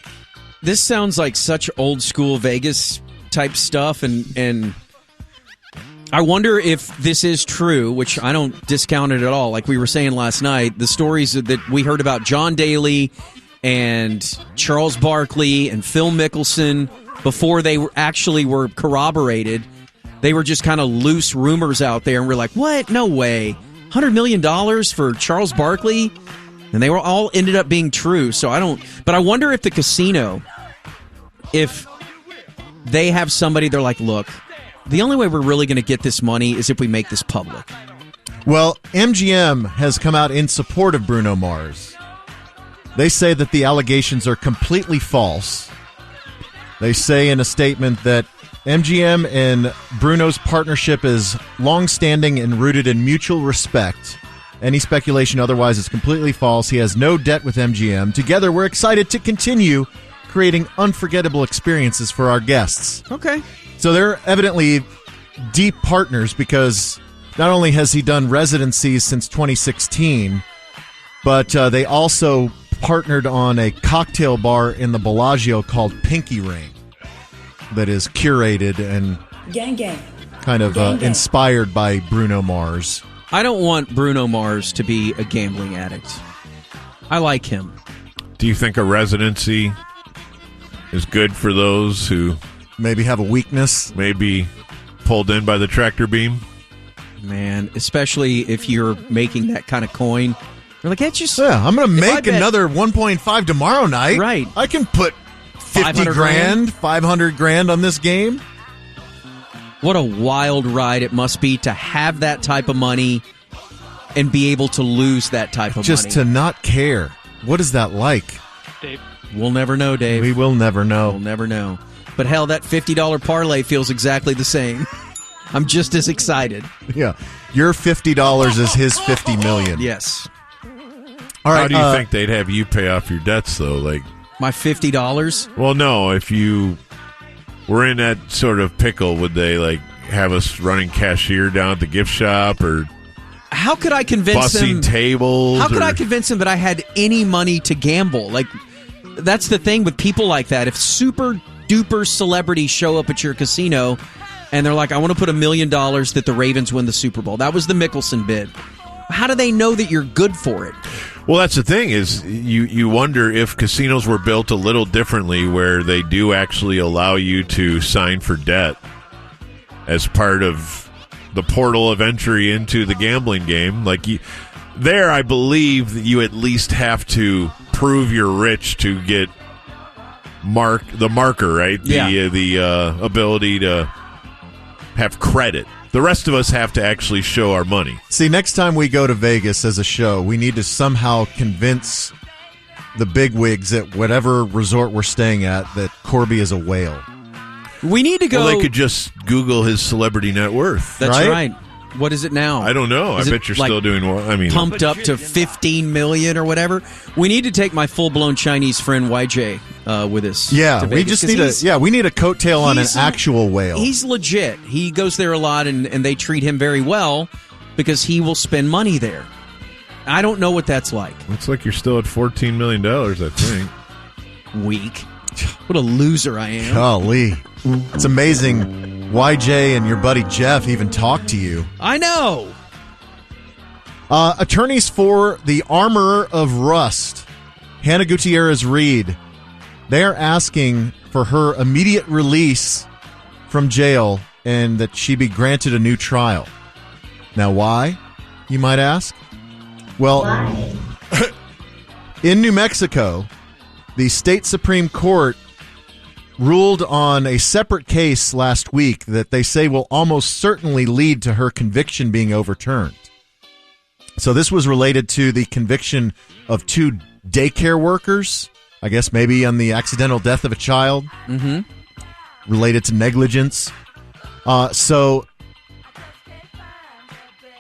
This sounds like such old school Vegas type stuff, and I wonder if this is true, which I don't discount it at all. Like we were saying last night, the stories that we heard about John Daly and Charles Barkley and Phil Mickelson, before they actually were corroborated, they were just kind of loose rumors out there, and we're like, what? No way. $100 million for Charles Barkley? And they were all ended up being true. So I wonder if the casino, if they have somebody, they're like, look, the only way we're really going to get this money is if we make this public. Well, MGM has come out in support of Bruno Mars. They say that the allegations are completely false. They say in a statement that MGM and Bruno's partnership is long-standing and rooted in mutual respect. Any speculation otherwise is completely false. He has no debt with MGM. Together, we're excited to continue creating unforgettable experiences for our guests. Okay. So they're evidently deep partners because not only has he done residencies since 2016, but they also partnered on a cocktail bar in the Bellagio called Pinky Ring that is curated and kind of inspired by Bruno Mars. I don't want Bruno Mars to be a gambling addict. I like him. Do you think a residency is good for those who maybe have a weakness? Maybe pulled in by the tractor beam? Man, especially if you're making that kind of coin. You're like, I'm going to make another 1.5 tomorrow night. Right. I can put 50 grand, 500 grand on this game. What a wild ride it must be to have that type of money and be able to lose that type of money. Just to not care. What is that like? Dave. We'll never know, Dave. We will never know. We'll never know. But hell, that $50 parlay feels exactly the same. I'm just as excited. Yeah. Your $50 is his $50 million. Yes. All right. How do you think they'd have you pay off your debts, though? Like my $50? Well, no. If you were in that sort of pickle, would they like have us running cashier down at the gift shop, or how could I convince them? Bussing tables? How could I convince them that I had any money to gamble? Like, that's the thing with people like that. If super duper celebrities show up at your casino and they're like, I want to put $1 million that the Ravens win the Super Bowl. That was the Mickelson bid. How do they know that you're good for it? Well, that's the thing is you wonder if casinos were built a little differently where they do actually allow you to sign for debt as part of the portal of entry into the gambling game. Like there, I believe that you at least have to prove you're rich to get the marker, right? The ability to have credit. The rest of us have to actually show our money. See, next time we go to Vegas as a show, we need to somehow convince the bigwigs at whatever resort we're staying at that Corby is a whale. We need to go. Well, they could just Google his celebrity net worth. That's right. What is it now? I don't know. Is I it, bet you're still doing well. I mean, pumped up to 15 million or whatever. We need to take my full-blown Chinese friend YJ with us. Yeah, to we Vegas, just need we need a coattail on an actual whale. He's legit. He goes there a lot, and they treat him very well because he will spend money there. I don't know what that's like. Looks like you're still at $14 million, I think. Weak. What a loser I am. Golly. It's amazing YJ and your buddy Jeff even talk to you. I know. Attorneys for the Armorer of Rust, Hannah Gutierrez-Reed, they're asking for her immediate release from jail and that she be granted a new trial. Now, why, you might ask? Well, in New Mexico, the state Supreme Court ruled on a separate case last week that they say will almost certainly lead to her conviction being overturned. So this was related to the conviction of 2 daycare workers, I guess maybe on the accidental death of a child, related to negligence. So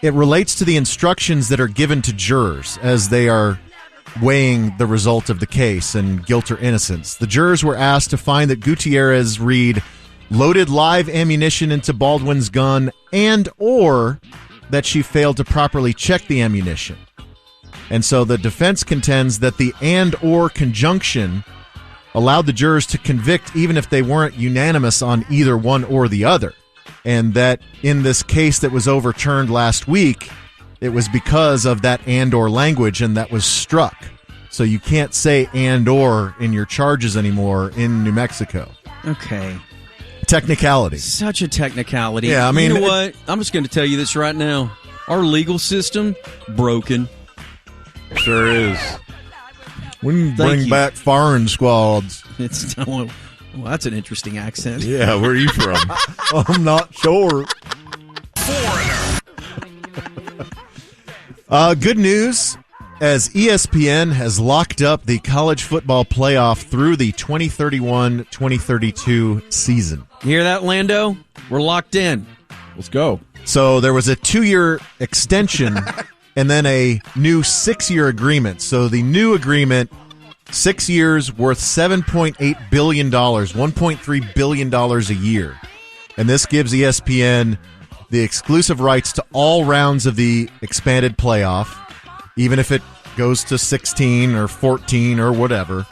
it relates to the instructions that are given to jurors as they are weighing the result of the case and guilt or innocence. The jurors were asked to find that Gutierrez-Reed loaded live ammunition into Baldwin's gun and or that she failed to properly check the ammunition. And so the defense contends that the and or conjunction allowed the jurors to convict even if they weren't unanimous on either one or the other. And that in this case that was overturned last week, it was because of that and or language, and that was struck. So you can't say and or in your charges anymore in New Mexico. Okay. Technicality. Such a technicality. Yeah, I mean, you know what? I'm just going to tell you this right now. Our legal system, broken. Sure is. We can bring back foreign squads. It's well, that's an interesting accent. Yeah, where are you from? I'm not sure. Good news, as ESPN has locked up the college football playoff through the 2031-2032 season. You hear that, Lando? We're locked in. Let's go. So there was a 2-year extension and then a new 6-year agreement. So the new agreement, 6 years, worth $7.8 billion, $1.3 billion a year. And this gives ESPN the exclusive rights to all rounds of the expanded playoff, even if it goes to 16 or 14 or whatever,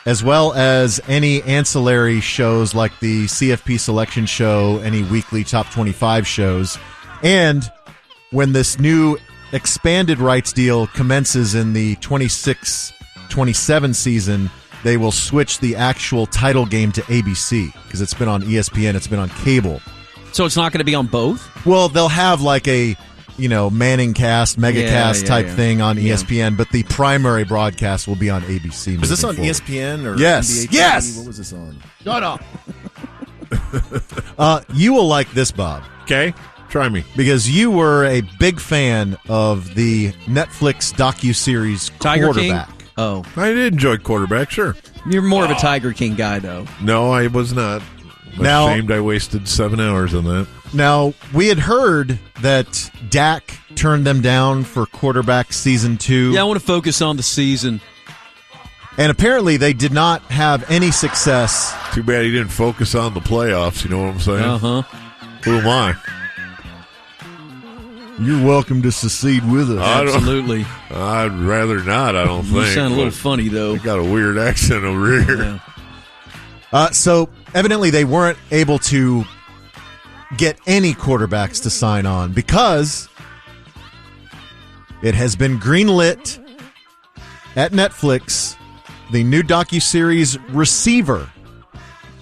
as well as any ancillary shows like the CFP selection show, any weekly top 25 shows. And when this new expanded rights deal commences in the 26-27 season, they will switch the actual title game to ABC because it's been on ESPN, it's been on cable. So it's not going to be on both? Well, they'll have like a, Manning cast, mega cast type thing on ESPN, but the primary broadcast will be on ABC. Is this on forward. ESPN or yes. NBA? Yes. What was this on? Shut up. You will like this, Bob. Okay. Try me. Because you were a big fan of the Netflix docuseries Tiger Quarterback. King? Oh. I did enjoy Quarterback, sure. You're more of a Tiger King guy, though. No, I was not. I'm ashamed I wasted 7 hours on that. Now, we had heard that Dak turned them down for Quarterback Season 2. Yeah, I want to focus on the season. And apparently they did not have any success. Too bad he didn't focus on the playoffs, you know what I'm saying? Uh-huh. Who am I? You're welcome to secede with us. Absolutely. I'd rather not, I don't think. You sound a little funny, though. You got a weird accent over here. Yeah. So evidently they weren't able to get any quarterbacks to sign on because it has been greenlit at Netflix. The new docuseries Receiver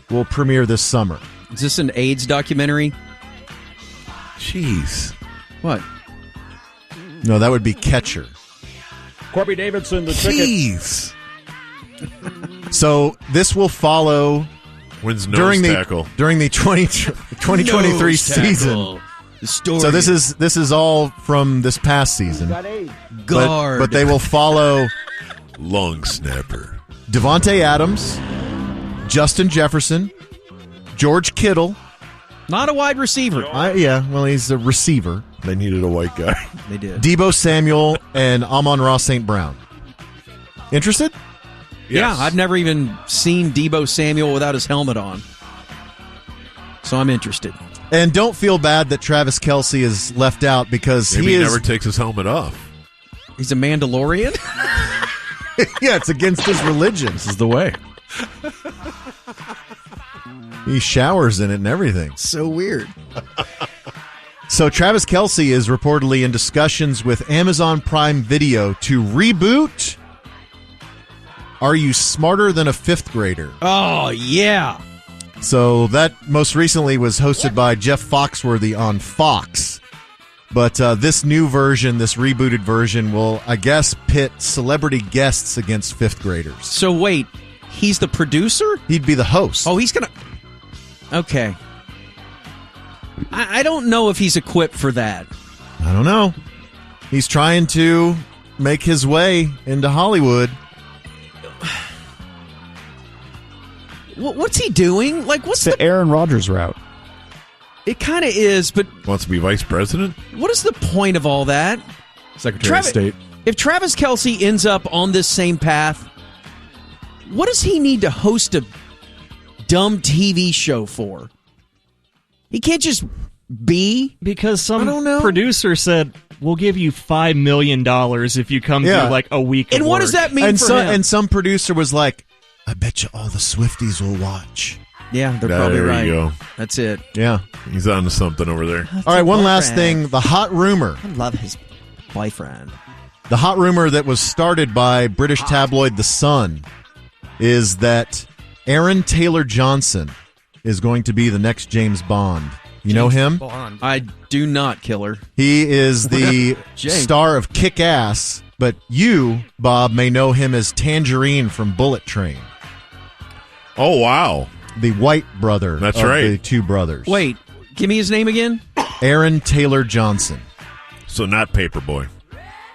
will premiere this summer. Is this an AIDS documentary? Jeez. What? No, that would be Catcher. Corby Davidson, the Jeez. So this will follow Wins during tackle. the 2023 season. The story. So this is all from this past season. Guard. But they will follow long snapper Devontae Adams, Justin Jefferson, George Kittle. Not a wide receiver. Well, he's a receiver. They needed a white guy. They did. Debo Samuel and Amon-Ra St. Brown. Interested? Yeah, I've never even seen Debo Samuel without his helmet on. So I'm interested. And don't feel bad that Travis Kelce is left out because Maybe he never takes his helmet off. He's a Mandalorian? Yeah, it's against his religion. This is the way. He showers in it and everything. So weird. So Travis Kelce is reportedly in discussions with Amazon Prime Video to reboot Are You Smarter Than a Fifth Grader? Oh, yeah. So that most recently was hosted by Jeff Foxworthy on Fox. But this new version, this rebooted version, will, I guess, pit celebrity guests against fifth graders. So wait, he's the producer? He'd be the host. Oh, he's going to... Okay. I don't know if he's equipped for that. I don't know. He's trying to make his way into Hollywood. What's he doing? Like, what's the Aaron Rodgers route? It kind of is, but Wants to be vice president? what is the point of all that? Secretary of State. If Travis Kelce ends up on this same path, what does he need to host a dumb TV show for? He can't just be. Because I don't some know. producer said, we'll give you $5 million if you come Yeah. through like a week And of what work. does that mean And for some, him? and some producer was like, I bet you all the Swifties will watch. Yeah, they're probably There right. you go. That's it. Yeah. He's on to something over there. All right, one last thing. The hot rumor. I love his boyfriend. The hot rumor that was started by British tabloid The Sun is that Aaron Taylor Johnson is going to be the next James Bond. You know him? I do not, Killer. He is the James. star of Kick-Ass, but you, Bob, may know him as Tangerine from Bullet Train. Oh, wow. The white brother That's of right. the two brothers. Wait, give me his name again? Aaron Taylor Johnson. So not Paperboy.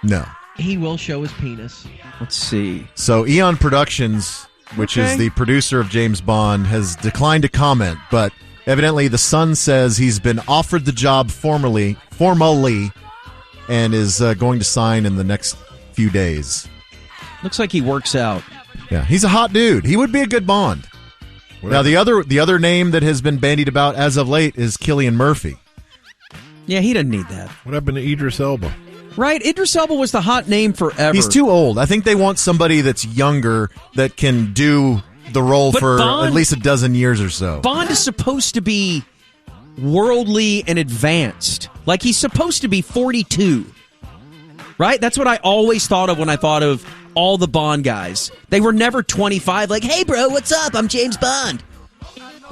No. He will show his penis. Let's see. So Eon Productions, which is the producer of James Bond, has declined to comment, but evidently The Sun says he's been offered the job formally, and is going to sign in the next few days. Looks like he works out. Yeah, he's a hot dude. He would be a good Bond. Now the other name that has been bandied about as of late is Cillian Murphy. Yeah, he doesn't need that. What happened to Idris Elba? Right, Idris Elba was the hot name forever. He's too old. I think they want somebody that's younger that can do the role But for Bond- at least a dozen years or so. Bond is supposed to be worldly and advanced. Like, he's supposed to be 42. Right? That's what I always thought of when I thought of all the Bond guys. They were never 25, like, hey, bro, what's up? I'm James Bond.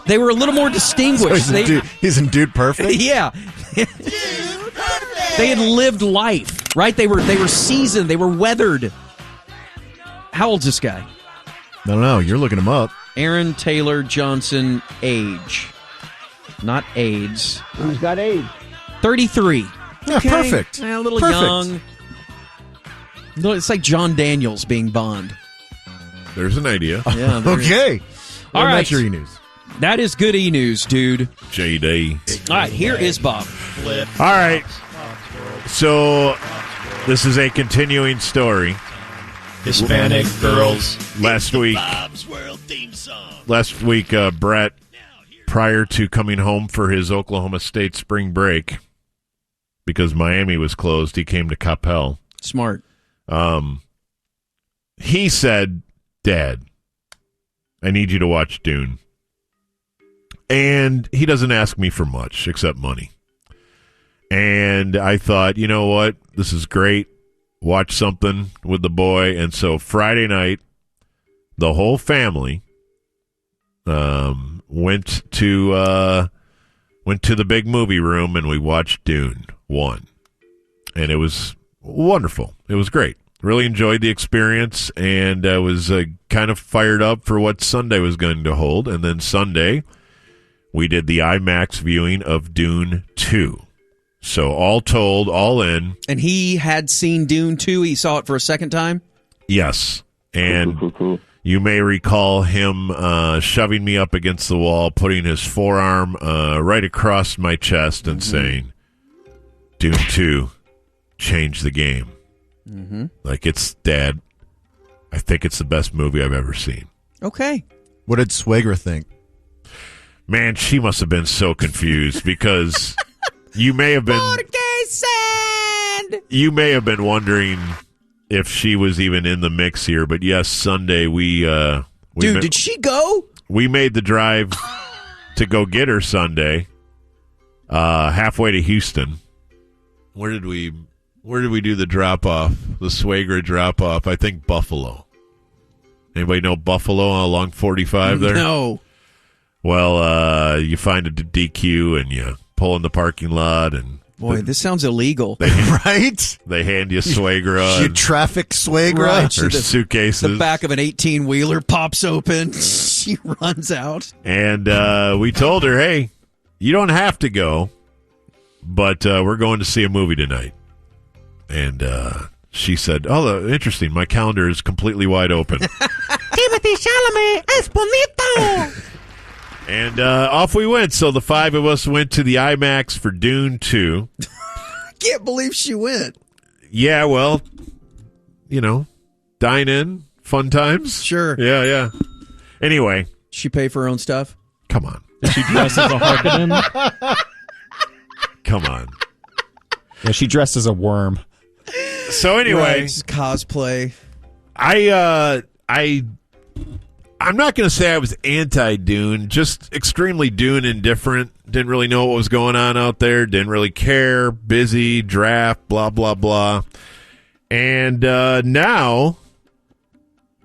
They were a little more distinguished. So he's in Dude Perfect? Yeah. They had lived life, right? They were seasoned. They were weathered. How old's this guy? I don't know. You're looking him up. Aaron Taylor Johnson, age. Not AIDS. Who's got AIDS? 33. Yeah, perfect. A little Perfect. young. It's like John Daniels being Bond. There's an idea. Yeah, there Okay. is. Well, All right. that's your E-News. That is good E-News, dude. JD. All right, here is Bob. All right. So this is a continuing story. Hispanic girls. Last week, Brett, prior to coming home for his Oklahoma State spring break, because Miami was closed, he came to Coppell. Smart. He said, Dad, I need you to watch Dune. And he doesn't ask me for much except money. And I thought, you know what? This is great. Watch something with the boy. And so Friday night, the whole family went to the big movie room and we watched Dune 1. And it was wonderful. It was great. Really enjoyed the experience, and I was kind of fired up for what Sunday was going to hold. And then Sunday, we did the IMAX viewing of Dune 2. So all told, all in. And he had seen Dune 2. He saw it for a second time? Yes. And, You may recall him shoving me up against the wall, putting his forearm right across my chest and saying, Dune 2 changed the game. Like, it's, Dad, I think it's the best movie I've ever seen. Okay. What did Swagra think? Man, she must have been so confused because you may have been wondering if she was even in the mix here. But yes, Sunday did she go? We made the drive to go get her Sunday, halfway to Houston. Where did we do the drop off? The Swagra drop off? I think Buffalo. Anybody know Buffalo along 45 there? No. Well, you find a DQ and you pull in the parking lot and... Boy, this sounds illegal. Right? They hand you Swagra. You traffic Swagra? Right. Or suitcases. The back of an 18-wheeler pops open. She runs out. And we told her, hey, you don't have to go, but we're going to see a movie tonight. And she said, oh, interesting. My calendar is completely wide open. Timothy Chalamet es bonito. And off we went. So the five of us went to the IMAX for Dune 2. I can't believe she went. Yeah, well, dine in, fun times. Sure. Yeah. Anyway. She pay for her own stuff? Come on. Did she dress as a Harkonnen? Come on. Yeah, she dressed as a worm. So anyway. Right, cosplay. I'm not going to say I was anti-Dune, just extremely Dune indifferent. Didn't really know what was going on out there. Didn't really care. Busy, draft, blah, blah, blah. And now,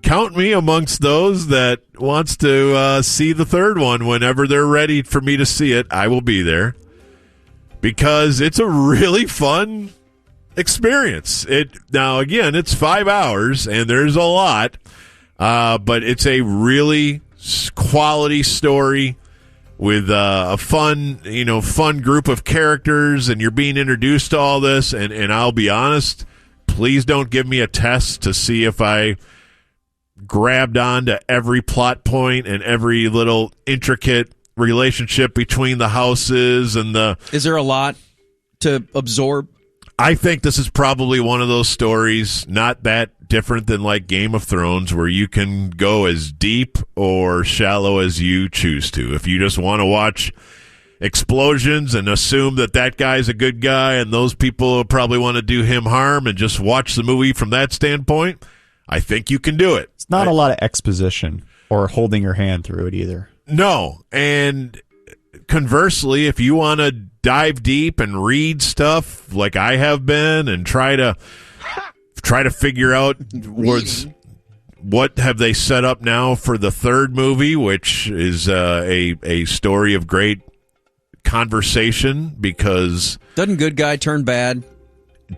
count me amongst those that wants to see the third one whenever they're ready for me to see it. I will be there. Because it's a really fun experience. Now, again, it's 5 hours, and there's a lot. But it's a really quality story with a fun group of characters, and you're being introduced to all this. And I'll be honest, please don't give me a test to see if I grabbed onto every plot point and every little intricate relationship between the houses and the. Is there a lot to absorb? I think this is probably one of those stories, not that different than like Game of Thrones, where you can go as deep or shallow as you choose to. If you just want to watch explosions and assume that guy's a good guy and those people probably want to do him harm and just watch the movie from that standpoint, I think you can do it. It's not a lot of exposition or holding your hand through it either. No, and conversely, if you want to dive deep and read stuff like I have been and try to figure out what have they set up now for the third movie, which is a story of great conversation, because doesn't good guy turn bad?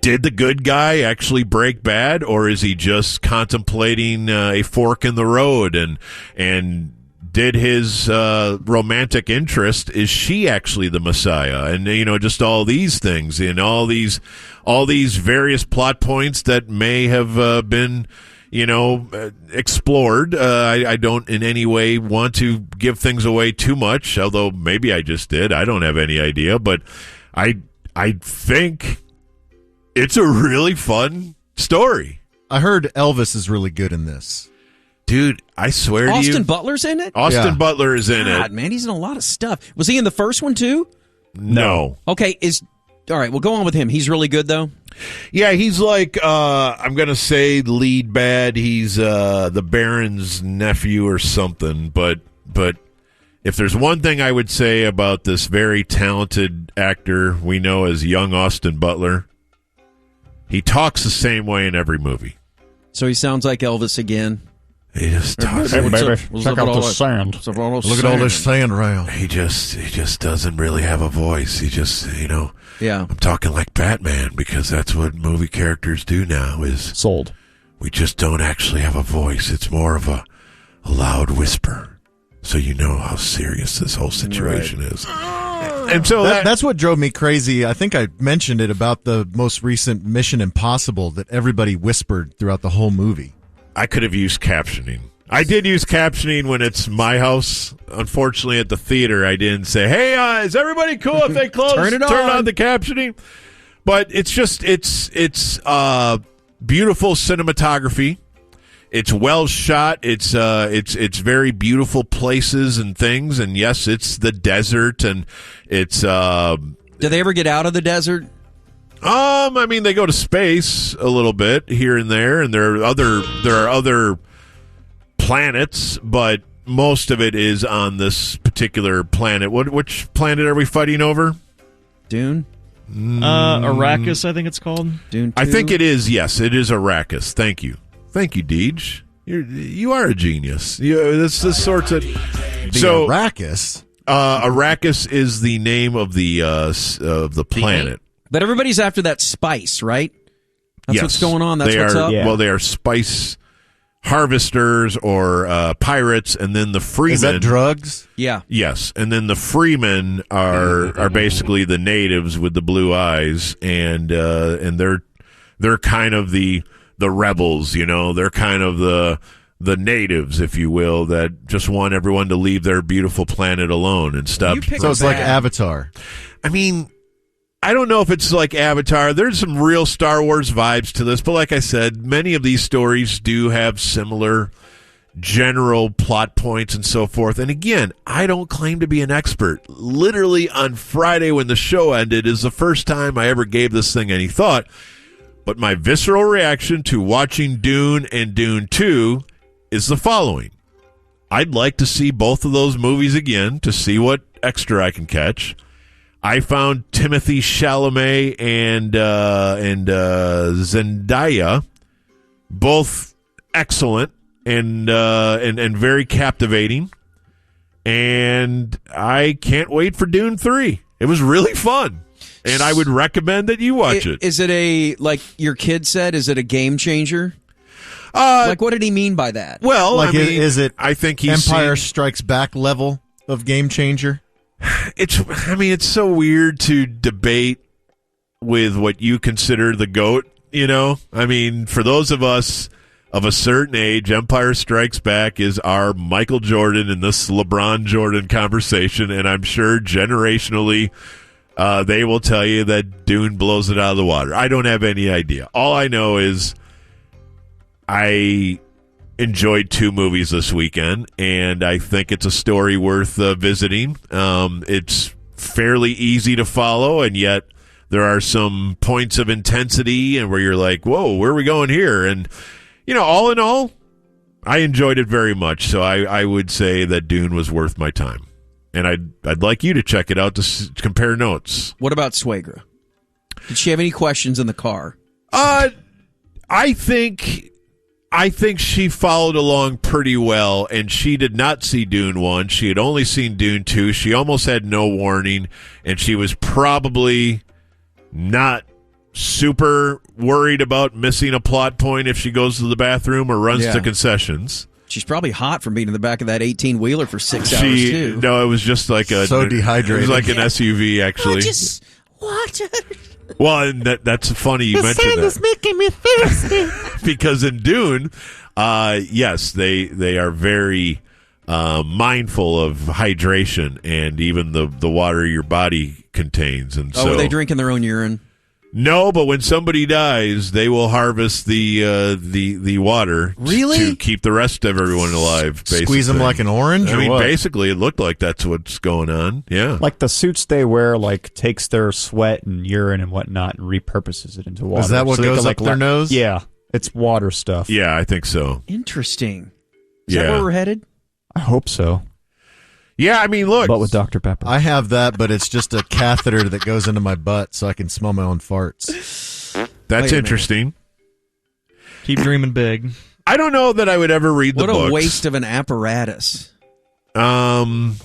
Did the good guy actually break bad, or is he just contemplating a fork in the road and did his romantic interest, is she actually the Messiah? And, just all these things and all these various plot points that may have been, explored. I don't in any way want to give things away too much, although maybe I just did. I don't have any idea. But I think it's a really fun story. I heard Elvis is really good in this. Dude, I swear to you. Austin Butler's in it? Austin Butler is in God, it. Man, he's in a lot of stuff. Was he in the first one, too? No. Okay, all right, well, go on with him. He's really good, though? Yeah, he's like, I'm going to say lead bad. He's the Baron's nephew or something. But if there's one thing I would say about this very talented actor we know as young Austin Butler, he talks the same way in every movie. So he sounds like Elvis again. He just talks. Hey, baby, check out the sand. Look at all this sand around. He just doesn't really have a voice. He just, Yeah. I'm talking like Batman, because that's what movie characters do now. Is sold. We just don't actually have a voice. It's more of a loud whisper, so you know how serious this whole situation is. And so that's what drove me crazy. I think I mentioned it about the most recent Mission Impossible, that everybody whispered throughout the whole movie. I could have used captioning. I did use captioning when it's my house. Unfortunately, at the theater, I didn't say, "Hey, is everybody cool if they close? Turn on the captioning." But it's just it's beautiful cinematography. It's well shot. It's very beautiful places and things. And yes, it's the desert, and it's. Do they ever get out of the desert? I mean, they go to space a little bit here and there, and there are other planets, but most of it is on this particular planet. Which planet are we fighting over? Dune? Arrakis, I think it's called. Dune 2? I think it is, yes. It is Arrakis. Thank you, Deej. You are a genius. This sorts of... So, Arrakis? Arrakis is the name of the planet. But everybody's after that spice, right? That's yes. what's going on. That's what's up. Yeah. Well, they are spice harvesters or pirates, and then the freemen. Is that drugs? Yeah. Yes, and then the freemen are basically the natives with the blue eyes, and they're kind of the rebels. They're kind of the natives, if you will, that just want everyone to leave their beautiful planet alone and stuff. So it's like Avatar. I mean, I don't know if it's like Avatar. There's some real Star Wars vibes to this, but like I said, many of these stories do have similar general plot points and so forth. And again, I don't claim to be an expert. Literally on Friday when the show ended is the first time I ever gave this thing any thought. But my visceral reaction to watching Dune and Dune 2 is the following. I'd like to see both of those movies again to see what extra I can catch. I found Timothée Chalamet and Zendaya both excellent and very captivating, and I can't wait for Dune 3. It was really fun, and I would recommend that you watch it. Is it like your kid said? Is it a game changer? What did he mean by that? Well, is it? I think he's Empire Strikes Back level of game changer. It's so weird to debate with what you consider the GOAT, for those of us of a certain age, Empire Strikes Back is our Michael Jordan in this LeBron Jordan conversation, and I'm sure generationally they will tell you that Dune blows it out of the water. I don't have any idea. All I know is I enjoyed 2 movies this weekend, and I think it's a story worth visiting. It's fairly easy to follow, and yet there are some points of intensity and where you're like, whoa, where are we going here? And, all in all, I enjoyed it very much, so I would say that Dune was worth my time. And I'd like you to check it out to compare notes. What about Swagra? Did she have any questions in the car? I think she followed along pretty well, and she did not see Dune 1. She had only seen Dune 2. She almost had no warning, and she was probably not super worried about missing a plot point if she goes to the bathroom or runs to concessions. She's probably hot from being in the back of that 18-wheeler for 6 hours, too. No, it was just like so dehydrated. It was like an SUV, actually. Just water. Well, and that's funny you mentioned that. The sun is making me thirsty. Because in Dune, yes, they are very mindful of hydration and even the water your body contains. And so, are they drinking their own urine? No, but when somebody dies, they will harvest the water to keep the rest of everyone alive. Basically. Squeeze them like an orange? I mean, basically, it looked like that's what's going on. Yeah. Like the suits they wear, takes their sweat and urine and whatnot and repurposes it into water. Is that what goes up their nose? Yeah. It's water stuff. Yeah, I think so. Interesting. Is that where we're headed? I hope so. Yeah, I mean, look. But with Dr. Pepper. I have that, but it's just a catheter that goes into my butt so I can smell my own farts. That's interesting. Keep dreaming big. I don't know that I would ever read the books. What a waste of an apparatus. And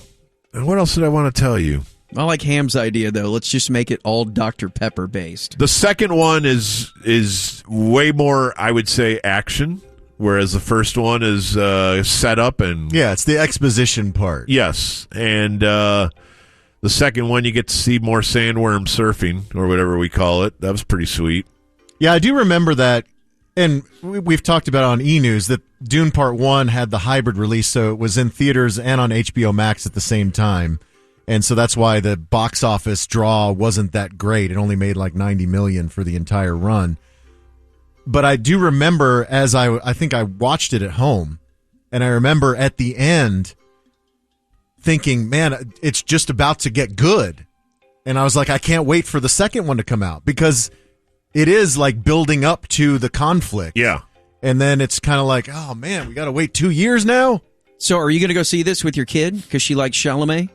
what else did I want to tell you? I like Ham's idea, though. Let's just make it all Dr. Pepper based. The second one is way more, I would say, action. Whereas the first one is set up and... Yeah, it's the exposition part. Yes. And the second one, you get to see more sandworm surfing, or whatever we call it. That was pretty sweet. Yeah, I do remember that And we've talked about on E-News that Dune Part 1 had the hybrid release, so it was in theaters and on HBO Max at the same time. And so that's why the box office draw wasn't that great. It only made like $90 million for the entire run. But I do remember as I think I watched it at home, and I remember at the end thinking, man, it's just about to get good. And I was like, I can't wait for the second one to come out because it is like building up to the conflict. Yeah. And then it's kind of like, oh man, we got to wait 2 years now. So are you going to go see this with your kid because she likes Chalamet?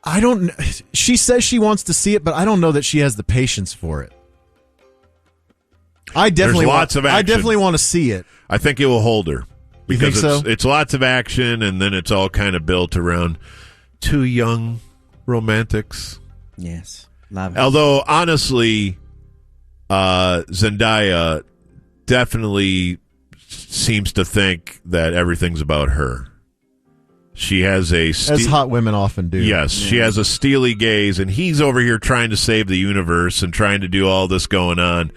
I don't. She says she wants to see it, but I don't know that she has the patience for it. I definitely There's lots of action. I definitely want to see it. I think it will hold her. You think so? It's lots of action, and then it's all kind of built around two young romantics. Yes. Love it. Although, honestly, Zendaya definitely seems to think that everything's about her. She has as hot women often do. Yes, she has a steely gaze, and he's over here trying to save the universe and trying to do all this going on.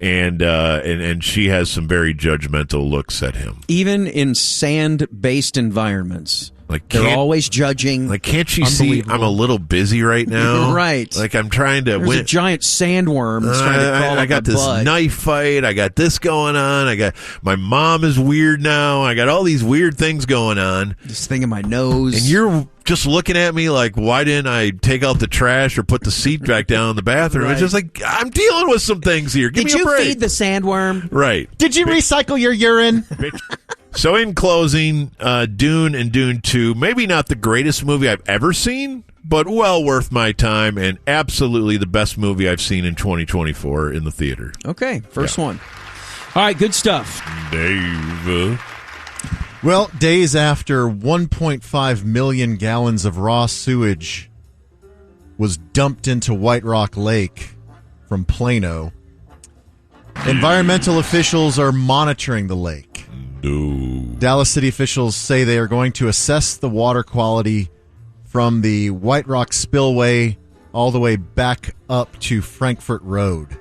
And she has some very judgmental looks at him. Even in sand-based environments, like they're always judging. Like, can't you see I'm a little busy right now? Right. Like, I'm trying to There's win. a giant sandworm that's trying to crawl I got this knife fight. I got this going on. I got my mom is weird now. I got all these weird things going on. This thing in my nose. And you're just looking at me like, why didn't I take out the trash or put the seat back down in the bathroom? Right. It's just like, I'm dealing with some things here. Give Did me a break. you feed the sandworm? Right. Did you recycle your urine? So in closing, Dune and Dune 2, maybe not the greatest movie I've ever seen, but well worth my time and absolutely the best movie I've seen in 2024 in the theater. Okay, first one. All right, good stuff. Dave. Well, days after 1.5 million gallons of raw sewage was dumped into White Rock Lake from Plano, environmental officials are monitoring the lake. No. Dallas city officials say they are going to assess the water quality from the White Rock spillway all the way back up to Frankfurt Road.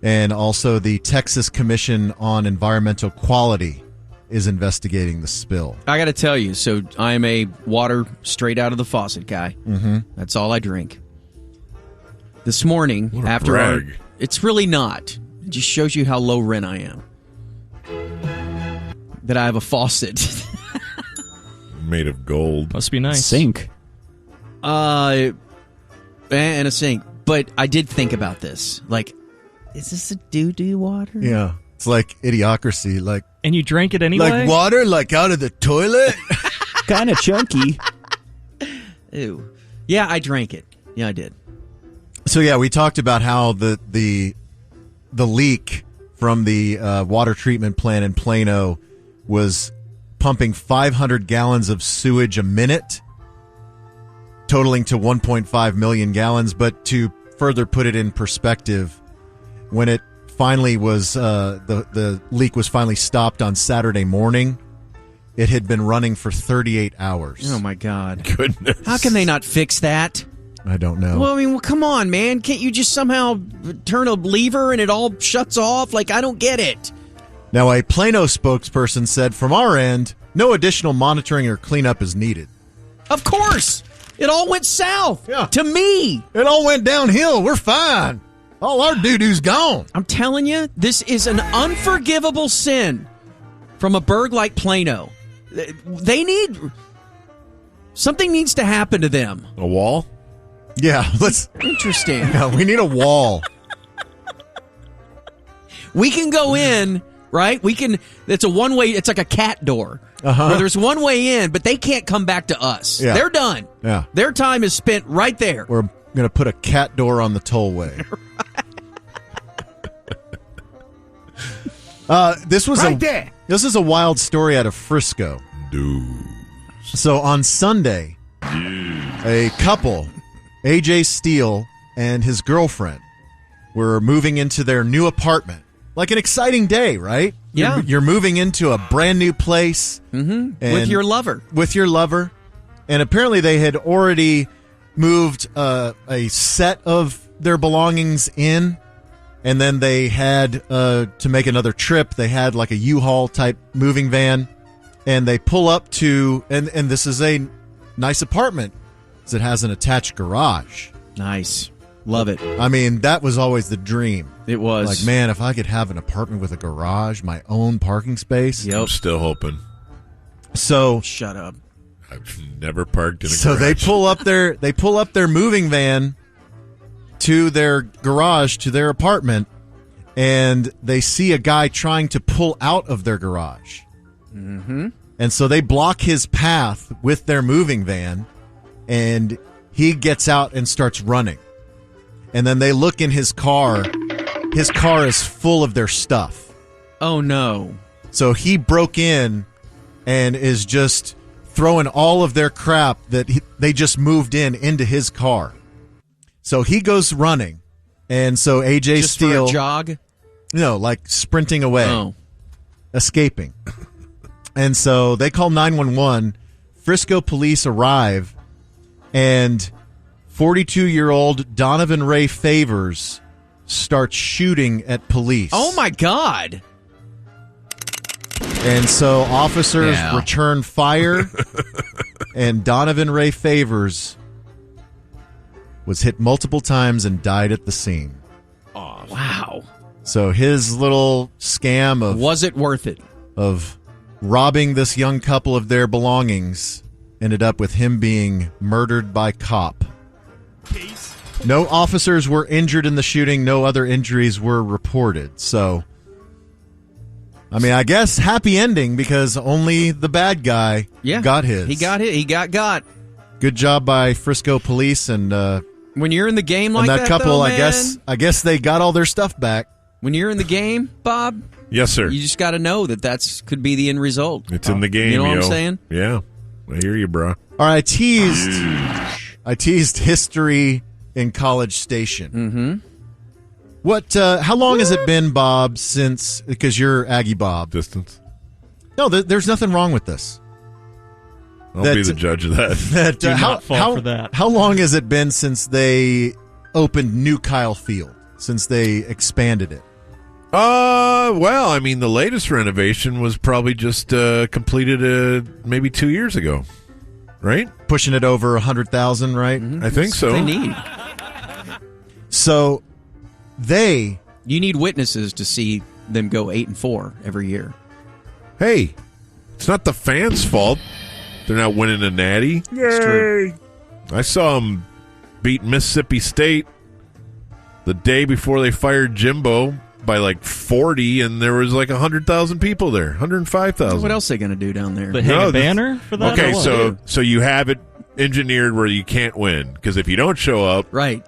And also the Texas Commission on Environmental Quality is investigating the spill. I got to tell you, so I'm a water straight out of the faucet guy. Mm-hmm. That's all I drink. This morning, What a after brag. it's really not. It just shows you how low rent I am. That I have a faucet. Made of gold. Must be nice. Sink. And a sink. But I did think about this. Like, is this a doo-doo water? Yeah. It's like Idiocracy. Like, And you drank it anyway? like water, like out of the toilet? Kind of chunky. Ew. Yeah, I drank it. Yeah, I did. So yeah, we talked about how the leak from the water treatment plant in Plano was pumping 500 gallons of sewage a minute, totaling to 1.5 million gallons. But to further put it in perspective, when it finally was the leak was finally stopped on Saturday morning, it had been running for 38 hours. Oh my God. Goodness. How can they not fix that? I don't know. Well, I mean, come on, man. Can't you just somehow turn a lever and it all shuts off? Like, I don't get it. Now, a Plano spokesperson said, from our end, no additional monitoring or cleanup is needed. Of course. It all went south. Yeah. To me. It all went downhill. We're fine. All our doo-doo's gone. I'm telling you, this is an unforgivable sin from a burg like Plano. Something needs to happen to them. A wall? Yeah, Interesting. Yeah, we need a wall. We can go in, right? It's a one-way, it's like a cat door. Uh-huh. Where there's one way in, but they can't come back to us. Yeah. They're done. Yeah. Their time is spent right there. We're going to put a cat door on the tollway. This is a wild story out of Frisco. So on Sunday, a couple, AJ Steele and his girlfriend, were moving into their new apartment. Like an exciting day, right? Yeah. You're moving into a brand new place. Mm-hmm. With your lover. With your lover. And apparently they had already moved a set of their belongings in. And then they had, to make another trip, they had like a U-Haul type moving van. And they pull up to, and this is a nice apartment because it has an attached garage. Nice. Love it. I mean, that was always the dream. It was. Like, man, if I could have an apartment with a garage, my own parking space. I'm still hoping. So shut up. I've never parked in a garage. So they pull up their moving van to their garage, to their apartment, and they see a guy trying to pull out of their garage. Mm-hmm. And so they block his path with their moving van, and he gets out and starts running. And then they look in his car. His car is full of their stuff. Oh, no. So he broke in and is just throwing all of their crap that they just moved into his car. So he goes running. And so AJ Just Steele... for a jog? No, like sprinting away. Oh. Escaping. And so they call 911. Frisco police arrive, and 42-year-old Donovan Ray Favors starts shooting at police. Oh, my God. And so officers return fire, and Donovan Ray Favors was hit multiple times and died at the scene. Oh, wow. So his little scam of... Was it worth it? Of robbing this young couple of their belongings ended up with him being murdered by cop. No officers were injured in the shooting. No other injuries were reported. So, I mean, I guess happy ending because only the bad guy got his. He got hit. He got. Good job by Frisco police and when you're in the game like that couple. though, I guess they got all their stuff back. When you're in the game, Bob. Yes, sir. You just got to know that could be the end result. It's in the game. You know what I'm saying? Yeah, I hear you, bro. All right, I teased history in College Station. Mm-hmm. What? How long has it been, Bob? Since because you're Aggie Bob. Distance. No, there's nothing wrong with this. I'll be the judge of that. Do not fall for that. How long has it been since they opened New Kyle Field? Since they expanded it? Well, I mean, the latest renovation was probably just completed maybe 2 years ago, right? Pushing it over 100,000, right? Mm-hmm. I think so. They need. So you need witnesses to see them go 8-4 every year. Hey, it's not the fans' fault. They're not winning a natty. Yay! I saw them beat Mississippi State the day before they fired Jimbo by like 40, and there was like 100,000 people there, 105,000. What else are they going to do down there? But hang a banner for that? Okay, so you have it engineered where you can't win, because if you don't show up, right,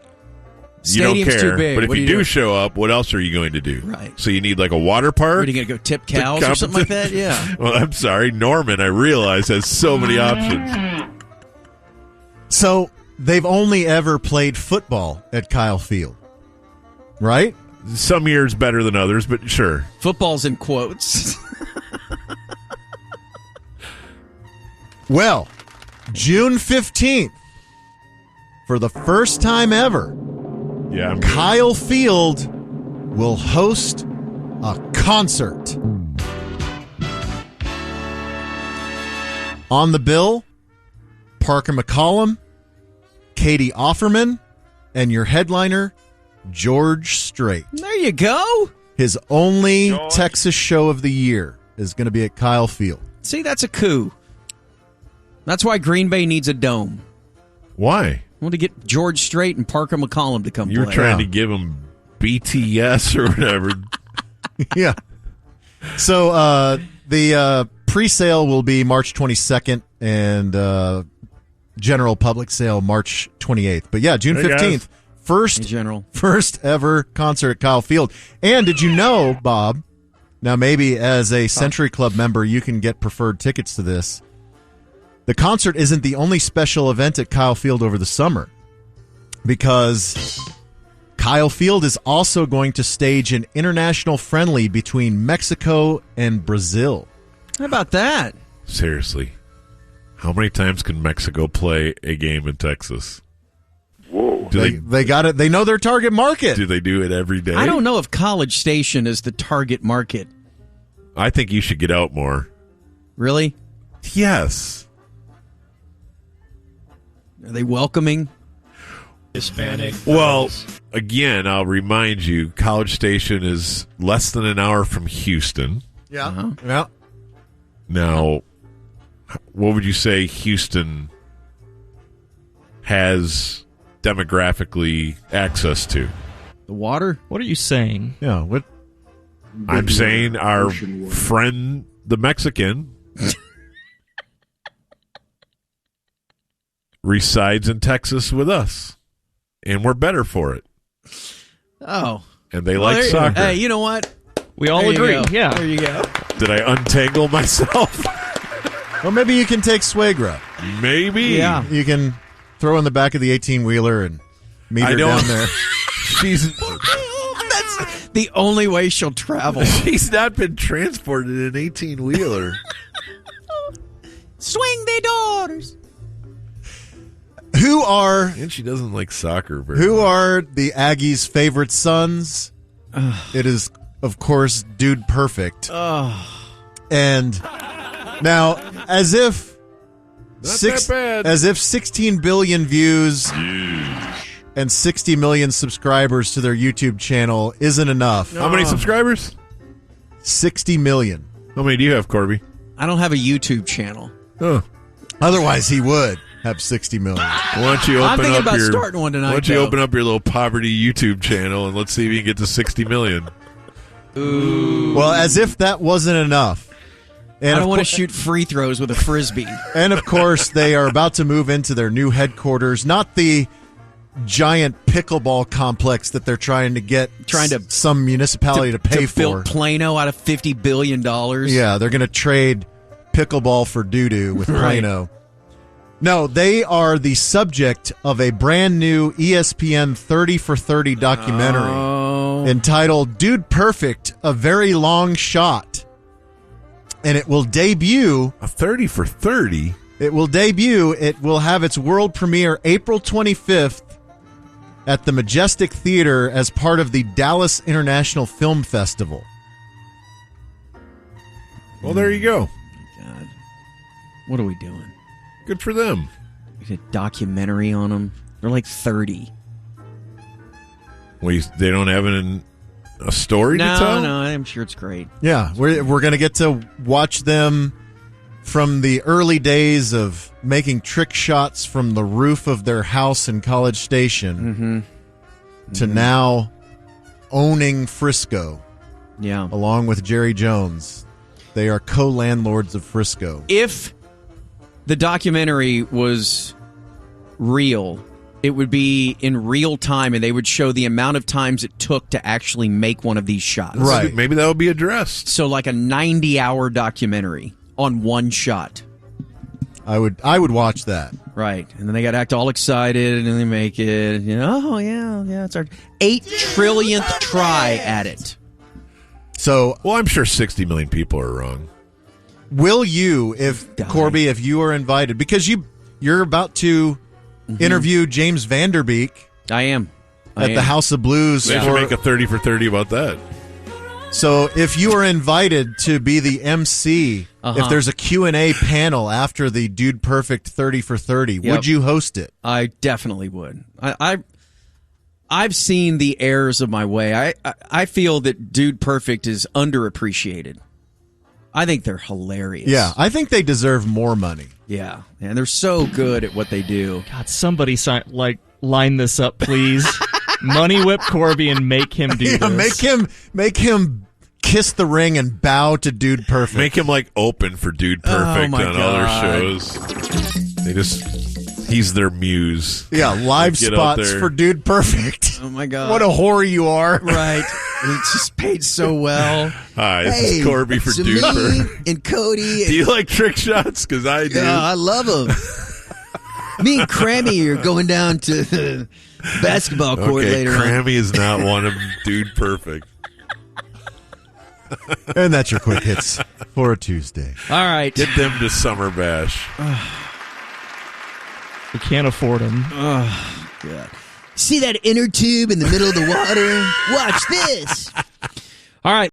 you don't Stadium's care. too big. But if What you do do you show up, what else are you going to do? Right. So you need like a water park? Are you going to go tip cows or something like that? Yeah. Well, I'm sorry, Norman, I realize, has so many options. So they've only ever played football at Kyle Field, right? Some years better than others, but sure. Football's in quotes. Well, June 15th, for the first time ever, Kyle Field will host a concert. On the bill, Parker McCollum, Katie Offerman, and your headliner, George Strait. There you go. His only Texas show of the year is going to be at Kyle Field. See, that's a coup. That's why Green Bay needs a dome. Why? Well, to get George Strait and Parker McCollum to come play. You were trying to give them BTS or whatever. Yeah. So the pre-sale will be March 22nd and general public sale March 28th. But yeah, June 15th. First ever concert at Kyle Field. And did you know, Bob, now maybe as a Century Club member you can get preferred tickets to this, the concert isn't the only special event at Kyle Field over the summer, because Kyle Field is also going to stage an international friendly between Mexico and Brazil. How about that? Seriously. How many times can Mexico play a game in Texas? Whoa. They got it. They know their target market. Do they do it every day? I don't know if College Station is the target market. I think you should get out more. Really? Yes. Are they welcoming? Hispanic. Well, again, I'll remind you, College Station is less than an hour from Houston. Yeah. Yeah. Now, what would you say Houston has demographically access to? The water? What are you saying? Yeah. What? I'm saying our friend, the Mexican, resides in Texas with us, and we're better for it. Oh. And they like soccer. Hey, you know what? We all agree. Yeah. There you go. Did I untangle myself? Well, maybe you can take Swagra. Maybe. Yeah. You can throw in the back of the 18-wheeler and meet her down there. That's the only way she'll travel. She's not been transported in an 18-wheeler. Swing the doors. And she doesn't like soccer very Who much. are the Aggies' favorite sons? It is, of course, Dude Perfect. And now, as if that bad. as if 16 billion views and 60 million subscribers to their YouTube channel isn't enough. How many subscribers? 60 million. How many do you have, Corby? I don't have a YouTube channel. Oh. Otherwise, he would have 60 million. Why don't you open I'm thinking up about your, starting one tonight. Why don't you though. open up your little poverty YouTube channel and let's see if you can get to 60 million. Ooh. Well, as if that wasn't enough. And I don't want to shoot free throws with a Frisbee. And, of course, they are about to move into their new headquarters. Not the giant pickleball complex that they're trying to get some municipality to pay for. Build Plano out of $50 billion. Yeah, they're going to trade pickleball for doo-doo with Plano. Right. No, they are the subject of a brand new ESPN 30 for 30 documentary entitled Dude Perfect, A Very Long Shot. And it will debut... A 30 for 30? It will debut. It will have its world premiere April 25th at the Majestic Theater as part of the Dallas International Film Festival. Well, there you go. God. What are we doing? Good for them. We did a documentary on them. They're like 30. Well, they don't have a story to tell? No, I'm sure it's great. Yeah, we're going to get to watch them from the early days of making trick shots from the roof of their house in College Station to now owning Frisco. Yeah. Along with Jerry Jones. They are co-landlords of Frisco. If the documentary was real, it would be in real time, and they would show the amount of times it took to actually make one of these shots. Right. Maybe that would be addressed. So like a 90-hour documentary on one shot. I would watch that. Right. And then they got to act all excited, and they make it. You know, oh, yeah, it's our 8 trillionth try at it. So, well, I'm sure 60 million people are wrong. Will you, Corby, if you are invited, because you're about to interview James Vanderbeek. I am. At the House of Blues. They should make a 30 for 30 about that. So if you are invited to be the MC, if there's a Q&A panel after the Dude Perfect 30 for 30, would you host it? I definitely would. I've seen the errors of my way. I feel that Dude Perfect is underappreciated. I think they're hilarious. Yeah, I think they deserve more money. Yeah, and they're so good at what they do. God, somebody line this up, please. Money whip Corby and make him do this. Make him kiss the ring and bow to Dude Perfect. Make him open for Dude Perfect on other shows. He's their muse. Yeah, live spots for Dude Perfect. Oh my God. What a whore you are. Right. It's just paid so well. Hi, this is Corby for Dude Perfect. And Cody. Do you like trick shots? Because I do. Yeah, I love them. Me and Crammy are going down to the basketball court later on. Crammy is not one of Dude Perfect. And that's your quick hits for a Tuesday. All right. Get them to Summer Bash. We can't afford them. Oh, God. See that inner tube in the middle of the water? Watch this. All right.